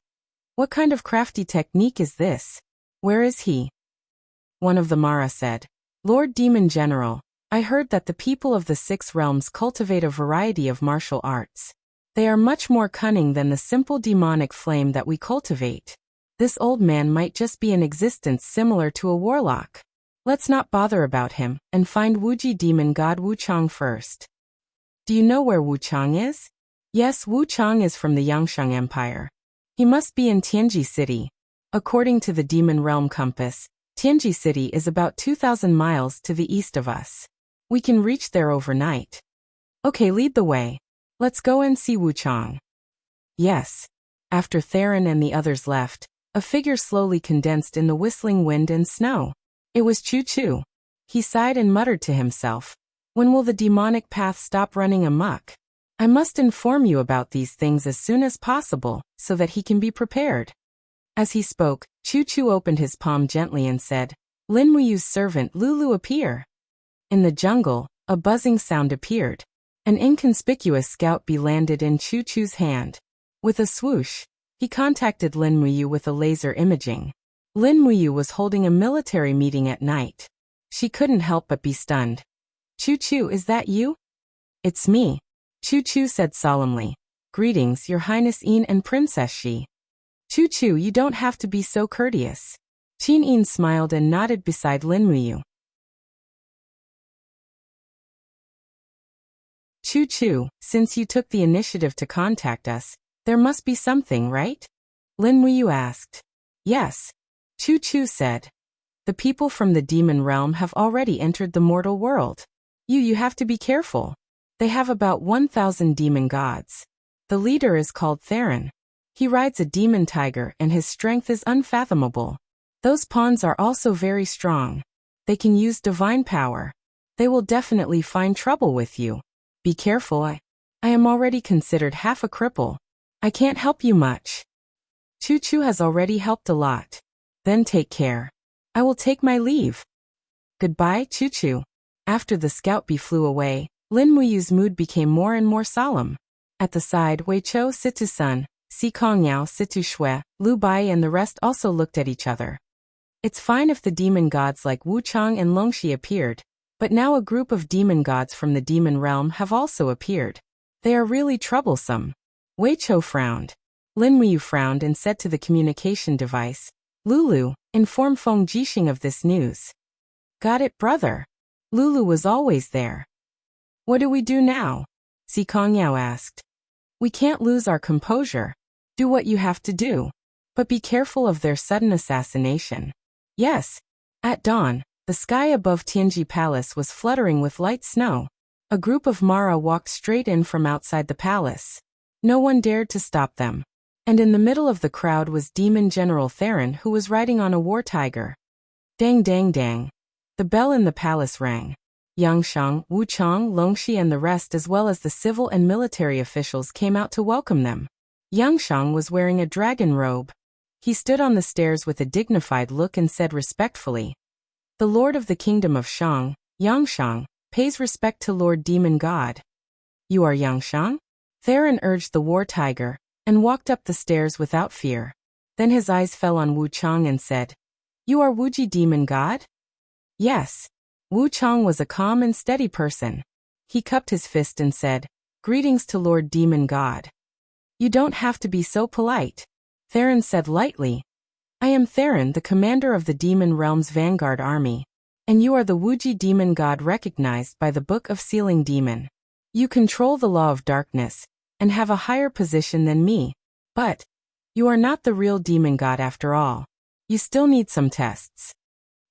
What kind of crafty technique is this? Where is he? One of the Mara said, "Lord Demon General, I heard that the people of the 6 realms cultivate a variety of martial arts. They are much more cunning than the simple demonic flame that we cultivate. This old man might just be in existence similar to a warlock. Let's not bother about him, and find Wuji demon god Wuchang first." "Do you know where Wuchang is?" "Yes, Wuchang is from the Yangshang Empire. He must be in Tianji City. According to the Demon Realm Compass, Tianji City is about 2,000 miles to the east of us. We can reach there overnight." "Okay, lead the way. Let's go and see Wuchang." Yes. After Theron and the others left, a figure slowly condensed in the whistling wind and snow. It was Chu Chu. He sighed and muttered to himself, "When will the demonic path stop running amok? I must inform you about these things as soon as possible, so that he can be prepared." As he spoke, Chu Chu opened his palm gently and said, "Lin Muyu's servant Lulu appear." In the jungle, a buzzing sound appeared. An inconspicuous scout bee landed in Chu Chu's hand. With a swoosh, he contacted Lin Muyu with a laser imaging. Lin Muyu was holding a military meeting at night. She couldn't help but be stunned. "Chu Chu, is that you?" "It's me," Chu Chu said solemnly. "Greetings, Your Highness Yin and Princess Shi." "Chu Chu, you don't have to be so courteous." Qin Yin smiled and nodded beside Lin Muyu. "Chu Chu, since you took the initiative to contact us, there must be something, right?" Lin Muyu asked. "Yes," Chu Chu said. "The people from the demon realm have already entered the mortal world. You have to be careful. They have about 1,000 demon gods. The leader is called Theron. He rides a demon tiger and his strength is unfathomable. Those pawns are also very strong. They can use divine power. They will definitely find trouble with you. Be careful, I am already considered half a cripple. I can't help you much. Chu Chu has already helped a lot. Then take care. I will take my leave." "Goodbye, Chu Chu." After the scout bee flew away, Lin Muyu's mood became more and more solemn. At the side, Wei Chou Situ Sun, Si Kongyao Situ Shui, Lu Bai and the rest also looked at each other. It's fine if the demon gods like Wuchang and Longxi appeared, but now a group of demon gods from the demon realm have also appeared. They are really troublesome. Wei Chou frowned. Lin Muyu frowned and said to the communication device, "Lulu, inform Feng Jixing of this news." "Got it, brother." Lulu was always there. "What do we do now?" Si Kongyao asked. "We can't lose our composure. Do what you have to do. But be careful of their sudden assassination." Yes. At dawn, the sky above Tianji Palace was fluttering with light snow. A group of Mara walked straight in from outside the palace. No one dared to stop them. And in the middle of the crowd was Demon General Theron, who was riding on a war tiger. Dang dang dang. The bell in the palace rang. Yangshang, Wuchang, Longxi and the rest as well as the civil and military officials came out to welcome them. Yangshang was wearing a dragon robe. He stood on the stairs with a dignified look and said respectfully, "The Lord of the Kingdom of Shang, Yangshang, pays respect to Lord Demon God." "You are Yangshang?" Theron urged the war tiger, and walked up the stairs without fear. Then his eyes fell on Wu Chang and said, "You are Wuji Demon God?" "Yes." Wu Chang was a calm and steady person. He cupped his fist and said, "Greetings to Lord Demon God." "You don't have to be so polite," Theron said lightly. "I am Theron, the commander of the Demon Realm's Vanguard Army, and you are the Wuji Demon God recognized by the Book of Sealing Demon. You control the law of darkness, and have a higher position than me, but you are not the real Demon God after all. You still need some tests."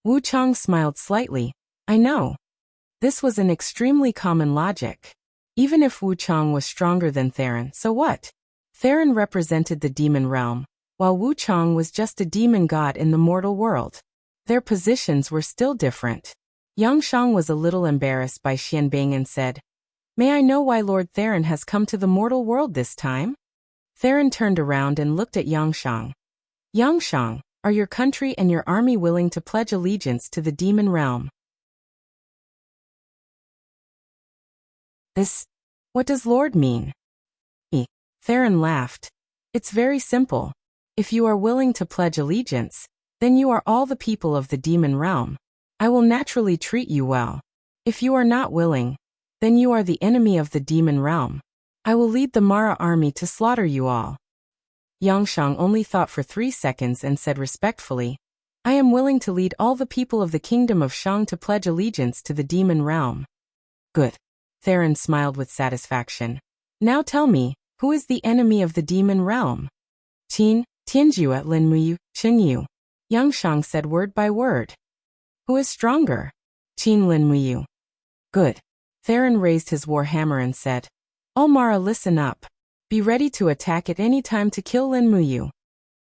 Wu Chang smiled slightly. "I know." This was an extremely common logic. Even if Wu Chang was stronger than Theron, so what? Theron represented the demon realm, while Wu Chang was just a demon god in the mortal world. Their positions were still different. Yangshang was a little embarrassed by Xianbing and said, "May I know why Lord Theron has come to the mortal world this time?" Theron turned around and looked at Yangshang. "Yangshang, are your country and your army willing to pledge allegiance to the demon realm?" What does Lord mean?" Theron laughed. "It's very simple. If you are willing to pledge allegiance, then you are all the people of the demon realm. I will naturally treat you well. If you are not willing, then you are the enemy of the demon realm. I will lead the Mara army to slaughter you all." Yangshang only thought for 3 seconds and said respectfully, "I am willing to lead all the people of the kingdom of Shang to pledge allegiance to the demon realm." "Good." Theron smiled with satisfaction. "Now tell me, who is the enemy of the demon realm?" Tianjue at Linmuyu, Qingyu." Yangshang said word by word. "Who is stronger?" Linmuyu. "Good." Theron raised his war hammer and said, "All Mara, listen up. Be ready to attack at any time to kill Linmuyu.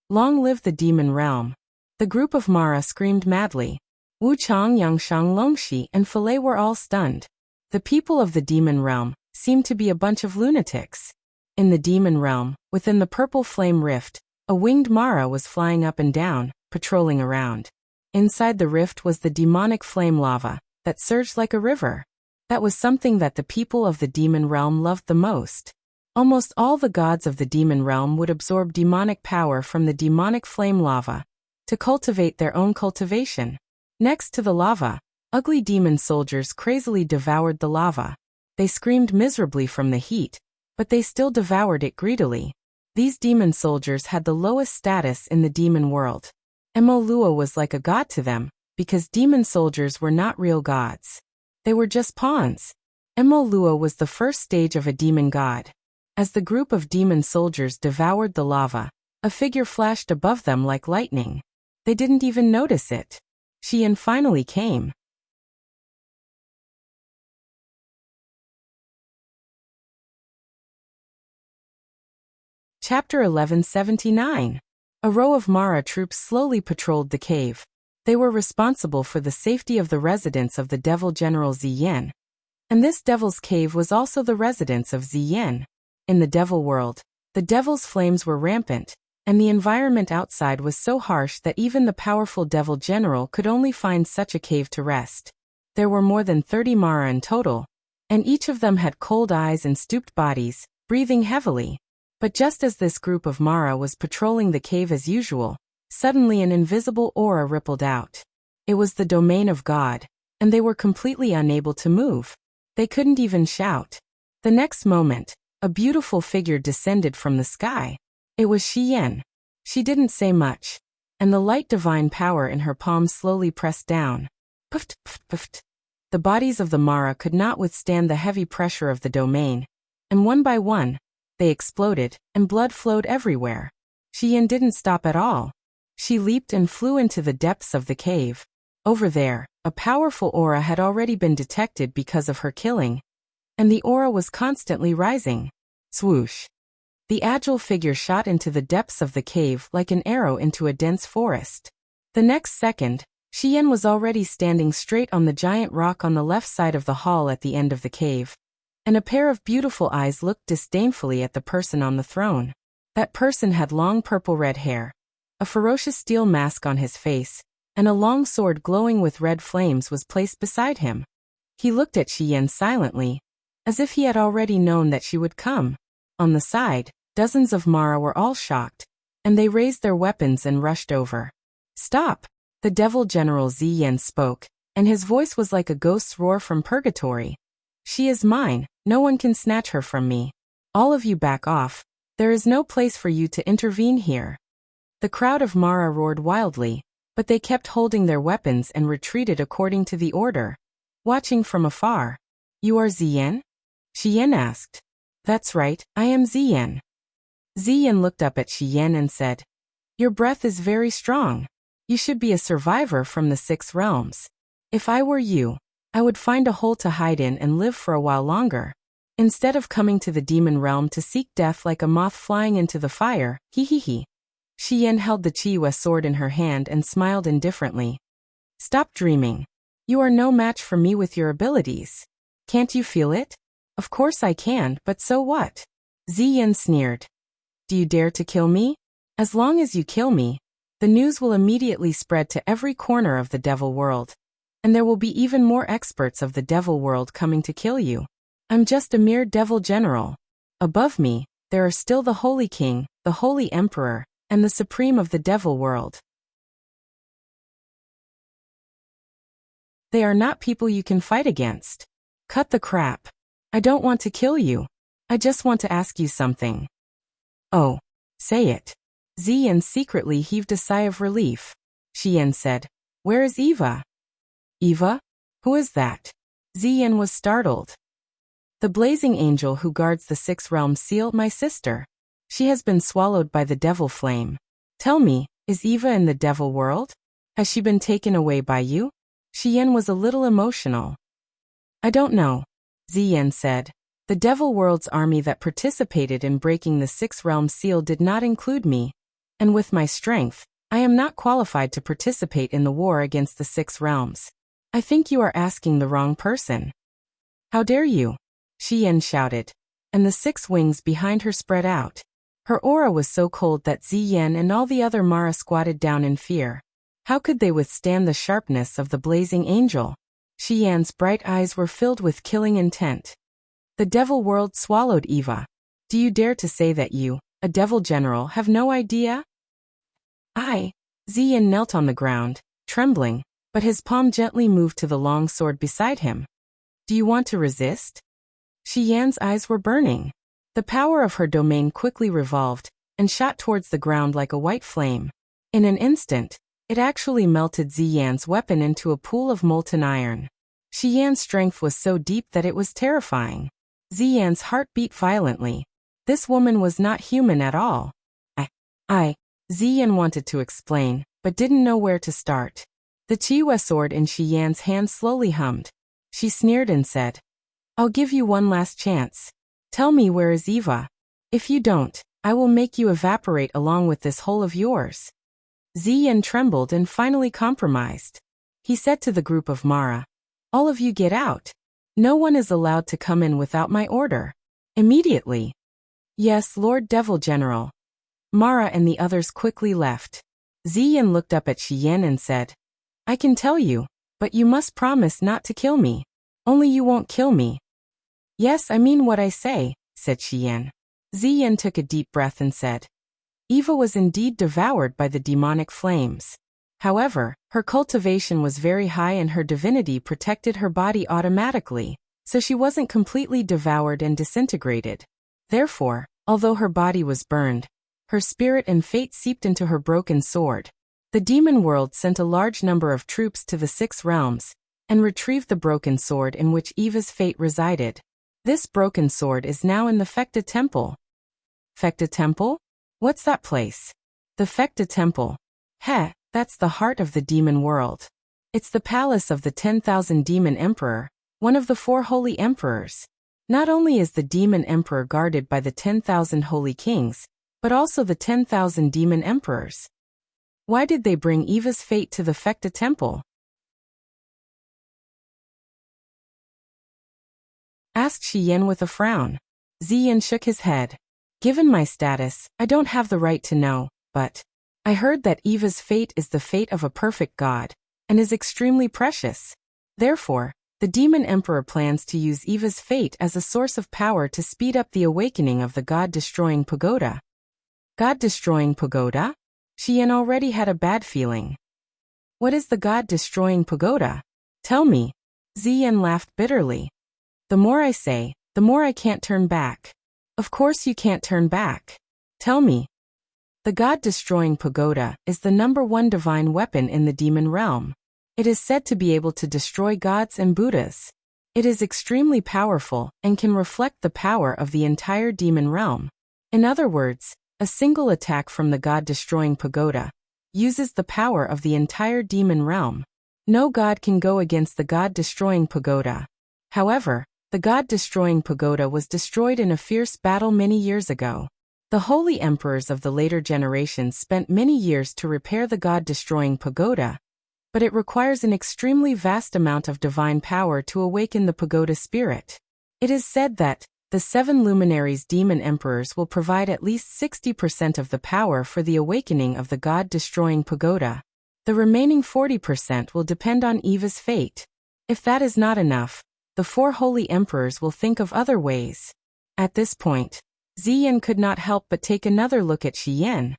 Long live the demon realm." The group of Mara screamed madly. Wu Chang, Yangshang, Longxi, and Filei were all stunned. The people of the demon realm seemed to be a bunch of lunatics. In the demon realm, within the purple flame rift, a winged Mara was flying up and down, patrolling around. Inside the rift was the demonic flame lava that surged like a river. That was something that the people of the demon realm loved the most. Almost all the gods of the demon realm would absorb demonic power from the demonic flame lava to cultivate their own cultivation. Next to the lava, ugly demon soldiers crazily devoured the lava. They screamed miserably from the heat, but they still devoured it greedily. These demon soldiers had the lowest status in the demon world. Mo Lua was like a god to them, because demon soldiers were not real gods. They were just pawns. Mo Lua was the first stage of a demon god. As the group of demon soldiers devoured the lava, a figure flashed above them like lightning. They didn't even notice it. Xian finally came. Chapter 1179. A row of Mara troops slowly patrolled the cave. They were responsible for the safety of the residence of the devil general Ziyan. And this devil's cave was also the residence of Ziyan. In the devil world, the devil's flames were rampant, and the environment outside was so harsh that even the powerful devil general could only find such a cave to rest. There were more than 30 Mara in total, and each of them had cold eyes and stooped bodies, breathing heavily. But just as this group of Mara was patrolling the cave as usual, suddenly an invisible aura rippled out. It was the domain of God, and they were completely unable to move. They couldn't even shout. The next moment, a beautiful figure descended from the sky. It was Xian. She didn't say much, and the light divine power in her palms slowly pressed down. Puffed, puffed, puffed. The bodies of the Mara could not withstand the heavy pressure of the domain, and one by one, they exploded, and blood flowed everywhere. Xian didn't stop at all. She leaped and flew into the depths of the cave. Over there, a powerful aura had already been detected because of her killing, and the aura was constantly rising. Swoosh! The agile figure shot into the depths of the cave like an arrow into a dense forest. The next second, Xian was already standing straight on the giant rock on the left side of the hall at the end of the cave. And a pair of beautiful eyes looked disdainfully at the person on the throne. That person had long purple-red hair, a ferocious steel mask on his face, and a long sword glowing with red flames was placed beside him. He looked at Xian silently, as if he had already known that she would come. On the side, dozens of Mara were all shocked, and they raised their weapons and rushed over. "Stop!" The devil general Ziyan spoke, and his voice was like a ghost's roar from purgatory. "She is mine, no one can snatch her from me. All of you back off, there is no place for you to intervene here." The crowd of Mara roared wildly, but they kept holding their weapons and retreated according to the order. Watching from afar. "You are Ziyan?" Xian asked. "That's right, I am Ziyan." Ziyan looked up at Xian and said, "Your breath is very strong. You should be a survivor from the 6 realms. If I were you, I would find a hole to hide in and live for a while longer. Instead of coming to the demon realm to seek death like a moth flying into the fire, he. Xian held the Qiyue sword in her hand and smiled indifferently. "Stop dreaming. You are no match for me with your abilities. Can't you feel it?" "Of course I can, but so what?" Ziyan sneered. "Do you dare to kill me? As long as you kill me, the news will immediately spread to every corner of the devil world. And there will be even more experts of the devil world coming to kill you. I'm just a mere devil general. Above me, there are still the Holy King, the Holy Emperor, and the Supreme of the devil world. They are not people you can fight against. Cut the crap. I don't want to kill you. I just want to ask you something." "Oh, say it." Ziyan secretly heaved a sigh of relief. Xian said, "Where is Eva?" "Eva? Who is that?" Ziyan was startled. "The blazing angel who guards the 6 realms seal, my sister. She has been swallowed by the devil flame. Tell me, is Eva in the devil world? Has she been taken away by you?" Xian was a little emotional. "I don't know," Ziyan said. "The devil world's army that participated in breaking the 6 realms seal did not include me. And with my strength, I am not qualified to participate in the war against the 6 realms. I think you are asking the wrong person." "How dare you?" Xian shouted, and the 6 wings behind her spread out. Her aura was so cold that Ziyan and all the other Mara squatted down in fear. How could they withstand the sharpness of the blazing angel? Xian's bright eyes were filled with killing intent. "The devil world swallowed Eva. Do you dare to say that you, a devil general, have no idea?" Ziyan knelt on the ground, trembling, but his palm gently moved to the long sword beside him. "Do you want to resist?" Xian's eyes were burning. The power of her domain quickly revolved and shot towards the ground like a white flame. In an instant, it actually melted Ziyan's weapon into a pool of molten iron. Xian's strength was so deep that it was terrifying. Ziyan's heart beat violently. This woman was not human at all. Ziyan wanted to explain, but didn't know where to start. The Qiyue sword in Xian's hand slowly hummed. She sneered and said, "I'll give you one last chance. Tell me, where is Eva? If you don't, I will make you evaporate along with this whole of yours." Ziyan trembled and finally compromised. He said to the group of Mara, "All of you get out. No one is allowed to come in without my order. Immediately." "Yes, Lord Devil General." Mara and the others quickly left. Ziyan looked up at Xian and said, "I can tell you, but you must promise not to kill me. Only you won't kill me." "Yes, I mean what I say," said Xian. Ziyan took a deep breath and said, "Eva was indeed devoured by the demonic flames. However, her cultivation was very high and her divinity protected her body automatically, so she wasn't completely devoured and disintegrated. Therefore, although her body was burned, her spirit and fate seeped into her broken sword. The demon world sent a large number of troops to the 6 realms and retrieved the broken sword in which Eva's fate resided. This broken sword is now in the Fekta Temple." "Fekta Temple? What's that place?" "The Fekta Temple. That's the heart of the demon world. It's the palace of the 10,000 Demon Emperor, one of the 4 holy emperors. Not only is the Demon Emperor guarded by the 10,000 holy kings, but also the 10,000 demon emperors." Why did they bring Eva's fate to the Fekta temple? Asked Xian with a frown. Ziyan shook his head. Given my status, I don't have the right to know, but I heard that Eva's fate is the fate of a perfect god, and is extremely precious. Therefore, the demon emperor plans to use Eva's fate as a source of power to speed up the awakening of the god-destroying pagoda. God-destroying pagoda? Xian already had a bad feeling. What is the god-destroying pagoda? Tell me. Ziyan laughed bitterly. The more I say, the more I can't turn back. Of course you can't turn back. Tell me. The god-destroying pagoda is the #1 divine weapon in the demon realm. It is said to be able to destroy gods and Buddhas. It is extremely powerful and can reflect the power of the entire demon realm. In other words, a single attack from the god-destroying pagoda uses the power of the entire demon realm. No god can go against the god-destroying pagoda. However, the god-destroying pagoda was destroyed in a fierce battle many years ago. The holy emperors of the later generations spent many years to repair the god-destroying pagoda, but it requires an extremely vast amount of divine power to awaken the pagoda spirit. It is said that the 7 luminaries demon emperors will provide at least 60% of the power for the awakening of the god-destroying pagoda. The remaining 40% will depend on Eva's fate. If that is not enough, the 4 holy emperors will think of other ways. At this point, Ziyan could not help but take another look at Xian.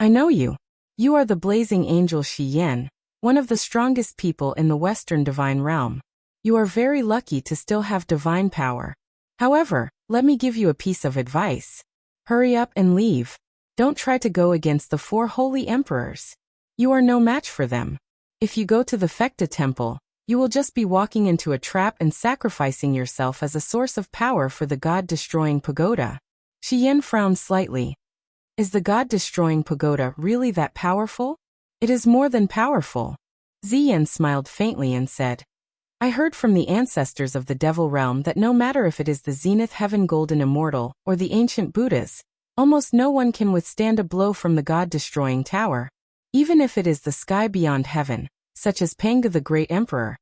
I know you. You are the blazing angel Xian, one of the strongest people in the Western divine realm. You are very lucky to still have divine power. However, let me give you a piece of advice. Hurry up and leave. Don't try to go against the 4 holy emperors. You are no match for them. If you go to the Fekta temple, you will just be walking into a trap and sacrificing yourself as a source of power for the god-destroying pagoda. Xian frowned slightly. Is the god-destroying pagoda really that powerful? It is more than powerful. Ziyan smiled faintly and said, I heard from the ancestors of the devil realm that no matter if it is the Zenith Heaven Golden Immortal or the ancient Buddhas, almost no one can withstand a blow from the god-destroying tower. Even if it is the sky beyond heaven, such as Panga the Great Emperor.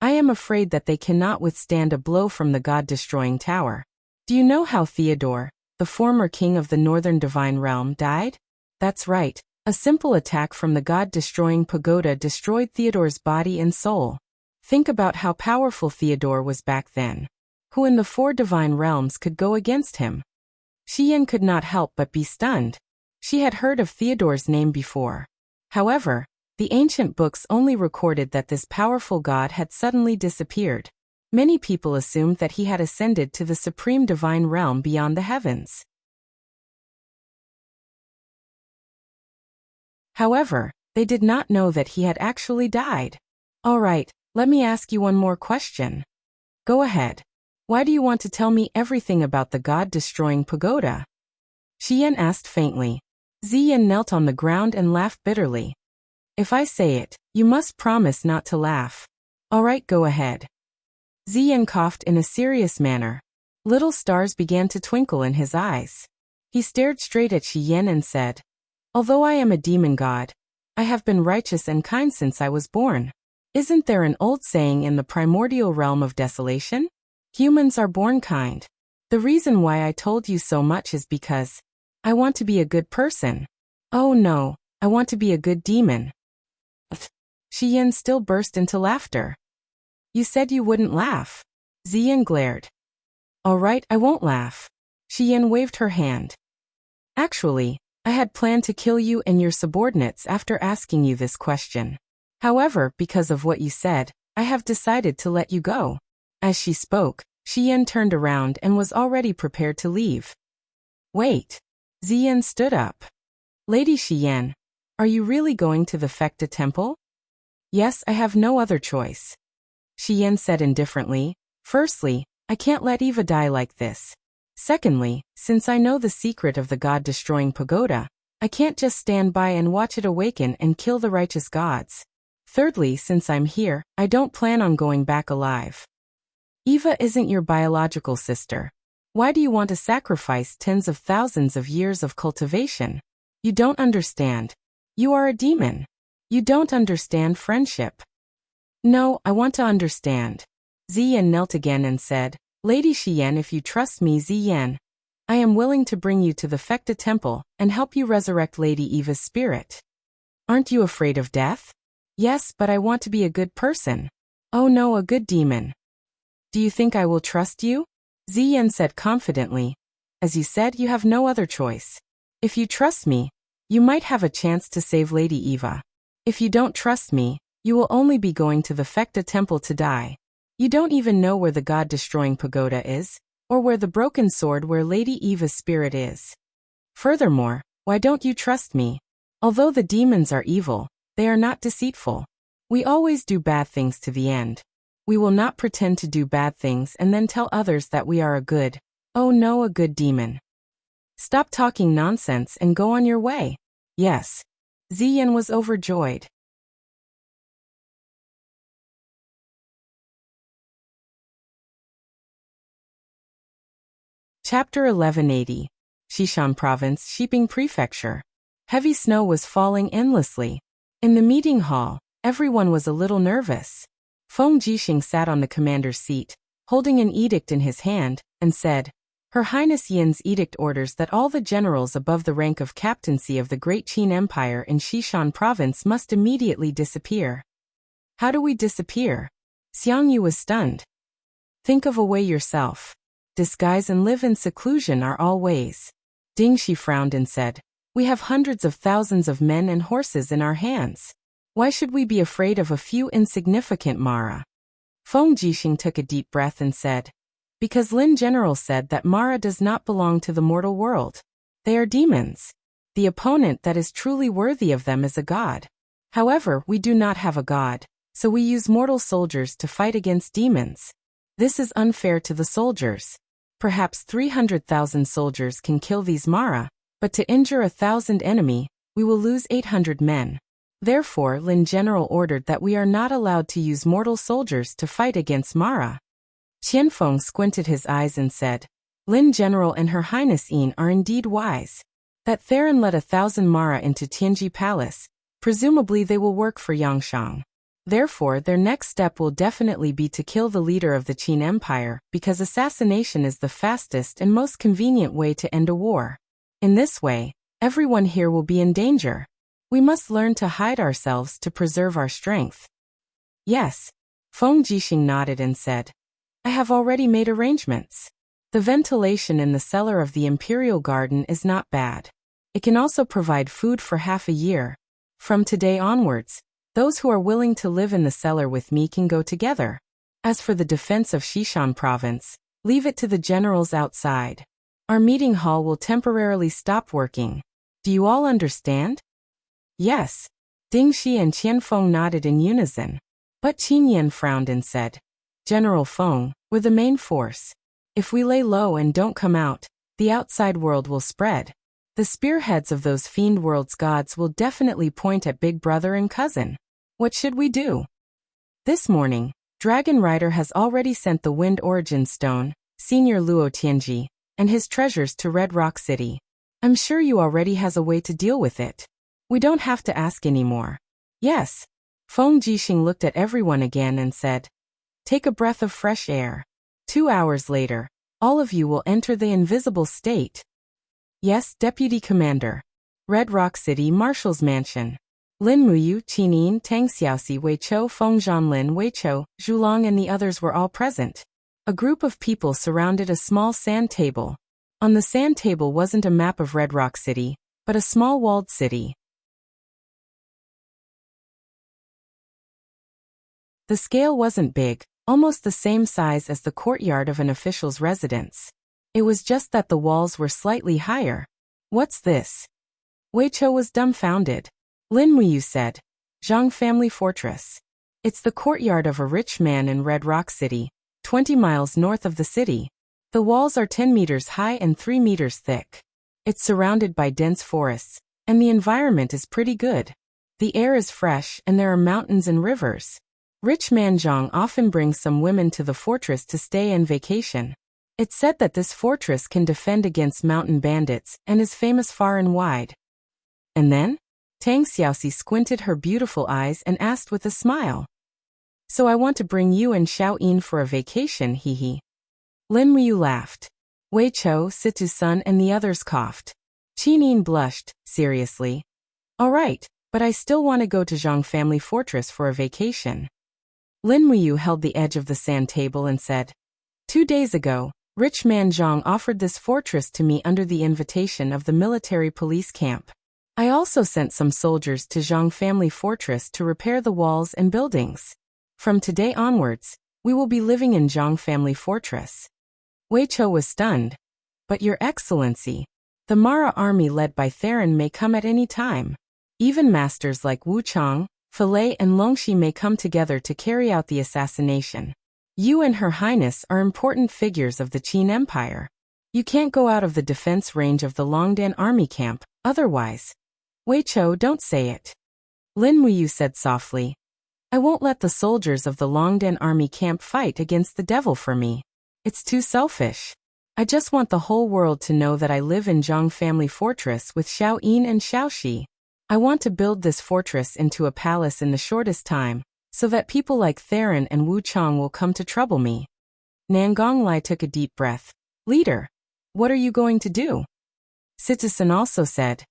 I am afraid that they cannot withstand a blow from the god-destroying tower. Do you know how Theodore, the former king of the Northern Divine Realm, died? That's right, a simple attack from the god-destroying pagoda destroyed Theodore's body and soul. Think about how powerful Theodore was back then. Who in the 4 divine realms could go against him? Xian could not help but be stunned. She had heard of Theodore's name before. However, the ancient books only recorded that this powerful god had suddenly disappeared. Many people assumed that he had ascended to the supreme divine realm beyond the heavens. However, they did not know that he had actually died. All right, let me ask you one more question. Go ahead. Why do you want to tell me everything about the god-destroying pagoda? Xian asked faintly. Ziyan knelt on the ground and laughed bitterly. If I say it, you must promise not to laugh. All right, go ahead. Ziyan coughed in a serious manner. Little stars began to twinkle in his eyes. He stared straight at Xian and said, Although I am a demon god, I have been righteous and kind since I was born. Isn't there an old saying in the primordial realm of desolation? Humans are born kind. The reason why I told you so much is because I want to be a good person. Oh no, I want to be a good demon. Xian still burst into laughter. You said you wouldn't laugh. Ziyan glared. All right, I won't laugh. Xian waved her hand. Actually, I had planned to kill you and your subordinates after asking you this question. However, because of what you said, I have decided to let you go. As she spoke, Xian turned around and was already prepared to leave. Wait. Ziyan stood up. Lady Xian, are you really going to the Fekta temple? Yes, I have no other choice. Xian said indifferently. Firstly, I can't let Eva die like this. Secondly, since I know the secret of the god-destroying pagoda, I can't just stand by and watch it awaken and kill the righteous gods. Thirdly, since I'm here, I don't plan on going back alive. Eva isn't your biological sister. Why do you want to sacrifice tens of thousands of years of cultivation? You don't understand. You are a demon. You don't understand friendship. No, I want to understand. Ziyan knelt again and said, Lady Shiyan, if you trust me, Ziyan, I am willing to bring you to the Fekta temple and help you resurrect Lady Eva's spirit. Aren't you afraid of death? Yes, but I want to be a good person. Oh no, a good demon. Do you think I will trust you? Ziyan said confidently. As you said, you have no other choice. If you trust me, you might have a chance to save Lady Eva. If you don't trust me, you will only be going to the Fekta temple to die. You don't even know where the god-destroying pagoda is, or where the broken sword where Lady Eva's spirit is. Furthermore, why don't you trust me? Although the demons are evil, they are not deceitful. We always do bad things to the end. We will not pretend to do bad things and then tell others that we are a good demon. Stop talking nonsense and go on your way. Yes. Ziyan was overjoyed. Chapter 1180. Xishan Province, Shiping Prefecture. Heavy snow was falling endlessly. In the meeting hall, everyone was a little nervous. Feng Jixing sat on the commander's seat, holding an edict in his hand, and said, Her Highness Yin's edict orders that all the generals above the rank of captaincy of the Great Qin Empire in Xishan Province must immediately disappear. How do we disappear? Xiang Yu was stunned. Think of a way yourself. Disguise and live in seclusion are all ways. Ding Shi frowned and said, We have hundreds of thousands of men and horses in our hands. Why should we be afraid of a few insignificant Mara? Feng Jixing took a deep breath and said, Because Lin General said that Mara does not belong to the mortal world. They are demons. The opponent that is truly worthy of them is a god. However, we do not have a god, so we use mortal soldiers to fight against demons. This is unfair to the soldiers. Perhaps 300,000 soldiers can kill these Mara, but to injure 1,000 enemy, we will lose 800 men. Therefore, Lin General ordered that we are not allowed to use mortal soldiers to fight against Mara. Qianfeng squinted his eyes and said, Lin General and Her Highness Yin are indeed wise. That Theron led 1,000 Mara into Tianji Palace, presumably they will work for Yangshang. Therefore, their next step will definitely be to kill the leader of the Qin Empire, because assassination is the fastest and most convenient way to end a war. In this way, everyone here will be in danger. We must learn to hide ourselves to preserve our strength. Yes. Feng Jixing nodded and said, I have already made arrangements. The ventilation in the cellar of the Imperial Garden is not bad. It can also provide food for half a year. From today onwards, those who are willing to live in the cellar with me can go together. As for the defense of Xishan Province, leave it to the generals outside. Our meeting hall will temporarily stop working. Do you all understand? Yes. Ding Shi and Qianfeng nodded in unison. But Qin Yan frowned and said, General Feng, we're the main force. If we lay low and don't come out, the outside world will spread. The spearheads of those fiend world's gods will definitely point at Big Brother and Cousin. What should we do? This morning, Dragon Rider has already sent the Wind Origin Stone, Senior Luo Tianji, and his treasures to Red Rock City. I'm sure you already has a way to deal with it. We don't have to ask anymore. Yes. Feng Jixing looked at everyone again and said, Take a breath of fresh air. 2 hours later, all of you will enter the invisible state. Yes, Deputy Commander. Red Rock City Marshal's Mansion. Lin Muyu, Qinin, Tang Xiaoxi, Wei Chou, Feng Zhanlin, Wei Chou, Zhulong and the others were all present. A group of people surrounded a small sand table. On the sand table wasn't a map of Red Rock City, but a small walled city. The scale wasn't big, almost the same size as the courtyard of an official's residence. It was just that the walls were slightly higher. What's this? Wei Chou was dumbfounded. Lin Muyu said, Zhang Family Fortress. It's the courtyard of a rich man in Red Rock City, 20 miles north of the city. The walls are 10 meters high and 3 meters thick. It's surrounded by dense forests, and the environment is pretty good. The air is fresh and there are mountains and rivers. Rich man Zhang often brings some women to the fortress to stay and vacation. It's said that this fortress can defend against mountain bandits and is famous far and wide. And then? Tang Xiaoxi squinted her beautiful eyes and asked with a smile. So I want to bring you and Xiao Yin for a vacation, hee. Lin Muyu laughed. Wei Chou, Situ's son and the others coughed. Qin Yin blushed, seriously. All right, but I still want to go to Zhang family fortress for a vacation. Lin Muyu held the edge of the sand table and said, 2 days ago, rich man Zhang offered this fortress to me under the invitation of the military police camp. I also sent some soldiers to Zhang family fortress to repair the walls and buildings. From today onwards, we will be living in Zhang family fortress. Wei Chou was stunned. But Your Excellency, the Mara army led by Theron may come at any time. Even masters like Wu Chang, Falei and Longxi may come together to carry out the assassination. You and Her Highness are important figures of the Qin Empire. You can't go out of the defense range of the Longdan army camp, otherwise. Wei Chou, don't say it. Lin Muyu said softly. I won't let the soldiers of the Longdan army camp fight against the devil for me. It's too selfish. I just want the whole world to know that I live in Zhang family fortress with Xiao Yin and Xiao Shi. I want to build this fortress into a palace in the shortest time, so that people like Theron and Wu Chang will come to trouble me. Nangong Lai took a deep breath. Leader, what are you going to do? Citizen also said,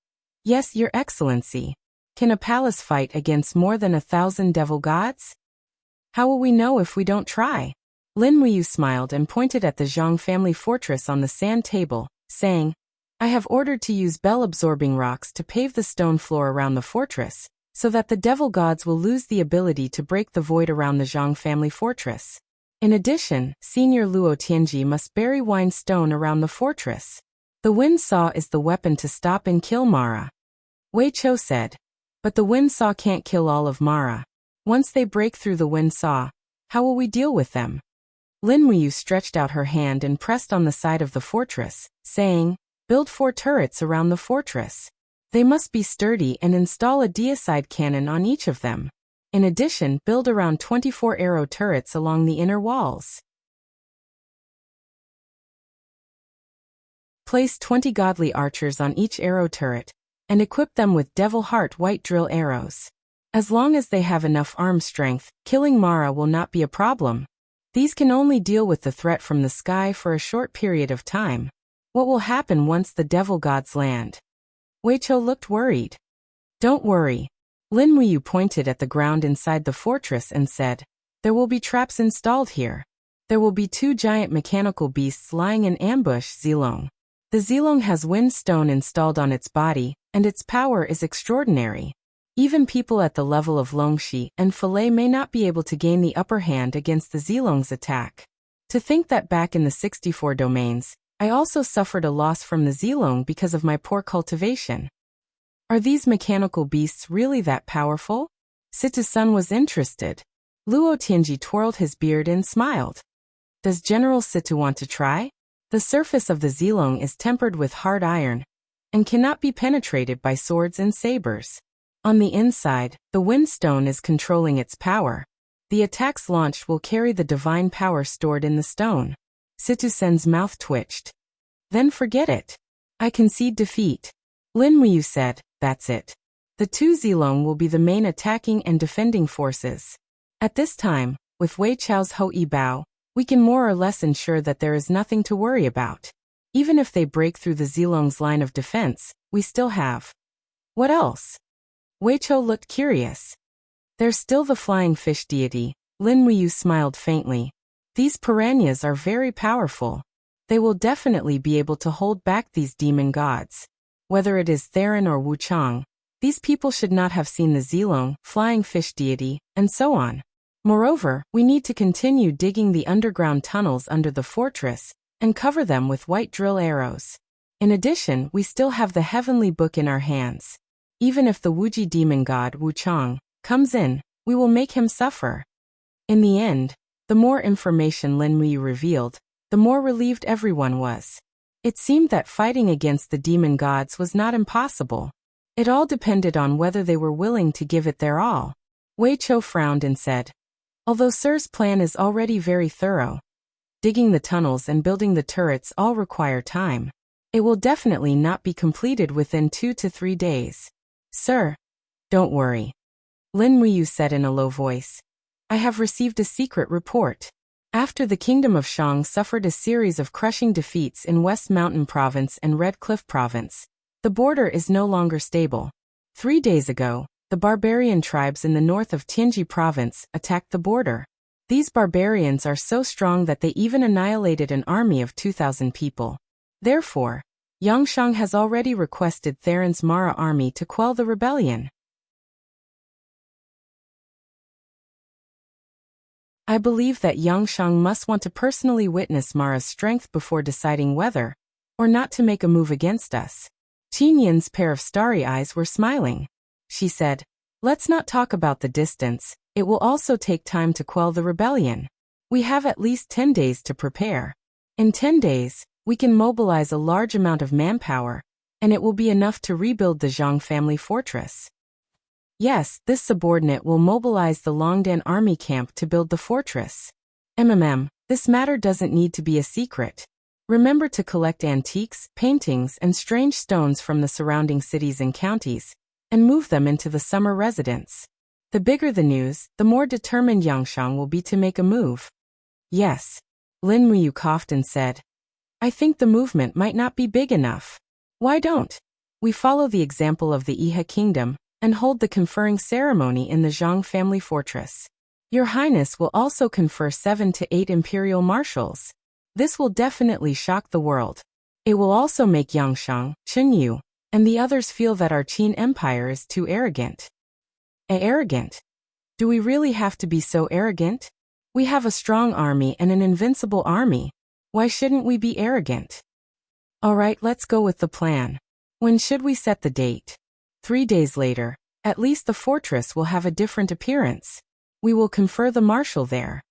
Yes, Your Excellency. Can a palace fight against more than 1,000 devil gods? How will we know if we don't try? Lin Muyu smiled and pointed at the Zhang family fortress on the sand table, saying, I have ordered to use bell-absorbing rocks to pave the stone floor around the fortress, so that the devil gods will lose the ability to break the void around the Zhang family fortress. In addition, Senior Luo Tianji must bury wine stone around the fortress. The wind saw is the weapon to stop and kill Mara. Wei Chou said, But the wind saw can't kill all of Mara. Once they break through the wind saw, how will we deal with them? Lin Muyu stretched out her hand and pressed on the side of the fortress, saying, Build 4 turrets around the fortress. They must be sturdy and install a deicide cannon on each of them. In addition, build around 24 arrow turrets along the inner walls. Place 20 godly archers on each arrow turret, and equip them with devil heart white drill arrows. As long as they have enough arm strength, killing Mara will not be a problem. These can only deal with the threat from the sky for a short period of time. What will happen once the devil gods land? Wei Chou looked worried. Don't worry. Lin Muyu pointed at the ground inside the fortress and said, There will be traps installed here. There will be 2 giant mechanical beasts lying in ambush, Zilong. The Zilong has wind stone installed on its body, and its power is extraordinary. Even people at the level of Longxi and Falei may not be able to gain the upper hand against the Zilong's attack. To think that back in the 64 domains, I also suffered a loss from the Zilong because of my poor cultivation. Are these mechanical beasts really that powerful? Situ-san was interested. Luo Tianji twirled his beard and smiled. Does General Situ want to try? The surface of the Zilong is tempered with hard iron, and cannot be penetrated by swords and sabers. On the inside, the windstone is controlling its power. The attacks launched will carry the divine power stored in the stone. Situ-sen's mouth twitched. Then forget it. I concede defeat. Lin Muyu said, That's it. The 2 Zilong will be the main attacking and defending forces. At this time, with Wei Chou's Hou-Yi Bao, we can more or less ensure that there is nothing to worry about. Even if they break through the Zilong's line of defense, we still have. What else? Wei Chou looked curious. There's still the flying fish deity. Lin Muyu smiled faintly. These piranhas are very powerful. They will definitely be able to hold back these demon gods. Whether it is Theron or Wu Chang, these people should not have seen the Zilong, flying fish deity, and so on. Moreover, we need to continue digging the underground tunnels under the fortress and cover them with white drill arrows. In addition, we still have the heavenly book in our hands. Even if the Wuji demon god Wu Chang comes in, we will make him suffer. In the end, the more information Lin Muyu revealed, the more relieved everyone was. It seemed that fighting against the demon gods was not impossible. It all depended on whether they were willing to give it their all. Wei Chou frowned and said, Although Sir's plan is already very thorough, digging the tunnels and building the turrets all require time. It will definitely not be completed within 2 to 3 days. Sir, Don't worry. Lin Muyu said in a low voice. I have received a secret report. After the Kingdom of Shang suffered a series of crushing defeats in West Mountain Province and Red Cliff Province, the border is no longer stable. 3 days ago, the barbarian tribes in the north of Tianji Province attacked the border. These barbarians are so strong that they even annihilated an army of 2,000 people. Therefore, Yangshang has already requested Theron's Mara army to quell the rebellion. I believe that Yangshang must want to personally witness Mara's strength before deciding whether or not to make a move against us. Qin Yin's pair of starry eyes were smiling. She said, let's not talk about the distance, it will also take time to quell the rebellion. We have at least 10 days to prepare. In 10 days, we can mobilize a large amount of manpower, and it will be enough to rebuild the Zhang family fortress. Yes, this subordinate will mobilize the Longdan army camp to build the fortress. This matter doesn't need to be a secret. Remember to collect antiques, paintings, and strange stones from the surrounding cities and counties, and move them into the summer residence. The bigger the news, the more determined Yangshang will be to make a move. Yes. Lin Muyu coughed and said, I think the movement might not be big enough. Why don't we follow the example of the Iha kingdom and hold the conferring ceremony in the Zhang family fortress? Your Highness will also confer 7 to 8 imperial marshals. This will definitely shock the world. It will also make Yangshang, Chen Yu, and the others feel that our Qin Empire is too arrogant. Arrogant? Do we really have to be so arrogant? We have a strong army and an invincible army. Why shouldn't we be arrogant? All right, let's go with the plan. When should we set the date? 3 days later. At least the fortress will have a different appearance. We will confer the marshal there.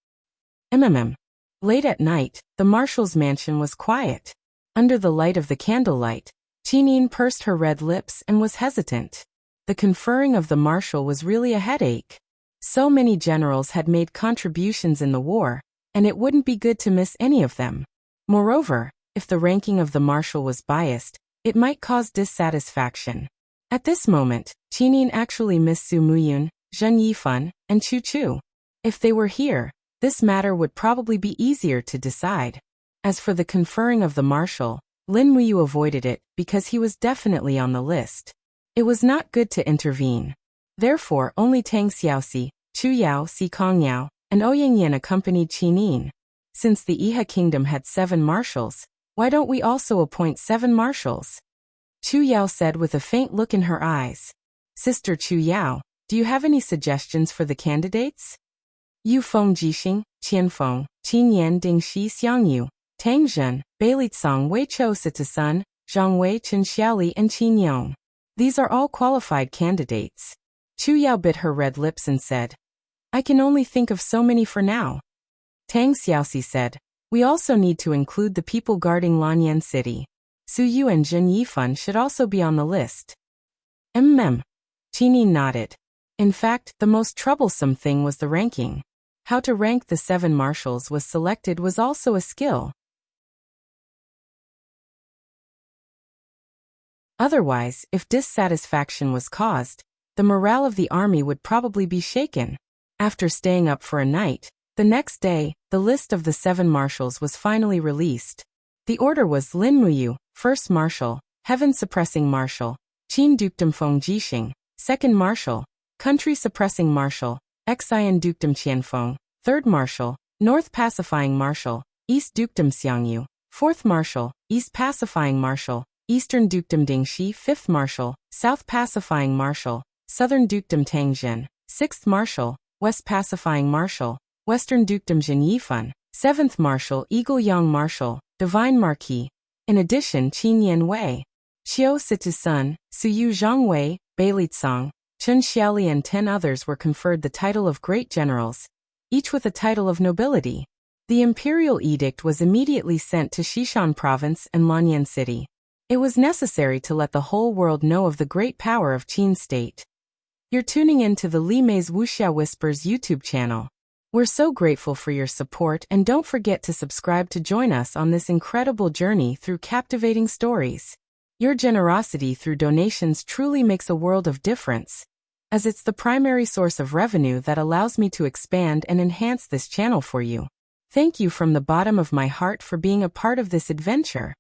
Late at night, the marshal's mansion was quiet. Under the light of the candlelight, Qin Yin pursed her red lips and was hesitant. The conferring of the marshal was really a headache. So many generals had made contributions in the war, and it wouldn't be good to miss any of them. Moreover, if the ranking of the marshal was biased, it might cause dissatisfaction. At this moment, Qin Yin actually missed Su Muyun, Zhen Yifan, and Chu Chu. If they were here, this matter would probably be easier to decide. As for the conferring of the marshal, Lin Muyu avoided it because he was definitely on the list. It was not good to intervene. Therefore, only Tang Xiaoxi, Chu Yao, Si Kongyao, and Ouyang Yan accompanied Qin Yin. Since the Iha kingdom had 7 marshals, why don't we also appoint 7 marshals? Chu Yao said with a faint look in her eyes. Sister Chu Yao, do you have any suggestions for the candidates? Yu Feng Jixing, Qian Feng, Qin Yan Ding Shi Xiang Yu, Tang Zhen, Beilitsang Wei Chou Sitasun, Zhang Wei Chen Xiaoli and Qin Yong. These are all qualified candidates. Chu Yao bit her red lips and said, I can only think of so many for now. Tang Xiaoxi said, we also need to include the people guarding Lanyan City. Su Yu and Zhen Yifan should also be on the list. Qin Yin nodded. In fact, the most troublesome thing was the ranking. How to rank the 7 marshals was selected was also a skill. Otherwise, if dissatisfaction was caused, the morale of the army would probably be shaken. After staying up for a night, the next day, the list of the 7 marshals was finally released. The order was Lin Muyu, First Marshal, Heaven Suppressing Marshal, Qin Dukedom Feng Jixing, Second Marshal, Country Suppressing Marshal, Xian Dukedom Qianfeng, Third Marshal, North Pacifying Marshal, East Dukedom Xiangyu, Fourth Marshal, East Pacifying Marshal, Eastern Dukedom Dingxi, Fifth Marshal, South Pacifying Marshal, Southern Dukedom Tangzhen, Sixth Marshal, West Pacifying Marshal, Western Dukedom Jin Yifan, Seventh Marshal Eagle Yang Marshal, Divine Marquis. In addition, Qin Yan Wei, Xiao Situsun, Suyu Zhang Wei, Beilitsang, Chen Xiaoli and 10 others were conferred the title of Great Generals, each with a title of nobility. The imperial edict was immediately sent to Xishan Province and Lanyan City. It was necessary to let the whole world know of the great power of Qin State. You're tuning in to the Li Mei's Wuxia Whispers YouTube channel. We're so grateful for your support and don't forget to subscribe to join us on this incredible journey through captivating stories. Your generosity through donations truly makes a world of difference. as it's the primary source of revenue that allows me to expand and enhance this channel for you. Thank you from the bottom of my heart for being a part of this adventure.